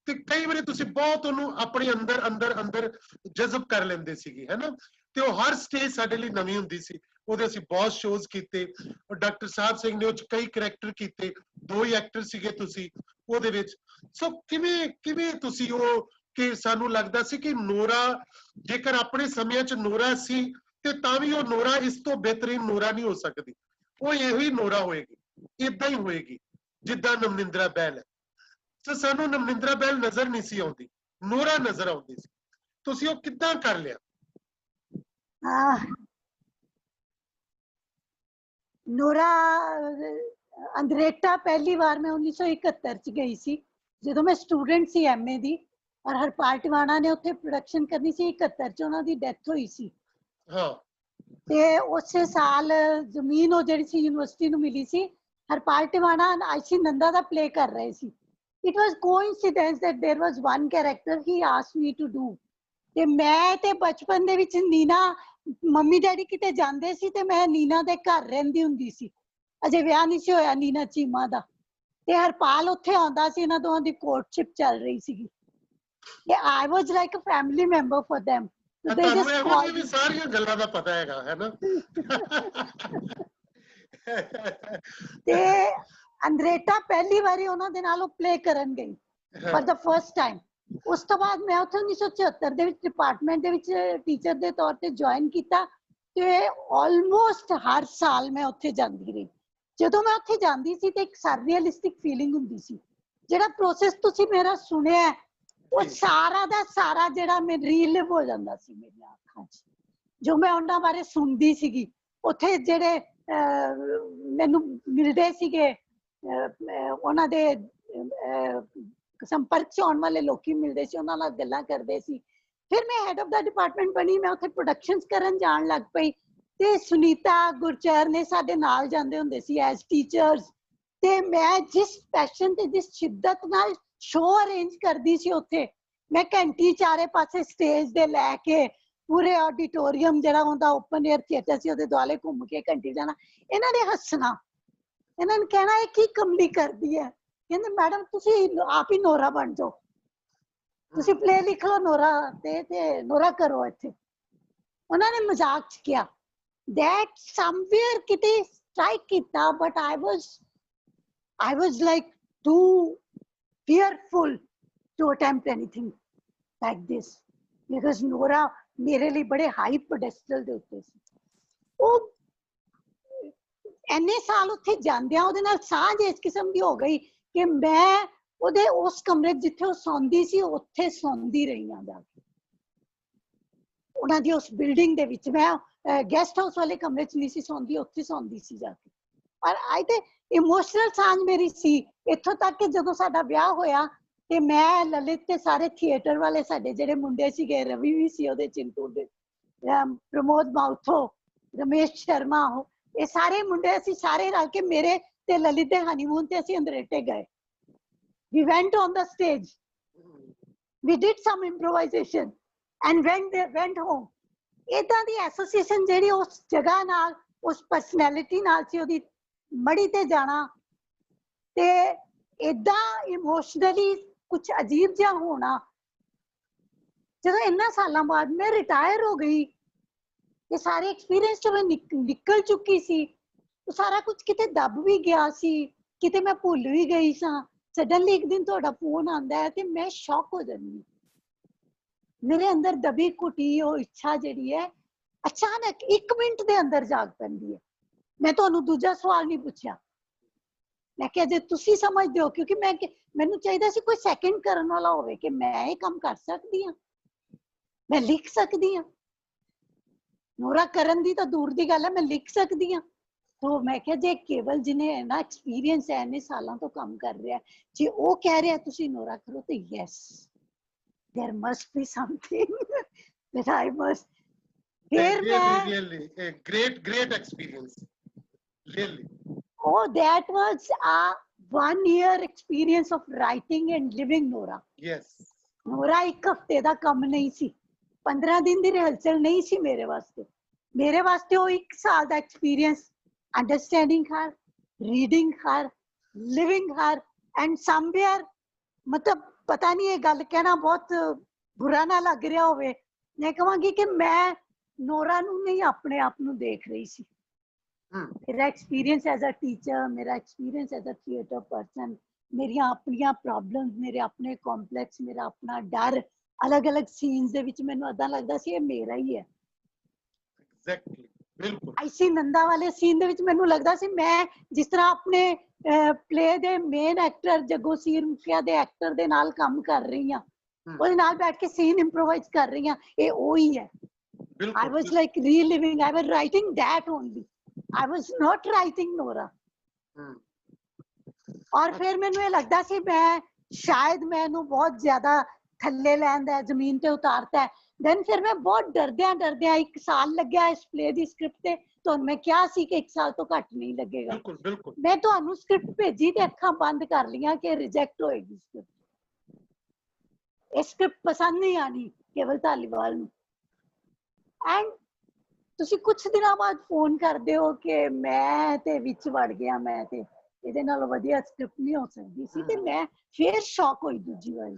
ਤੇ ਕਈ ਵਾਰੀ ਤੁਸੀਂ ਬਹੁਤ ਉਹਨੂੰ ਆਪਣੇ ਅੰਦਰ ਅੰਦਰ ਅੰਦਰ ਜਜ਼ਬ ਕਰ ਲੈਂਦੇ ਸੀਗੇ, ਹੈ ਨਾ। ਤੇ ਉਹ ਹਰ ਸਟੇਜ ਸਾਡੇ ਲਈ ਨਵੀਂ ਹੁੰਦੀ ਸੀ। ਉਹਦੇ ਅਸੀਂ ਬਹੁਤ ਸ਼ੋਜ਼ ਕੀਤੇ, ਡਾਕਟਰ ਸਾਹਿਬ ਸਿੰਘ ਨੇ ਉਹ ਚ ਕਈ ਕਰੈਕਟਰ ਕੀਤੇ, 2 ਹੀ ਐਕਟਰ ਸੀਗੇ ਤੁਸੀਂ ਉਹਦੇ ਵਿੱਚ। ਸੋ ਕਿਵੇਂ ਕਿਵੇਂ ਤੁਸੀਂ ਉਹ, ਕਿ ਸਾਨੂੰ ਲੱਗਦਾ ਸੀ ਕਿ ਨੋਰਾ ਜੇਕਰ ਆਪਣੇ ਸਮਿਆਂ ਚ ਨੋਰਾ ਸੀ ਤੇ ਤਾਂ ਵੀ ਉਹ ਨੋਰਾ ਇਸ ਤੋਂ ਬਿਹਤਰੀਨ ਨੋਰਾ ਨਹੀਂ ਹੋ ਸਕਦੀ, ਉਹ ਇਹੋ ਹੀ ਨੋਰਾ ਹੋਏਗੀ, ਇਦਾਂ ਹੀ ਹੋਏਗੀ ਜਿੱਦਾਂ ਨਵਨਿੰਦਰਾ ਬਹਿਲ ਹੈ। ਸੋ ਸਾਨੂੰ ਨਵਨਿੰਦਰਾ ਬਹਿਲ ਨਜ਼ਰ ਨਹੀਂ ਸੀ ਆਉਂਦੀ, ਨੋਰਾ ਨਜ਼ਰ ਆਉਂਦੀ ਸੀ। ਤੁਸੀਂ ਉਹ ਕਿੱਦਾਂ ਕਰ ਲਿਆ? ਨੋਰਾ ਅੰਦਰੇਟਾ ਪਹਿਲੀ ਵਾਰ ਮੈਂ 1971 ਚ ਗਈ ਸੀ, ਜਦੋਂ ਮੈਂ ਸਟੂਡੈਂਟ ਸੀ ਐਮਏ ਦੀ, ਔਰ ਹਰਪਾਲ ਟਿਵਾਣਾ ਨੇ ਉੱਥੇ ਪ੍ਰੋਡਕਸ਼ਨ ਕਰਨੀ ਸੀ। 71 ਚ ਉਹਨਾਂ ਦੀ ਡੈਥ ਹੋਈ ਸੀ। ਹਾਂ, ਤੇ ਉਸੇ ਸਾਲ ਜ਼ਮੀਨ ਉਹ ਜਿਹੜੀ ਸੀ ਯੂਨੀਵਰਸਿਟੀ ਨੂੰ ਮਿਲੀ ਸੀ। ਹਰਪਾਲ ਟਿਵਾਣਾ ਆਈਸੀ ਨੰਦਾ ਦਾ ਪਲੇ ਕਰ ਰਹੇ ਸੀ। It was coincidence that there was one character he asked me to do. ਤੇ ਮੈਂ ਤੇ ਬਚਪਨ ਦੇ ਵਿੱਚ ਨੀਨਾ, ਮੰਮੀ ਡੈਡੀ ਕਿਤੇ ਜਾਂਦੇ ਸੀ ਤੇ ਮੈਂ ਨੀਨਾ ਦੇ ਘਰ ਰਹਿੰਦੀ ਹੁੰਦੀ ਸੀ, ਅਜੇ ਵਿਆਹ ਨਹੀਂ ਸੀ ਹੋਇਆ ਨੀਨਾ ਚੀਮਾ ਦਾ, ਤੇ ਹਰਪਾਲ ਉੱਥੇ ਆਉਂਦਾ ਸੀ, ਇਹਨਾਂ ਦੋਵਾਂ ਦੀ ਕੋਰਟਸ਼ਿਪ ਚੱਲ ਰਹੀ ਸੀਗੀ। ਤੇ I was like a family member for them. So they ਤੁਹਾਨੂੰ just ਇਹੋ ਜਿਹੀਆਂ called ਵੀ me. ਸਾਰੀਆਂ ਗੱਲਾਂ ਦਾ ਪਤਾ ਹੈਗਾ, ਹੈ ਨਾ। ਤੇ ਅੰਦਰੇਟਾ ਪਹਿਲੀ ਵਾਰੀ ਉਹਨਾਂ ਦੇ ਨਾਲ ਉਹ ਪਲੇ ਕਰਨ ਗਈ ਫॉर द फर्स्ट टाइम। ਉਸ ਤੋਂ ਬਾਅਦ ਮੈਂ ਉੱਥੇ 1974 ਦੇ ਵਿੱਚ ਡਿਪਾਰਟਮੈਂਟ ਦੇ ਵਿੱਚ ਟੀਚਰ ਦੇ ਤੌਰ ਤੇ ਜੁਆਇਨ ਕੀਤਾ, ਤੇ ਆਲਮੋਸਟ ਹਰ ਸਾਲ ਮੈਂ ਉੱਥੇ ਜਾਂਦੀ ਰਹੀ। ਜਦੋਂ ਮੈਂ ਉੱਥੇ ਜਾਂਦੀ ਸੀ ਤੇ ਇੱਕ ਸਰਰੀਅਲਿਸਟਿਕ ਫੀਲਿੰਗ ਹੁੰਦੀ ਸੀ। ਜਿਹੜਾ ਪ੍ਰੋਸੈਸ ਤੁਸੀਂ ਮੇਰਾ ਸੁਣਿਆ, ਉਹ ਸਾਰਾ ਦਾ ਸਾਰਾ ਜਿਹੜਾ ਮੈਂ ਰੀਲਿਵ ਹੋ ਜਾਂਦਾ ਸੀ ਮੇਰੀਆਂ ਅੱਖਾਂ 'ਚ, ਜੋ ਮੈਂ ਉਹਨਾਂ ਬਾਰੇ ਸੁਣਦੀ ਸੀਗੀ। ਉੱਥੇ ਜਿਹੜੇ ਮੈਨੂੰ ਮਿਲਦੇ ਸੀਗੇ, ਉਹਨਾਂ ਦੇ ਸੰਪਰਕ 'ਚ ਆਉਣ ਵਾਲੇ ਲੋਕੀ ਮਿਲਦੇ ਸੀ, ਉਹਨਾਂ ਨਾਲ ਗੱਲਾਂ ਕਰਦੇ ਸੀ। ਫਿਰ ਮੈਂ ਹੈਡ ਆਫ ਦਾ ਡਿਪਾਰਟਮੈਂਟ ਬਣੀ, ਮੈਂ ਉੱਥੇ ਪ੍ਰੋਡਕਸ਼ਨਸ ਕਰਨ ਜਾਣ ਲੱਗ ਪਈ, ਤੇ ਸੁਨੀਤਾ ਗੁਰਚਰ ਨੇ ਸਾਡੇ ਨਾਲ ਜਾਂਦੇ ਹੁੰਦੇ ਸੀ ਐਜ਼ ਟੀਚਰਸ। ਤੇ ਮੈਂ ਜਿਸ ਪੈਸ਼ਨ ਤੇ ਜਿਸ ਸ਼ਿੱਦਤ ਨਾਲ ਸ਼ੋਅ ਅਰੇਂਜ ਕਰਦੀ ਸੀ ਉੱਥੇ, ਮੈਂ ਘੰਟੀ ਚਾਰੇ ਪਾਸੇ ਸਟੇਜ ਦੇ ਲੈ ਕੇ ਪੂਰੇ ਆਡੀਟੋਰੀਅਮ ਜਿਹੜਾ ਹੁੰਦਾ ਓਪਨ 에ਅਰ ਥੀਏਟਰ ਸੀ, ਉਹਦੇ ਦੁਆਲੇ ਘੁੰਮ ਕੇ ਘੰਟੀ ਜਾਣਾ। ਇਹਨਾਂ ਨੇ ਹੱਸਣਾ, ਇਹਨਾਂ ਨੇ ਕਹਿਣਾ ਇਹ ਕੀ ਕਮਲੀ ਕਰਦੀ ਹੈ। ਕਹਿੰਦੇ ਮੈਡਮ ਤੁਸੀਂ ਆਪ ਹੀ ਨੋਰਾ ਬਣ ਜਾਓ, ਤੁਸੀਂ ਪਲੇ ਲਿਖ ਲਓ ਨੋਰਾ ਤੇ ਨੋਰਾ ਕਰੋ ਇੱਥੇ। ਉਹਨਾਂ ਨੇ ਮਜ਼ਾਕ ਚ ਕਿਹਾ। that somewhere ਕਿਤੇ strike ਕੀਤਾ, but I was like too fearful to attempt anything like this, because Nora ਮੇਰੇ ਲਈ ਬੜੇ ਹਾਈ ਪੈਡੈਸਟਲ ਦੇ ਉੱਤੇ ਸੀ। ਉਹ ਇੰਨੇ ਸਾਲ ਉੱਥੇ ਜਾਂਦਿਆਂ ਉਹਦੇ ਨਾਲ ਸਾਂਝ ਇਸ ਕਿਸਮ ਦੀ ਹੋ ਗਈ ਕਿ ਮੈਂ ਉਹਦੇ ਉਸ ਕਮਰੇ ਜਿੱਥੇ ਉਹ ਸੌਂਦੀ ਸੀ ਉੱਥੇ ਸੌਂਦੀ ਰਹੀ ਹਾਂ ਜਾ ਕੇ, ਉਹਨਾਂ ਦੀ ਉਸ ਬਿਲਡਿੰਗ ਦੇ ਵਿੱਚ। ਮੈਂ ਗੈਸਟ ਹਾਊਸ ਵਾਲੇ ਕਮਰੇ 'ਚ ਨਹੀਂ ਸੀ ਸੌਂਦੀ, ਉੱਥੇ ਸੌਂਦੀ ਸੀ ਜਾ ਕੇ। ਪਰ ਆਈ ਤੇ ਇਮੋਸ਼ਨਲ ਸਾਂਝ ਮੇਰੀ ਸੀ, ਇੱਥੋਂ ਤੱਕ ਕਿ ਜਦੋਂ ਸਾਡਾ ਵਿਆਹ ਹੋਇਆ ਤੇ ਮੈਂ, ਲਲਿਤ ਤੇ ਸਾਰੇ ਥੀਏਟਰ ਵਾਲੇ ਸਾਡੇ ਜਿਹੜੇ ਮੁੰਡੇ ਸੀਗੇ, ਰਵੀ ਵੀ ਸੀ ਉਹਦੇ, ਚਿੰਟੂ ਦੇ, ਪ੍ਰਮੋਦ ਮਾਉਥੋ, ਰਮੇਸ਼ ਸ਼ਰਮਾ, ਇਹ ਸਾਰੇ ਮੁੰਡੇ, ਅਸੀਂ ਸਾਰੇ ਰਲ ਕੇ ਮੇਰੇ ਤੇ ਲਲਿਤ ਦੇ ਹਨੀਮੂਨ ਤੇ ਅਸੀਂ ਅੰਦਰੇਟੇ ਗਏ। We went on the stage, we did some improvisation and went home. ਇਦਾਂ ਦੀ ਐਸੋਸੀਏਸ਼ਨ ਜਿਹੜੀ ਉਸ ਜਗ੍ਹਾ ਨਾਲ, ਉਸ ਪਰਸਨੈਲਿਟੀ ਨਾਲ ਸੀ, ਉਹਦੀ ਮੜੀ ਤੇ ਜਾਣਾ, ਤੇ ਏਦਾਂ ਇਮੋਸ਼ਨਲੀ ਕੁਝ ਅਜੀਬ ਜਿਹਾ ਹੋਣਾ। ਜਦੋਂ ਇਹਨਾਂ ਸਾਲਾਂ ਬਾਅਦ ਮੈਂ ਰਿਟਾਇਰ ਹੋ ਗਈ, ਇਹ ਸਾਰੇ ਐਕਸਪੀਰੀਅੰਸ ਚੋਂ ਮੈਂ ਨਿਕਲ ਚੁੱਕੀ ਸੀ, ਉਹ ਸਾਰਾ ਕੁਝ ਕਿਤੇ ਦੱਬ ਵੀ ਗਿਆ ਸੀ, ਕਿਤੇ ਮੈਂ ਭੁੱਲ ਵੀ ਗਈ ਸਾਂ। ਸਡਨਲੀ ਇੱਕ ਦਿਨ ਤੁਹਾਡਾ ਫੋਨ ਆਂਦਾ ਹੈ ਤੇ ਮੈਂ ਸ਼ੌਕ ਹੋ ਜਾਂਦੀ ਹਾਂ। ਮੇਰੇ ਅੰਦਰ ਦਬੀ ਘੁਟੀ ਉਹ ਇੱਛਾ ਜਿਹੜੀ ਹੈ ਅਚਾਨਕ 1 ਮਿੰਟ ਦੇ ਅੰਦਰ ਜਾਗ ਪੈਂਦੀ ਹੈ। ਮੈਂ ਤੁਹਾਨੂੰ ਦੂਜਾ ਸਵਾਲ ਨਹੀਂ ਪੁੱਛਿਆ। ਮੈਂ ਕਿਹਾ ਜੇ ਤੁਸੀਂ ਸਮਝਦੇ ਹੋ, ਕਿਉਂਕਿ ਮੈਨੂੰ ਚਾਹੀਦਾ ਸੀ ਕੋਈ ਸੈਕਿੰਡ ਕਰਨ ਵਾਲਾ ਹੋਵੇ ਕਿ ਮੈਂ ਇਹ ਕੰਮ ਕਰ ਸਕਦੀ ਹਾਂ, ਮੈਂ ਲਿਖ ਸਕਦੀ ਹਾਂ। ਨੋਰਾ ਕਰਨ ਦੀ ਤਾਂ ਦੂਰ ਦੀ ਗੱਲ ਹੈ, ਮੈਂ ਲਿਖ ਸਕਦੀ ਹਾਂ। तो मैं क्या जे केवल जिन्हें ना एक्सपीरियंस है इन्ने सालों तो काम कर रहा है, जे वो कह रहा है तुसी नोरा करो तो yes there must be something that I must. फिर मैं really a great experience really. Oh, that was a 1 year experience of writing and living Nora. Yes. Nora एक हफ्ते दा कम नहीं सी, 15 दिन दी रिहर्सल नहीं सी मेरे वास्ते। मेरे वास्ते वो 1 साल दा experience, understanding her, reading her, living her and somewhere, मतलब पता नहीं ये गल कहना बहुत बुरा ना लग रहा होवे, मैं कहांगी कि मैं नोरा नू नहीं अपने आप नू देख रही सी। मेरा एक्सपीरियंस एज अ टीचर, मेरा experience as a theatre person, मेरियां अपनियां प्रॉब्लम्स, मेरे अपने कॉम्प्लेक्स, मेरा अपना डर, अलग अलग सीन्स दे विच मैनू अदा लगदा सी ये मेरा ही है। एग्जैक्टली, बिल्कुल। आईसी नंदा वाले सीन दे विच मैनू लगदा सी मैं जिस तरह अपने प्ले दे मेन एक्टर जगोसीर मुखिया दे एक्टर दे नाल काम कर रही हां, ओदे नाल बैठ के सीन इंप्रोवाइज कर रही हां, ये ओही है। I was like reliving, I was writing that only, I was not writing Nora। और फिर मैनू ये लगदा सी मैं शायद मैनू बहुत ज्यादा थल्ले लैंदा है, जमीन ते उतारता है। देन फिर मैं बहुत डरदियां 1 साल लग्या इस प्ले दी स्क्रिप्ट ते, तो मैं क्या सी कि 1 साल तो घट नहीं लगेगा। बिल्कुल बिल्कुल। मैं तुहानू स्क्रिप्ट भेजी ते अखां बंद कर लियां कि रिजेक्ट होएगी स्क्रिप्ट, ये स्क्रिप्ट पसंद नहीं आनी केवल धालीवाल नू। एंड ਤੁਸੀਂ ਕੁਝ ਦਿਨਾਂ ਬਾਅਦ ਫੋਨ ਕਰਦੇ ਹੋ ਕਿ ਮੈਂ ਤੇ ਵਿੱਚ ਵੜ ਗਿਆ, ਮੈਂ ਤੇ ਇਹਦੇ ਨਾਲ ਵਧੀਆ ਸਕ੍ਰਿਪਟ ਨਹੀਂ ਹੋ ਸਕਦੀ ਸੀ, ਤੇ ਮੈਂ ਫੇਰ ਸ਼ੌਕ ਹੋਈ ਦੂਜੀ ਵਾਰ।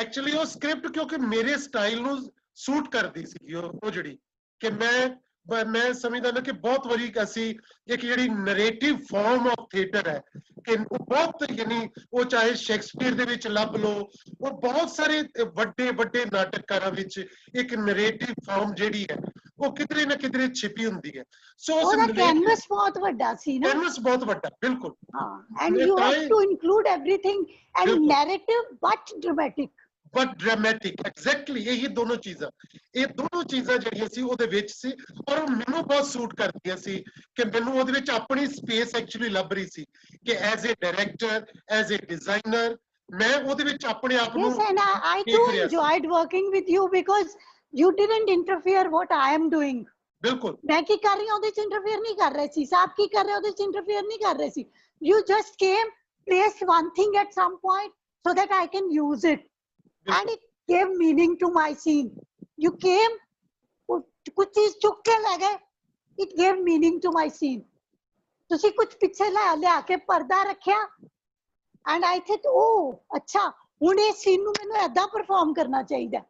ਐਕਚੁਅਲੀ ਉਹ ਸਕ੍ਰਿਪਟ ਕਿਉਂਕਿ ਮੇਰੇ ਸਟਾਈਲ ਨੂੰ ਸੂਟ ਕਰਦੀ ਸੀ, ਉਹ ਜਿਹੜੀ ਕਿ ਮੈਂ ਸਮਝਦਾ ਨਾ ਕਿ ਬਹੁਤ ਵਾਰੀ ਅਸੀਂ ਇੱਕ ਜਿਹੜੀ ਨਰੇਟਿਵ ਫਾਰਮ ਆਫ ਥੀਏਟਰ ਹੈ ਕਿ ਉਹ ਬਹੁਤ, ਯਾਨੀ ਉਹ ਚਾਹੇ ਸ਼ੇਕਸਪੀਅਰ ਦੇ ਵਿੱਚ ਲੱਭ ਲਓ, ਉਹ ਬਹੁਤ ਸਾਰੇ ਵੱਡੇ ਵੱਡੇ ਨਾਟਕਕਾਰਾਂ ਵਿੱਚ ਇੱਕ ਨਰੇਟਿਵ ਫਾਰਮ ਜਿਹੜੀ ਹੈ ਉਹ ਕਿਧਰੇ ਨਾ ਕਿਧਰੇ ਛਿਪੀ ਹੁੰਦੀ ਹੈ। ਸੋ ਉਹਦਾ ਕੈਨਵਸ ਬਹੁਤ ਵੱਡਾ ਸੀ ਨਾ, ਕੈਨਵਸ ਬਹੁਤ ਵੱਡਾ, ਬਿਲਕੁਲ। ਹਾਂ, and you have to include everything and narrative but dramatic. But dramatic, exactly यही दोनों चीज़ां, ये दोनों चीज़ां ਜਿਹੜੀਆਂ ਸੀ ਉਹਦੇ ਵਿੱਚ ਸੀ, ਔਰ ਮੈਨੂੰ ਬਹੁਤ ਸੂਟ ਕਰਦੀਆਂ ਸੀ ਕਿ ਮੈਨੂੰ ਉਹਦੇ ਵਿੱਚ ਆਪਣੀ ਸਪੇਸ ਐਕਚੁਅਲੀ ਲੱਭ ਰਹੀ ਸੀ ਕਿ as a director, as a designer ਮੈਂ ਉਹਦੇ ਵਿੱਚ ਆਪਣੇ ਆਪ ਨੂੰ। Yes, and I too enjoyed working with you because you didn't interfere what I am doing। ਬਿਲਕੁਲ। मैं की कर रही हूं ਉਹਦੇ ਚ ਇੰਟਰਫੇਅਰ ਨਹੀਂ ਕਰ ਰਹੇ ਸੀ, ਸਾहब की कर रहे ਉਹਦੇ ਚ ਇੰਟਰਫੇਅਰ ਨਹੀਂ ਕਰ ਰਹੇ ਸੀ। You just came, placed one thing at some point so that I can use it, and it gave meaning to my scene। You came, कुछ चीज चुक के ले गए, it gave meaning to my scene। ਤੁਸੀਂ ਕੁਝ ਪਿੱਛੇ ਲਿਆ ਕੇ ਪਰਦਾ ਰੱਖਿਆ, and I thought oh अच्छा ਹੁਣ ਇਹ ਸੀਨ ਨੂੰ ਮੈਨੂੰ ਏਦਾਂ ਪਰਫਾਰਮ ਕਰਨਾ ਚਾਹੀਦਾ।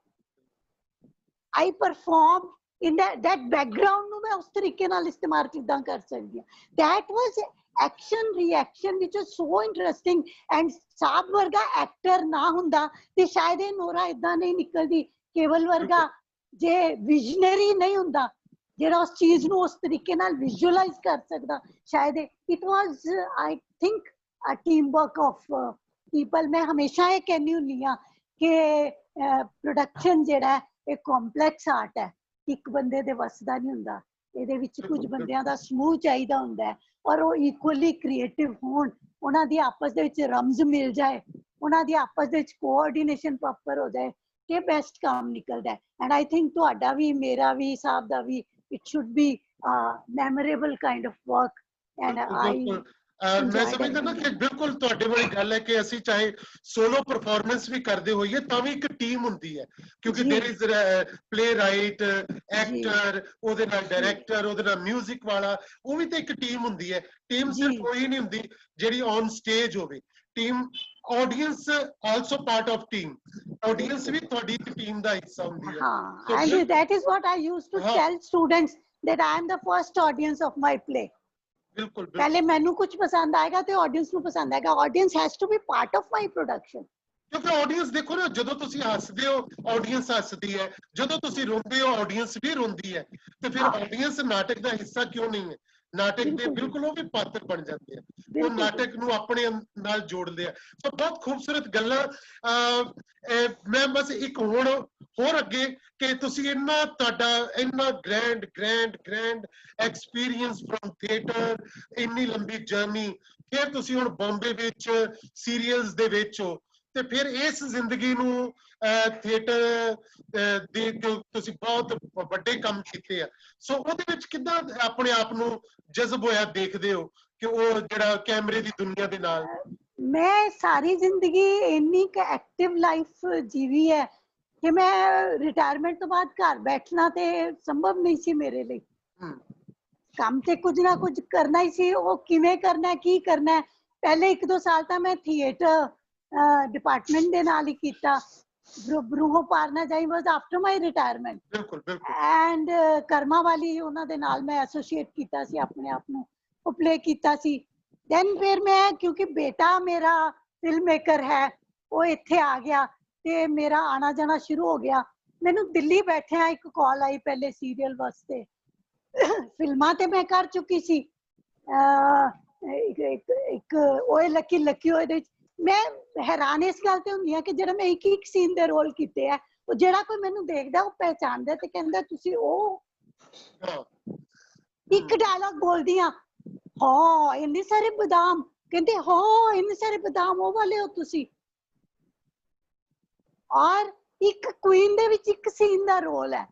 I perform in that background ਨੂੰ ਮੈਂ ਉਸ ਤਰੀਕੇ ਨਾਲ ਇਸਤੇਮਾਲ ਕਿਦਾਂ ਕਰ ਸਕਦੀ ਹਾਂ। That was action reaction which was so interesting, and ਸਾਬ ਵਰਗਾ ਐਕਟਰ ਨਾ ਹੁੰਦਾ ਤੇ ਸ਼ਾਇਦ ਇਹ ਨੋਰਾ ਇਦਾਂ ਨਹੀਂ ਨਿਕਲਦੀ। ਕੇਵਲ ਵਰਗਾ ਜੇ ਵਿਜ਼ਨਰੀ ਨਹੀਂ ਹੁੰਦਾ ਜਿਹੜਾ ਉਸ ਚੀਜ਼ ਨੂੰ ਉਸ ਤਰੀਕੇ ਨਾਲ ਵਿਜ਼ੂਅਲਾਈਜ਼ ਕਰ ਸਕਦਾ, ਸ਼ਾਇਦ it was I think a team work of people. ਮੈਂ ਹਮੇਸ਼ਾ ਇਹ ਕਹਿੰਦੀ ਹੁੰਦੀ ਹਾਂ ਕਿ ਪ੍ਰੋਡਕਸ਼ਨ ਜਿਹੜਾ ਇਹ ਕੰਪਲੈਕਸ ਆਰਟ ਹੈ, ਇੱਕ ਬੰਦੇ ਦੇ ਵੱਸ ਦਾ ਨਹੀਂ ਹੁੰਦਾ, ਇਹਦੇ ਵਿੱਚ ਕੁਝ ਬੰਦਿਆਂ ਦਾ ਸਮੂਹ ਚਾਹੀਦਾ ਹੁੰਦਾ ਹੈ, ਔਰ ਉਹ ਇਕੁਅਲੀ ਕ੍ਰੀਏਟਿਵ ਹੋਣ, ਉਹਨਾਂ ਦੀ ਆਪਸ ਦੇ ਵਿੱਚ ਰਮਜ਼ ਮਿਲ ਜਾਏ, ਉਹਨਾਂ ਦੀ ਆਪਸ ਦੇ ਵਿੱਚ ਕੋਆਰਡੀਨੇਸ਼ਨ ਪ੍ਰੋਪਰ ਹੋ ਜਾਏ ਕਿ ਬੈਸਟ ਕੰਮ ਨਿਕਲਦਾ ਹੈ। ਐਂਡ ਆਈ ਥਿੰਕ ਤੁਹਾਡਾ ਵੀ, ਮੇਰਾ ਵੀ, ਸਾਹਿਬ ਦਾ ਵੀ, it should be memorable kind of work. And I ਮੈਂ ਸਮਝਦਾ ਨਾ ਕਿ ਬਿਲਕੁਲ ਤੁਹਾਡੇ ਵਾਲੀ ਗੱਲ ਹੈ ਕਿ ਅਸੀਂ ਚਾਹੇ ਸੋਲੋ ਪਰਫਾਰਮੈਂਸ ਵੀ ਕਰਦੇ ਹੋਈਏ ਤਾਂ ਵੀ ਇੱਕ ਟੀਮ ਹੁੰਦੀ ਹੈ, ਕਿਉਂਕਿ there is play right, actor, ਉਹਦੇ ਨਾਲ ਡਾਇਰੈਕਟਰ, ਉਹਦੇ ਨਾਲ ਮਿਊਜ਼ਿਕ ਵਾਲਾ, ਉਹ ਵੀ ਤਾਂ ਇੱਕ ਟੀਮ ਹੁੰਦੀ ਹੈ। ਟੀਮ ਸਿਰਫ ਕੋਈ ਨਹੀਂ ਹੁੰਦੀ ਜਿਹੜੀ ਔਨ ਸਟੇਜ ਹੋਵੇ, team audience also part of team, audience ਵੀ ਤੁਹਾਡੀ ਇੱਕ ਟੀਮ ਦਾ ਹਿੱਸਾ ਹੁੰਦੀ ਹੈ। ਹਾਂ, and that is what I used to tell students, that I am the first audience of my play। ਬਿਲਕੁਲ पहले मैनू कुछ पसंद आएगा तो ऑडियंस ਨੂੰ पसंद आएगा, audience has to be part of my production. ਕਿਉਂਕਿ ਆਡੀਅנס ਦੇਖੋ ਨਾ, ਜਦੋਂ ਤੁਸੀਂ ਹੱਸਦੇ ਹੋ ਆਡੀਅנס ਹੱਸਦੀ ਹੈ, ਜਦੋਂ ਤੁਸੀਂ ਰੋਂਦੇ ਹੋ ਆਡੀਅנס ਵੀ ਰੋਂਦੀ ਹੈ, ਤੇ ਫਿਰ ਆਡੀਅנס ਨਾਟਕ ਦਾ ਹਿੱਸਾ ਕਿਉਂ ਨਹੀਂ ਹੈ? ਨਾਟਕ ਦੇ ਬਿਲਕੁਲ ਉਹ ਵੀ ਪਾਤਰ ਬਣ ਜਾਂਦੇ ਆ, ਉਹ ਨਾਟਕ ਨੂੰ ਆਪਣੇ ਨਾਲ ਜੋੜਦੇ ਆ। ਸੋ ਬਹੁਤ ਖੂਬਸੂਰਤ ਗੱਲਾਂ। ਮੈਂ ਬਸ ਇੱਕ ਹੋਰ ਅੱਗੇ ਕਿ ਤੁਸੀਂ ਇੰਨਾ ਤੁਹਾਡਾ ਇੰਨਾ ਗ੍ਰੈਂਡ ਐਕਸਪੀਰੀਅੰਸ ਫਰਮ ਥੀਏਟਰ, ਇੰਨੀ ਲੰਬੀ ਜਰਨੀ, ਫਿਰ ਤੁਸੀਂ ਹੁਣ ਬੰਬੇ ਵਿੱਚ ਸੀਰੀਅਲਸ ਦੇ ਵਿੱਚ ਹੋ, ਤੇ ਫਿਰ ਇਸ ਜ਼ਿੰਦਗੀ ਨੂੰ ਥੀਏਟਰ ਦੇ ਤੁਸੀਂ ਬਹੁਤ ਵੱਡੇ ਕੰਮ ਕੀਤੇ ਆ, ਸੋ ਉਹਦੇ ਵਿੱਚ ਕਿੱਦਾਂ ਆਪਣੇ ਆਪ ਨੂੰ ਜਜ਼ਬ ਹੋਇਆ ਦੇਖਦੇ ਹੋ ਕਿ ਉਹ ਜਿਹੜਾ ਕੈਮਰੇ ਦੀ ਦੁਨੀਆ ਦੇ ਨਾਲ? मैं सारी जिंदगी इन्नी एक्टिव लाइफ जीवी है कि मैं रिटायरमेंट तो बाद घर बैठना ते संभव नहीं सी मेरे लिए। काम ते कुछ ना कुछ करना ही सी, वो किवें करना है की करना है। पहले 1-2 साल तो मैं थिएटर डिपार्टमेंट दे नाल ही कीता। ब्रूहो पारना जाई वाज आफ्टर माय रिटायरमेंट। ਬਿਲਕੁਲ ਬਿਲकुल एंड कर्मा वाली उन्हां दे नाल मैं एसोसिएट कीता सी, अपने आप नूं ਉਹ प्ले कीता सी। देन फिर मैं क्योंकि बेटा मेरा फिल्म मेकर है, वो इत्थे आ गया ते मेरा आना जाना शुरू हो गया। मैनू दिल्ली बैठे एक कॉल आई पहले सीरियल वास्ते। फिल्मां ते मैं कर चुकी सी, एक ओए लकी लकी ओए दे मैं हैरान इस गल ते हुंदी आ कि जेड़ा मैं एक सीन दे रोल कीते है, ਉਹ ਜਿਹੜਾ ਕੋਈ ਮੈਨੂੰ ਦੇਖਦਾ ਉਹ ਪਹਿਚਾਨਦਾ ਤੇ ਕਹਿੰਦਾ ਤੁਸੀਂ ਉਹ। ਇੱਕ ਡਾਇਲੌਗ ਬੋਲਦੀ ਆ, ਹਾਂ ਇੰਨੇ ਸਾਰੇ ਬਦਾਮ, ਕਹਿੰਦੇ ਹਾਂ ਇੰਨੇ ਸਾਰੇ ਬਦਾਮ ਉਹ ਵਾਲੇ ਹੋ ਤੁਸੀਂ। ਔਰ ਇੱਕ ਕੁਈਨ ਦੇ ਵਿੱਚ ਇੱਕ ਸੀਨ ਦਾ ਰੋਲ ਹੈ,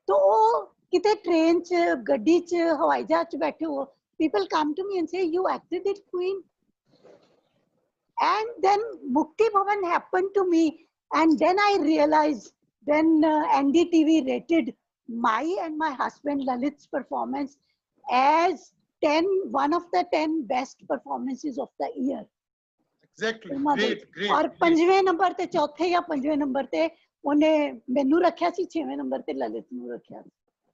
ਤਾਂ ਉਹ ਕਿਤੇ ਟ੍ਰੇਨ 'ਚ, ਗੱਡੀ 'ਚ, ਹਵਾਈ ਜਹਾਜ਼ 'ਚ ਬੈਠੇ ਹੋ, people come to me and say you acted it queen. And then Mukti Bhavan happened to me, and then I realized when NDTV rated my and my husband Lalit's performance as one of the 10 best performances of the year. Exactly. Great. और 5वें number ते, चौथे या 5वें number ते उन्हें मैनू रखा सी, 6वें नंबर ते ललित नू रखा।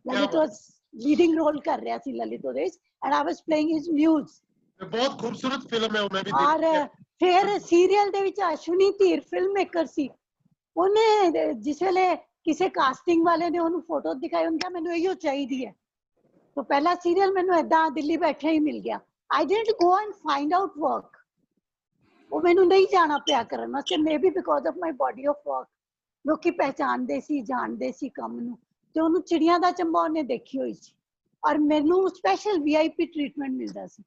ललित was leading role कर रहा सी ललित ਉਹਦੇ ਵਿੱਚ, and I was playing his muse। बहुत खूबसूरत फिल्म है वो, मैं भी और फिर सीरियल ਦੇ ਵਿੱਚ ਅਸ਼ਵਨੀ ਧੀਰ ਫਿਲਮ ਮੇਕਰ ਸੀ। ਉਹਨੇ ਜਿਸ ਵੇਲੇ ਕਿਸੇ ਕਾਸਟਿੰਗ ਵਾਲੇ ਨੇ ਉਹਨੂੰ ਫੋਟੋ ਦਿਖਾਈ, ਉਹਨੇ ਕਿਹਾ ਮੈਨੂੰ ਇਹੋ ਚਾਹੀਦੀ ਹੈ। तो पहला सीरियल मैनू ऐदा दिल्ली बैठे ही मिल गया। I didn't go and find out work, वो मैनू नहीं जाना पिया करन वास्ते, may be because of my body of work. लोग पहचानते सी, जानते सी काम नू, ते ओनू चिड़ियां दा चंबा उन्हें देखी हुई सी, और मैनू स्पैशल VIP ट्रीटमेंट मिलता सी।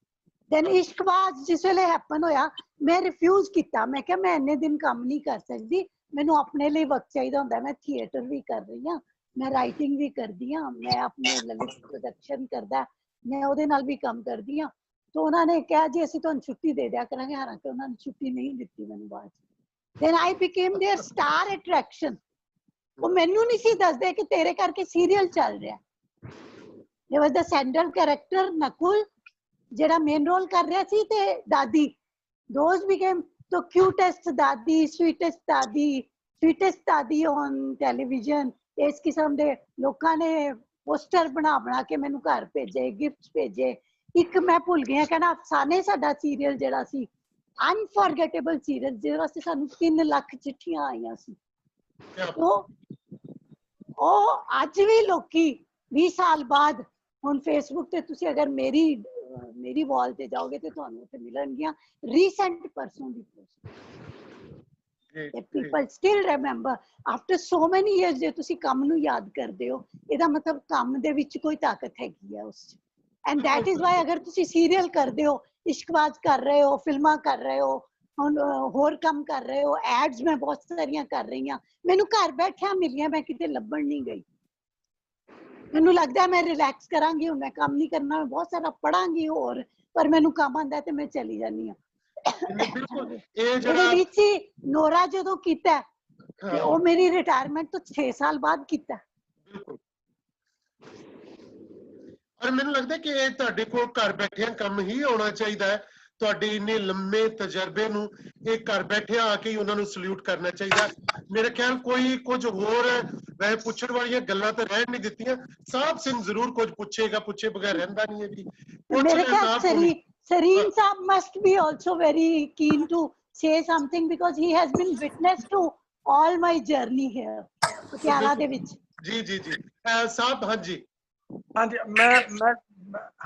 देन इश्कबाज जिस वेले हैपन होया, मैं रिफ्यूज किया, मैं क्या मैं इन्ने दिन काम नहीं कर सकती, मैनू अपने लिए वक्त चाहिए होंदा। मैं थिएटर भी कर रही हाँ, मैं राइटिंग भी करती हाँ, मैं अपने ललित प्रोडक्शन करदा, मैं ਉਹਦੇ ਨਾਲ भी काम करती हाँ। तो उन्होंने कहा जी ਅਸੀਂ ਤੁਹਾਨੂੰ ਛੁੱਟੀ ਦੇ ਦਿਆ ਕਰਾਂਗੇ, ਹਾਲਾਂਕਿ ਉਹਨਾਂ ਨੇ ਛੁੱਟੀ ਨਹੀਂ ਦਿੱਤੀ ਮੈਨੂੰ ਬਾਅਦ। then I became their star attraction। ਉਹ ਮੈਨੂੰ ਨਹੀਂ ਸੀ ਦੱਸਦੇ ਕਿ ਤੇਰੇ ਕਰਕੇ ਸੀਰੀਅਲ ਚੱਲ ਰਿਹਾ। there was the central character Nakul ਜਿਹੜਾ ਮੇਨ ਰੋਲ ਕਰ ਰਿਹਾ ਸੀ, ਤੇ ਦਾਦੀ, those became the cutest ਦਾਦੀ, sweetest ਦਾਦੀ on television। ਇਸ ਕਿਸਮ ਦੇ ਲੋਕਾਂ ਨੇ ਪੋਸਟਰ ਬਣਾ ਕੇ ਮੈਨੂੰ ਘਰ ਭੇਜੇ, ਗਿਫਟਸ ਭੇਜੇ। ਇੱਕ ਮੈਂ ਭੁੱਲ ਗਈ ਕਹਿੰਦਾ ਅਫਸਾਨੇ ਸਾਡਾ ਸੀਰੀਅਲ ਜਿਹੜਾ ਸੀ, ਅਨਫੋਰਗੇਟੇਬਲ ਸੀਰੀਅਲ, ਜਿਹਦੇ ਵਾਸਤੇ ਸਾਨੂੰ 3 ਲੱਖ ਚਿੱਠੀਆਂ ਆਈਆਂ ਸੀ। ਉਹ ਅੱਜ ਵੀ ਲੋਕੀ 20 ਸਾਲ ਬਾਅਦ ਹੁਣ ਫੇਸਬੁੱਕ ਤੇ ਤੁਸੀਂ ਅਗਰ ਮੇਰੀ ਵਾਲ ਤੇ ਜਾਓਗੇ ਤੇ ਤੁਹਾਨੂੰ ਉੱਥੇ ਮਿਲਣਗੀਆਂ ਰੀਸੈਂਟ ਪਰਸੋਂ ਦੀ post. people still remember after so many years। ਜੇ ਤੁਸੀਂ ਕੰਮ ਨੂੰ ਯਾਦ ਕਰਦੇ ਹੋ, ਇਹਦਾ ਮਤਲਬ ਕੰਮ ਦੇ ਵਿੱਚ ਕੋਈ ਤਾਕਤ ਹੈਗੀ ਹੈ ਉਸ 'ਚ। and that is why ਅਗਰ ਤੁਸੀਂ ਸੀਰੀਅਲ ਕਰਦੇ ਹੋ, ਇਸ਼ਕਬਾਜ਼ ਕਰ ਰਹੇ ਹੋ, ਫਿਲਮਾਂ ਕਰ ਰਹੇ ਹੋ, ਹੁਣ ਹੋਰ ਕੰਮ ਕਰ ਰਹੇ ਹੋ, ਐਡਸ ਮੈਂ ਬਹੁਤ ਸਾਰੀਆਂ ਕਰ ਰਹੀ ਹਾਂ, ਮੈਨੂੰ ਘਰ ਬੈਠਿਆਂ ਮਿਲੀਆਂ, ਮੈਂ ਕਿਤੇ ਲੱਭਣ ਨਹੀਂ ਗਈ। ਮੈਨੂੰ ਲੱਗਦਾ ਮੈਂ ਰਿਲੈਕਸ ਕਰਾਂਗੀ, ਹੁਣ ਮੈਂ ਕੰਮ ਨਹੀਂ ਕਰਨਾ, ਮੈਂ ਬਹੁਤ ਸਾਰਾ ਪੜਾਂਗੀ ਹੋਰ, ਪਰ ਮੈਨੂੰ ਕੰਮ ਆਉਂਦਾ ਤੇ ਮੈਂ ਚਲੀ ਜਾਂਦੀ ਹਾਂ। ਇਹਦੇ ਵਿੱਚ ਨੋਰਾ ਜਦੋਂ ਕੀਤਾ, ਤੇ ਉਹ ਮੇਰੀ ਰਿਟਾਇਰਮੈਂਟ ਤੋਂ 6 ਸਾਲ ਬਾਅਦ ਕੀਤਾ। ਔਰ ਮੈਨੂੰ ਲੱਗਦਾ ਕਿ ਇਹ ਤੁਹਾਡੇ ਕੋਲ ਘਰ ਬੈਠਿਆਂ ਕੰਮ ਹੀ ਆਉਣਾ ਚਾਹੀਦਾ ਹੈ, ਤੁਹਾਡੇ ਇੰਨੇ ਲੰਮੇ ਤਜਰਬੇ ਨੂੰ ਇਹ ਘਰ ਬੈਠੇ ਆ ਕੇ ਹੀ ਉਹਨਾਂ ਨੂੰ ਸਲੂਟ ਕਰਨਾ ਚਾਹੀਦਾ। ਮੇਰੇ ਖਿਆਲ ਕੋਈ ਕੁਝ ਹੋਰ ਵੈਸੇ ਪੁੱਛਣ ਵਾਲੀਆਂ ਗੱਲਾਂ ਤਾਂ ਰਹਿਣ ਨਹੀਂ ਦਿੱਤੀਆਂ। ਸਾਹਿਬ ਸਿੰਘ ਜ਼ਰੂਰ ਕੁਝ ਪੁੱਛੇਗਾ, ਪੁੱਛੇ ਬਗੈਰ ਰਹਿੰਦਾ ਨਹੀਂ ਹੈ ਜੀ। ਪੁੱਛ ਮੇਰੇ ਲੈ ਖਿਆਲ ਸਾਹਿਬ। Sareen Saab must be also very keen to say something because he has been witness to all my journey here Patiala ਦੇ ਵਿੱਚ। ਜੀ ਜੀ ਜੀ ਸਾਹਿਬ। ਹਾਂਜੀ ਹਾਂਜੀ ਮੈਂ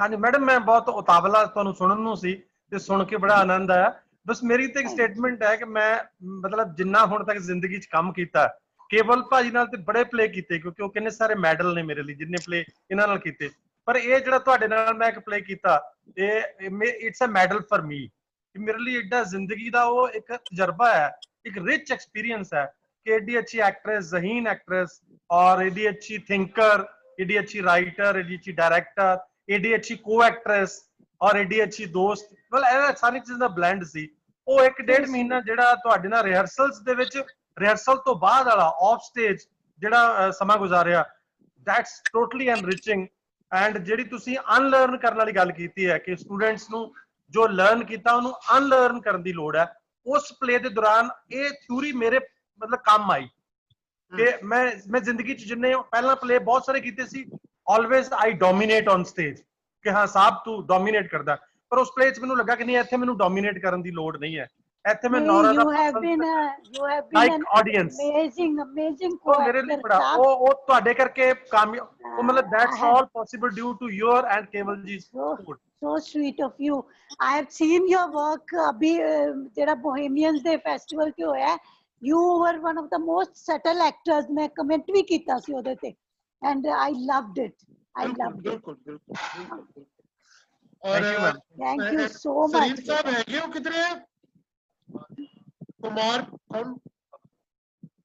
ਹਾਂਜੀ ਮੈਡਮ, ਮੈਂ ਬਹੁਤ ਉਤਾਵਲਾ ਤੁਹਾਨੂੰ ਸੁਣਨ ਨੂੰ ਸੀ ਤੇ ਸੁਣ ਕੇ ਬੜਾ ਆਨੰਦ ਆਇਆ। ਬਸ ਮੇਰੀ ਤੇ ਇੱਕ ਸਟੇਟਮੈਂਟ ਹੈ ਕਿ ਮੈਂ ਮਤਲਬ ਜਿੰਨਾ ਹੁਣ ਤੱਕ ਜ਼ਿੰਦਗੀ 'ਚ ਕੰਮ ਕੀਤਾ, ਕੇਵਲ ਭਾਜੀ ਨਾਲ ਤੇ ਬੜੇ ਪਲੇ ਕੀਤੇ, ਕਿਉਂਕਿ ਉਹ ਕਿੰਨੇ ਸਾਰੇ ਮੈਡਲ ਨੇ ਮੇਰੇ ਲਈ, ਜਿੰਨੇ ਪਲੇ ਇਹਨਾਂ ਨਾਲ ਕੀਤੇ। ਪਰ ਇਹ ਜਿਹੜਾ ਤੁਹਾਡੇ ਨਾਲ ਮੈਂ ਇੱਕ ਪਲੇ ਕੀਤਾ, ਇਹ ਇਟਸ ਅ ਮੈਡਲ ਫॉर मी। ਮੇਰੇ ਲਈ ਏਡਾ ਜ਼ਿੰਦਗੀ ਦਾ ਉਹ ਇੱਕ ਤਜਰਬਾ ਹੈ, ਇੱਕ ਰਿਚ ਐਕਸਪੀਰੀਅੰਸ ਹੈ कि एडी अच्छी एक्ट्रेस, ज़हीन एक्ट्रेस, और एडी अच्छी थिंकर, एडी अच्छी राइटर, एडी अच्छी डायरेक्टर, एडी अच्छी को एक्ट्रेस और एडी अच्छी दोस्त, मतलब ਇਹ ਸਾਰੀ ਚੀਜ਼ਾਂ ਦਾ ਬਲੈਂਡ ਸੀ। ਉਹ 1.5 ਮਹੀਨਾ ਜਿਹੜਾ ਤੁਹਾਡੇ ਨਾਲ ਰਿਹਰਸਲਸ ਦੇ ਵਿੱਚ, ਰਿਹਰਸਲ ਤੋਂ ਬਾਅਦ ਵਾਲਾ ਆਫ ਸਟੇਜ ਜਿਹੜਾ ਸਮਾਂ ਗੁਜ਼ਾਰਿਆ, ਦੈਟਸ ਟੋਟਲੀ ਐਨਰਿਚਿੰਗ। ਐਂਡ ਜਿਹੜੀ ਤੁਸੀਂ ਅਨਲਰਨ ਕਰਨ ਵਾਲੀ ਗੱਲ ਕੀਤੀ ਹੈ ਕਿ ਸਟੂਡੈਂਟਸ ਨੂੰ ਜੋ ਲਰਨ ਕੀਤਾ ਉਹਨੂੰ ਅਨਲਰਨ ਕਰਨ ਦੀ ਲੋੜ ਹੈ, ਉਸ ਪਲੇ ਦੇ ਦੌਰਾਨ ਇਹ ਥਿਊਰੀ ਮੇਰੇ मतलब काम आई कि मैं जिंदगी च जिन्ने पहला प्ले बहुत सारे कीते सी, always I dominate on stage कि हाँ साहब तू डोमिनेट करदा, पर उस प्ले च मैनू लगा कि नहीं, इत्थे मैनू डोमिनेट करन दी लोड़ नहीं है, इत्थे मैं नौरा दा you have been like audience amazing तो मेरे लिए बड़ा ओ ਤੁਹਾਡੇ ਕਰਕੇ ਕਾਮਯਾਬ, ਉਹ मतलब that's all possible due to your and Keval ji's support. So sweet of you. I have seen your work abhi ਜਿਹੜਾ bohemians ਦੇ festival ਤੇ ਹੋਇਆ। You were one of the most subtle actors. मैं comment भी ਕੀਤਾ ਸੀ ਉਹਦੇ ਤੇ, and I loved it. I loved it. बिल्कुल बिल्कुल। और thank you so much। Sarin साहब हैगे हो किधरे? कुमार कौन?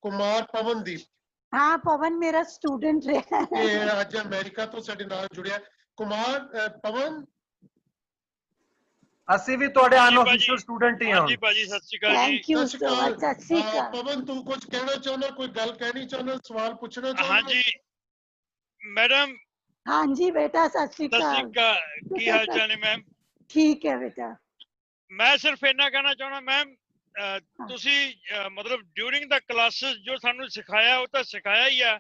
कुमार पवनदीप। हाँ, पवन मेरा स्टूडेंट रहा है। ਇਹ ਅੱਜ ਅਮਰੀਕਾ ਤੋਂ ਸਾਡੇ ਨਾਲ ਜੁੜਿਆ। ਕੁਮਾਰ ਪਵਨ, ਅਸੀਂ ਵੀ ਤੁਹਾਡੇ ਅਨਆਫੀਸ਼ੀਅਲ ਸਟੂਡੈਂਟ ਹੀ ਹਾਂ। ਹਾਂਜੀ ਭਾਜੀ, ਸਤਿ ਸ਼੍ਰੀ ਅਕਾਲ ਜੀ। Thank you so much। ਸਤਿ ਸ਼੍ਰੀ ਅਕਾਲ। ਪਵਨ ਤੂੰ ਕੁਝ ਕਹਿਣਾ ਚਾਹੁੰਦਾ, ਕੋਈ ਗੱਲ ਕਹਿਣੀ ਚਾਹੁੰਦਾ, ਸਵਾਲ ਪੁੱਛਣਾ ਚਾਹੁੰਦਾ? ਹਾਂਜੀ ਮੈਡਮ। ਹਾਂਜੀ ਬੇਟਾ, ਸਤਿ ਸ਼੍ਰੀ ਸਤਿ ਸ਼੍ਰੀ ਅਕਾਲ। ਅਕਾਲ, ਕੀ ਹਾਲ ਚਾਲ ਹੈ ਮੈਮ? ਠੀਕ ਹੈ ਬੇਟਾ। ਮੈਂ ਸਿਰਫ ਇੰਨਾ ਕਹਿਣਾ ਚਾਹੁੰਦਾ ਮੈਮ, ਤੁਸੀਂ ਮਤਲਬ ਡਿਊਰਿੰਗ ਦਾ ਕਲਾਸਿਸ ਜੋ ਸਾਨੂੰ ਸਿਖਾਇਆ ਉਹ ਤਾਂ ਸਿਖਾਇਆ ਹੀ ਆ,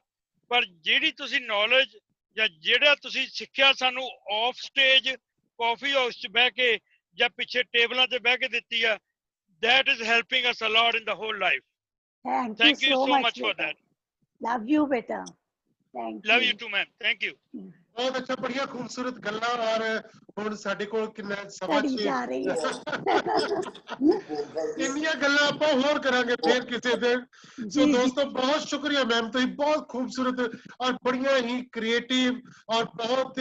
ਪਰ ਜਿਹੜੀ ਤੁਸੀਂ ਨੌਲੇਜ ਜਾਂ ਜਿਹੜਾ ਤੁਸੀਂ ਸਿੱਖਿਆ ਸਾਨੂੰ ਆਫ ਸਟੇਜ ਕਾਫੀ ਹਾਊਸ 'ਚ ਬਹਿ ਕੇ ਜਾਂ ਪਿੱਛੇ ਟੇਬਲਾਂ ਤੇ ਬਹਿ ਕੇ ਦਿੱਤੀ ਆ, that is helping us a lot in the whole life. Thank you so much for that. Love you beta। Thank you। Love you too ma'am, thank you। ਬਹੁਤ ਅੱਛਾ, ਬੜੀਆਂ ਖੂਬਸੂਰਤ ਗੱਲਾਂ। ਔਰ ਹੁਣ ਸਾਡੇ ਕੋਲ ਕਿੰਨਾ ਸਮਾਂ ਜਾ ਰਹੀ ਹੈ। ਇੰਨੀਆਂ ਗੱਲਾਂ ਆਪਾਂ ਹੋਰ ਕਰਾਂਗੇ ਫੇਰ ਕਿਸੇ ਦਿਨ। ਸੋ ਦੋਸਤੋ, ਬਹੁਤ ਸ਼ੁਕਰੀਆ ਮੈਮ, ਤੁਸੀਂ ਬਹੁਤ ਖੂਬਸੂਰਤ ਔਰ ਬੜੀਆਂ ਹੀ ਕ੍ਰੀਏਟਿਵ ਔਰ ਬਹੁਤ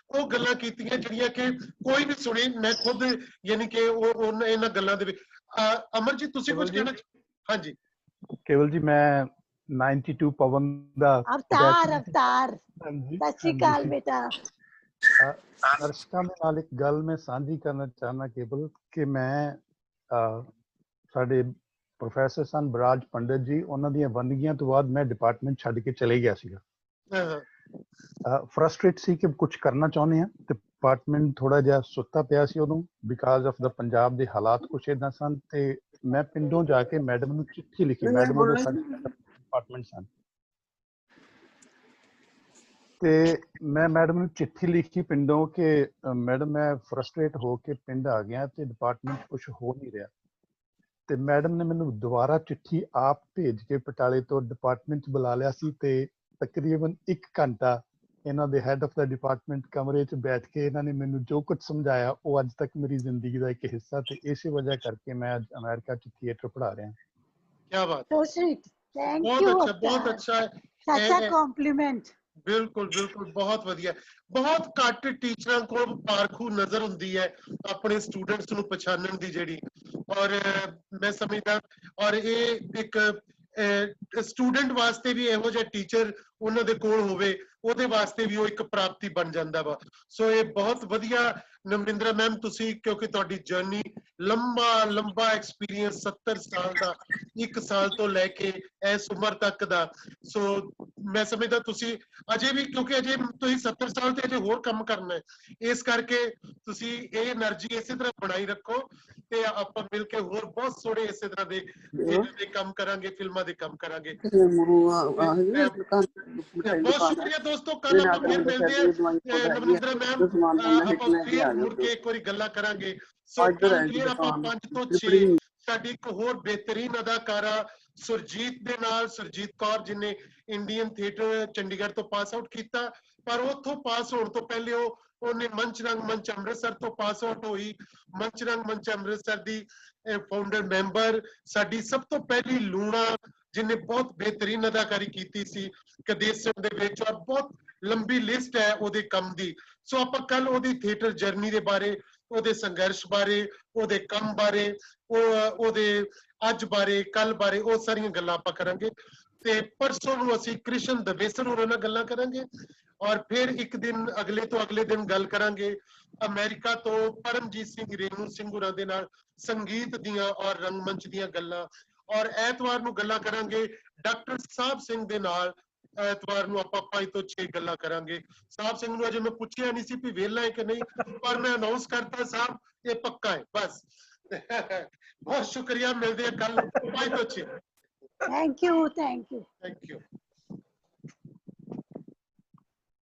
ਉਹ ਗੱਲਾਂ ਕੀਤੀਆਂ ਜਿਹੜੀਆਂ ਕਿ ਕੋਈ ਵੀ ਸੁਣੀ। ਮੈਂ ਖੁਦ ਯਾਨੀ ਕਿ ਉਹ ਇਹਨਾਂ ਗੱਲਾਂ ਦੇ ਵਿੱਚ। ਅਮਰਜੀਤ ਤੁਸੀਂ ਕੁਝ ਕਹਿਣਾ? ਹਾਂਜੀ ਕੇਵਲ ਜੀ, ਮੈਂ 92 ਪਵਨ ਦਾ ਅਵਤਾਰ। ਹਾਂਜੀ, ਸਤਿ ਸ਼੍ਰੀ ਅਕਾਲ ਬੇਟਾ। ਦਰਸ਼ਕਾਂ ਦੇ ਨਾਲ ਇੱਕ ਗੱਲ ਮੈਂ ਸਾਂਝੀ ਕਰਨਾ ਚਾਹੁੰਦਾ ਕੇਵਲ, ਕਿ ਮੈਂ ਸਾਡੇ ਪ੍ਰੋਫੈਸਰ ਸਨ ਬਰਾਜ ਪੰਡਿਤ ਜੀ, ਉਹਨਾਂ ਦੀਆਂ ਵੰਦਗੀਆਂ ਤੋਂ ਬਾਅਦ ਮੈਂ ਡਿਪਾਰਟਮੈਂਟ ਛੱਡ ਕੇ ਚਲੇ ਗਿਆ ਸੀਗਾ। ਫਰਸਟ੍ਰੇਟ ਸੀ ਕਿ ਕੁਝ ਕਰਨਾ ਚਾਹੁੰਦੇ ਹਾਂ। ਡਿਪਾਰਟਮੈਂਟ ਥੋੜਾ ਜਿਹਾ ਸੁੱਤਾ ਪਿਆ ਸੀ ਉਦੋਂ, ਬਿਕਾਜ਼ ਆਫ ਦਾ ਪੰਜਾਬ ਦੇ ਹਾਲਾਤ ਕੁਛ ਏਦਾਂ ਸਨ। ਤੇ ਮੈਂ ਪਿੰਡੋਂ ਜਾ ਕੇ ਮੈਡਮ ਨੂੰ ਚਿੱਠੀ ਲਿਖੀ, ਮੈਡਮ ਉਦੋਂ ਸਾਡੇ ਡਿਪਾਰਟਮੈਂਟ ਸਨ, ਤੇ ਮੈਂ ਮੈਡਮ ਨੂੰ ਚਿੱਠੀ ਲਿਖੀ ਪਿੰਡੋਂ ਕਿ ਮੈਡਮ ਮੈਂ ਫਰਸਟ੍ਰੇਟ ਹੋ ਕੇ ਪਿੰਡ ਆ ਗਿਆ ਤੇ ਡਿਪਾਰਟਮੈਂਟ ਕੁਛ ਹੋ ਨਹੀਂ ਰਿਹਾ। ਤੇ ਮੈਡਮ ਨੇ ਮੈਨੂੰ ਦੁਬਾਰਾ ਚਿੱਠੀ ਆਪ ਭੇਜ ਕੇ ਬਟਾਲੇ ਤੋਂ ਡਿਪਾਰਟਮੈਂਟ 'ਚ ਬੁਲਾ ਲਿਆ ਸੀ, ਤੇ ਤਕਰੀਬਨ 1 ਘੰਟਾ ਇਹਨਾਂ ਦੇ ਹੈਡ ਆਫ ਦਾ ਡਿਪਾਰਟਮੈਂਟ ਕਮਰੇ 'ਚ ਬੈਠ ਕੇ ਇਹਨਾਂ ਨੇ ਮੈਨੂੰ ਜੋ ਕੁਝ ਸਮਝਾਇਆ ਉਹ ਅੱਜ ਤੱਕ ਮੇਰੀ ਜ਼ਿੰਦਗੀ ਦਾ ਇੱਕ ਹਿੱਸਾ, ਤੇ ਇਸੇ ਵਜ੍ਹਾ ਕਰਕੇ ਮੈਂ ਅੱਜ ਅਮਰੀਕਾ 'ਚ ਥੀਏਟਰ ਪੜ੍ਹਾ ਰਿਹਾ। ਕੀ ਬਾਤ, So sweet। Thank you। ਬਹੁਤ ਅੱਛਾ, ਬਹੁਤ ਅੱਛਾ। Such a compliment। ਬਿਲਕੁਲ ਬਿਲकुल, ਬਹੁਤ ਵਧੀਆ। ਬਹੁਤ ਘੱਟ ਟੀਚਰਾਂ ਕੋਲ ਪਾਰਖੂ ਨਜ਼ਰ ਹੁੰਦੀ ਹੈ ਆਪਣੇ ਸਟੂਡੈਂਟਸ ਨੂੰ ਪਛਾਣਨ ਦੀ ਜਿਹੜੀ, ਔਰ ਮੈਂ ਸਮਝਦਾ ਔਰ ਇਹ ਇੱਕ ਸਟੂਡੈਂਟ ਵਾਸਤੇ ਵੀ ਇਹੋ ਜਿਹਾ ਟੀਚਰ ਉਹਨਾਂ ਦੇ ਕੋਲ ਹੋਵੇ, ਉਹਦੇ ਵਾਸਤੇ ਵੀ ਉਹ ਇੱਕ ਪ੍ਰਾਪਤੀ ਬਣ ਜਾਂਦਾ ਵਾ। ਸੋ ਇਹ ਬਹੁਤ ਵਧੀਆ ਨਵਿੰਦਰਾ ਮੈਮ, ਤੁਸੀਂ ਕਿਉਂਕਿ ਤੁਹਾਡੀ ਜਰਨੀ ਲੰਬਾ ਐਕਸਪੀਰੀਅੰਸ 70 ਸਾਲ ਦਾ, 1 ਸਾਲ ਤੋਂ ਲੈ ਕੇ ਇਸ ਉਮਰ ਤੱਕ ਦਾ, ਸੋ ਮੈਂ ਸਮਝਦਾ ਤੁਸੀਂ ਅਜੇ ਵੀ, ਕਿਉਂਕਿ ਅਜੇ ਤੁਸੀਂ 70 ਸਾਲ ਤੇ ਅਜੇ ਹੋਰ ਕੰਮ ਕਰਨਾ ਹੈ, ਇਸ ਕਰਕੇ ਤੁਸੀਂ ਇਹ એનર્ਜੀ ਇਸੇ ਤਰ੍ਹਾਂ ਬਣਾਈ ਰੱਖੋ ਤੇ ਆਪਾਂ ਮਿਲ ਕੇ ਹੋਰ ਬਹੁਤ ਸੋਹਣੇ ਇਸੇ ਤਰ੍ਹਾਂ ਦੇ ਥੀਏਟਰ ਦੇ ਕੰਮ ਕਰਾਂਗੇ, ਫਿਲਮਾਂ ਦੇ ਕੰਮ ਕਰਾਂਗੇ। ਬਹੁਤ ਸ਼ੁਕਰੀਆ ਦੋਸਤੋ, ਕੱਲ ਆਪਾਂ ਫਿਰ ਮਿਲਦੇ ਹਾਂ। ਨਵਨਿੰਦਰਾ ਮੈਮ ਆਪਾਂ ਫਿਰ ਮੁੜ ਕੇ ਇੱਕ ਵਾਰੀ ਗੱਲਾਂ ਕਰਾਂਗੇ। ਸੋ ਕੱਲ ਫਿਰ ਆਪਾਂ 5 ਤੋਂ 6 ਸਾਡੀ ਇੱਕ ਹੋਰ ਬਿਹਤਰੀਨ ਅਦਾਕਾਰਾ ਸੁਰਜੀਤ ਦੇ ਨਾਲ, ਸੁਰਜੀਤ ਕੌਰ, ਜਿਹਨੇ ਇੰਡੀਅਨ ਥੀਏਟਰ ਚੰਡੀਗੜ੍ਹ ਤੋਂ ਪਾਸ ਆਊਟ ਕੀਤਾ, ਪਰ ਉੱਥੋਂ ਪਾਸ ਹੋਣ ਤੋਂ ਪਹਿਲੇ ਉਹਨੇ ਮੰਚ ਰੰਗ ਮੰਚ ਅੰਮ੍ਰਿਤਸਰ ਤੋਂ ਪਾਸ ਆਊਟ ਹੋਈ। ਮੰਚ ਰੰਗ ਮੰਚ ਅੰਮ੍ਰਿਤਸਰ ਦੀ ਫਾਊਂਡਰ ਮੈਂਬਰ, ਸਾਡੀ ਸਭ ਤੋਂ ਪਹਿਲੀ ਲੂਣਾ, ਜਿਹਨੇ ਬਹੁਤ ਬਿਹਤਰੀਨ ਅਦਾਕਾਰੀ ਕੀਤੀ ਸੀ ਕਦੇਸ਼ ਸਿੰਘ ਦੇ ਵਿੱਚ, ਔਰ ਬਹੁਤ ਲੰਬੀ ਲਿਸਟ ਹੈ ਉਹਦੇ ਕੰਮ ਦੀ। ਸੋ ਆਪਾਂ ਕੱਲ ਉਹਦੀ ਥੀਏਟਰ ਜਰਨੀ ਦੇ ਬਾਰੇ, ਉਹਦੇ ਸੰਘਰਸ਼ ਬਾਰੇ, ਉਹਦੇ ਕੰਮ ਬਾਰੇ, ਉਹਦੇ ਅੱਜ ਬਾਰੇ, ਕੱਲ ਬਾਰੇ, ਉਹ ਸਾਰੀਆਂ ਗੱਲਾਂ ਆਪਾਂ ਕਰਾਂਗੇ। ਤੇ ਪਰਸੋਂ ਨੂੰ ਅਸੀਂ ਕ੍ਰਿਸ਼ਨ ਦਵੇਸਰ ਹੋਰਾਂ ਨਾਲ ਗੱਲਾਂ ਕਰਾਂਗੇ, ਔਰ ਫਿਰ ਇੱਕ ਦਿਨ ਅਗਲੇ ਤੋਂ ਅਗਲੇ ਦਿਨ ਗੱਲ ਕਰਾਂਗੇ ਅਮਰੀਕਾ ਤੋਂ ਪਰਮਜੀਤ ਸਿੰਘ ਰੇਣੂ ਸਿੰਘ ਹੋਰਾਂ ਦੇ ਨਾਲ ਸੰਗੀਤ ਦੀਆਂ ਔਰ ਰੰਗਮੰਚ ਦੀਆਂ ਗੱਲਾਂ। ਔਰ ਐਤਵਾਰ ਨੂੰ ਗੱਲਾਂ ਕਰਾਂਗੇ ਡਾਕਟਰ ਸਾਹਿਬ ਸਿੰਘ ਦੇ ਨਾਲ। ਐਤਵਾਰ ਨੂੰ ਆਪਾਂ 5 ਤੋਂ 6 ਗੱਲਾਂ ਕਰਾਂਗੇ। ਸਾਹਿਬ ਸਿੰਘ ਨੂੰ ਅਜੇ ਮੈਂ ਪੁੱਛਿਆ ਨਹੀਂ ਸੀ ਵੀ ਵਿਹਲਾ ਹੈ ਕਿ ਨਹੀਂ, ਪਰ ਮੈਂ ਅਨਾਉਂਸ ਕਰਤਾ ਸਾਹਿਬ, ਇਹ ਪੱਕਾ ਹੈ ਬਸ। ਬਹੁਤ ਸ਼ੁਕਰੀਆ, ਮਿਲਦੇ ਆ ਕੱਲ 5 ਤੋਂ 6। Thank you, thank you. Thank you.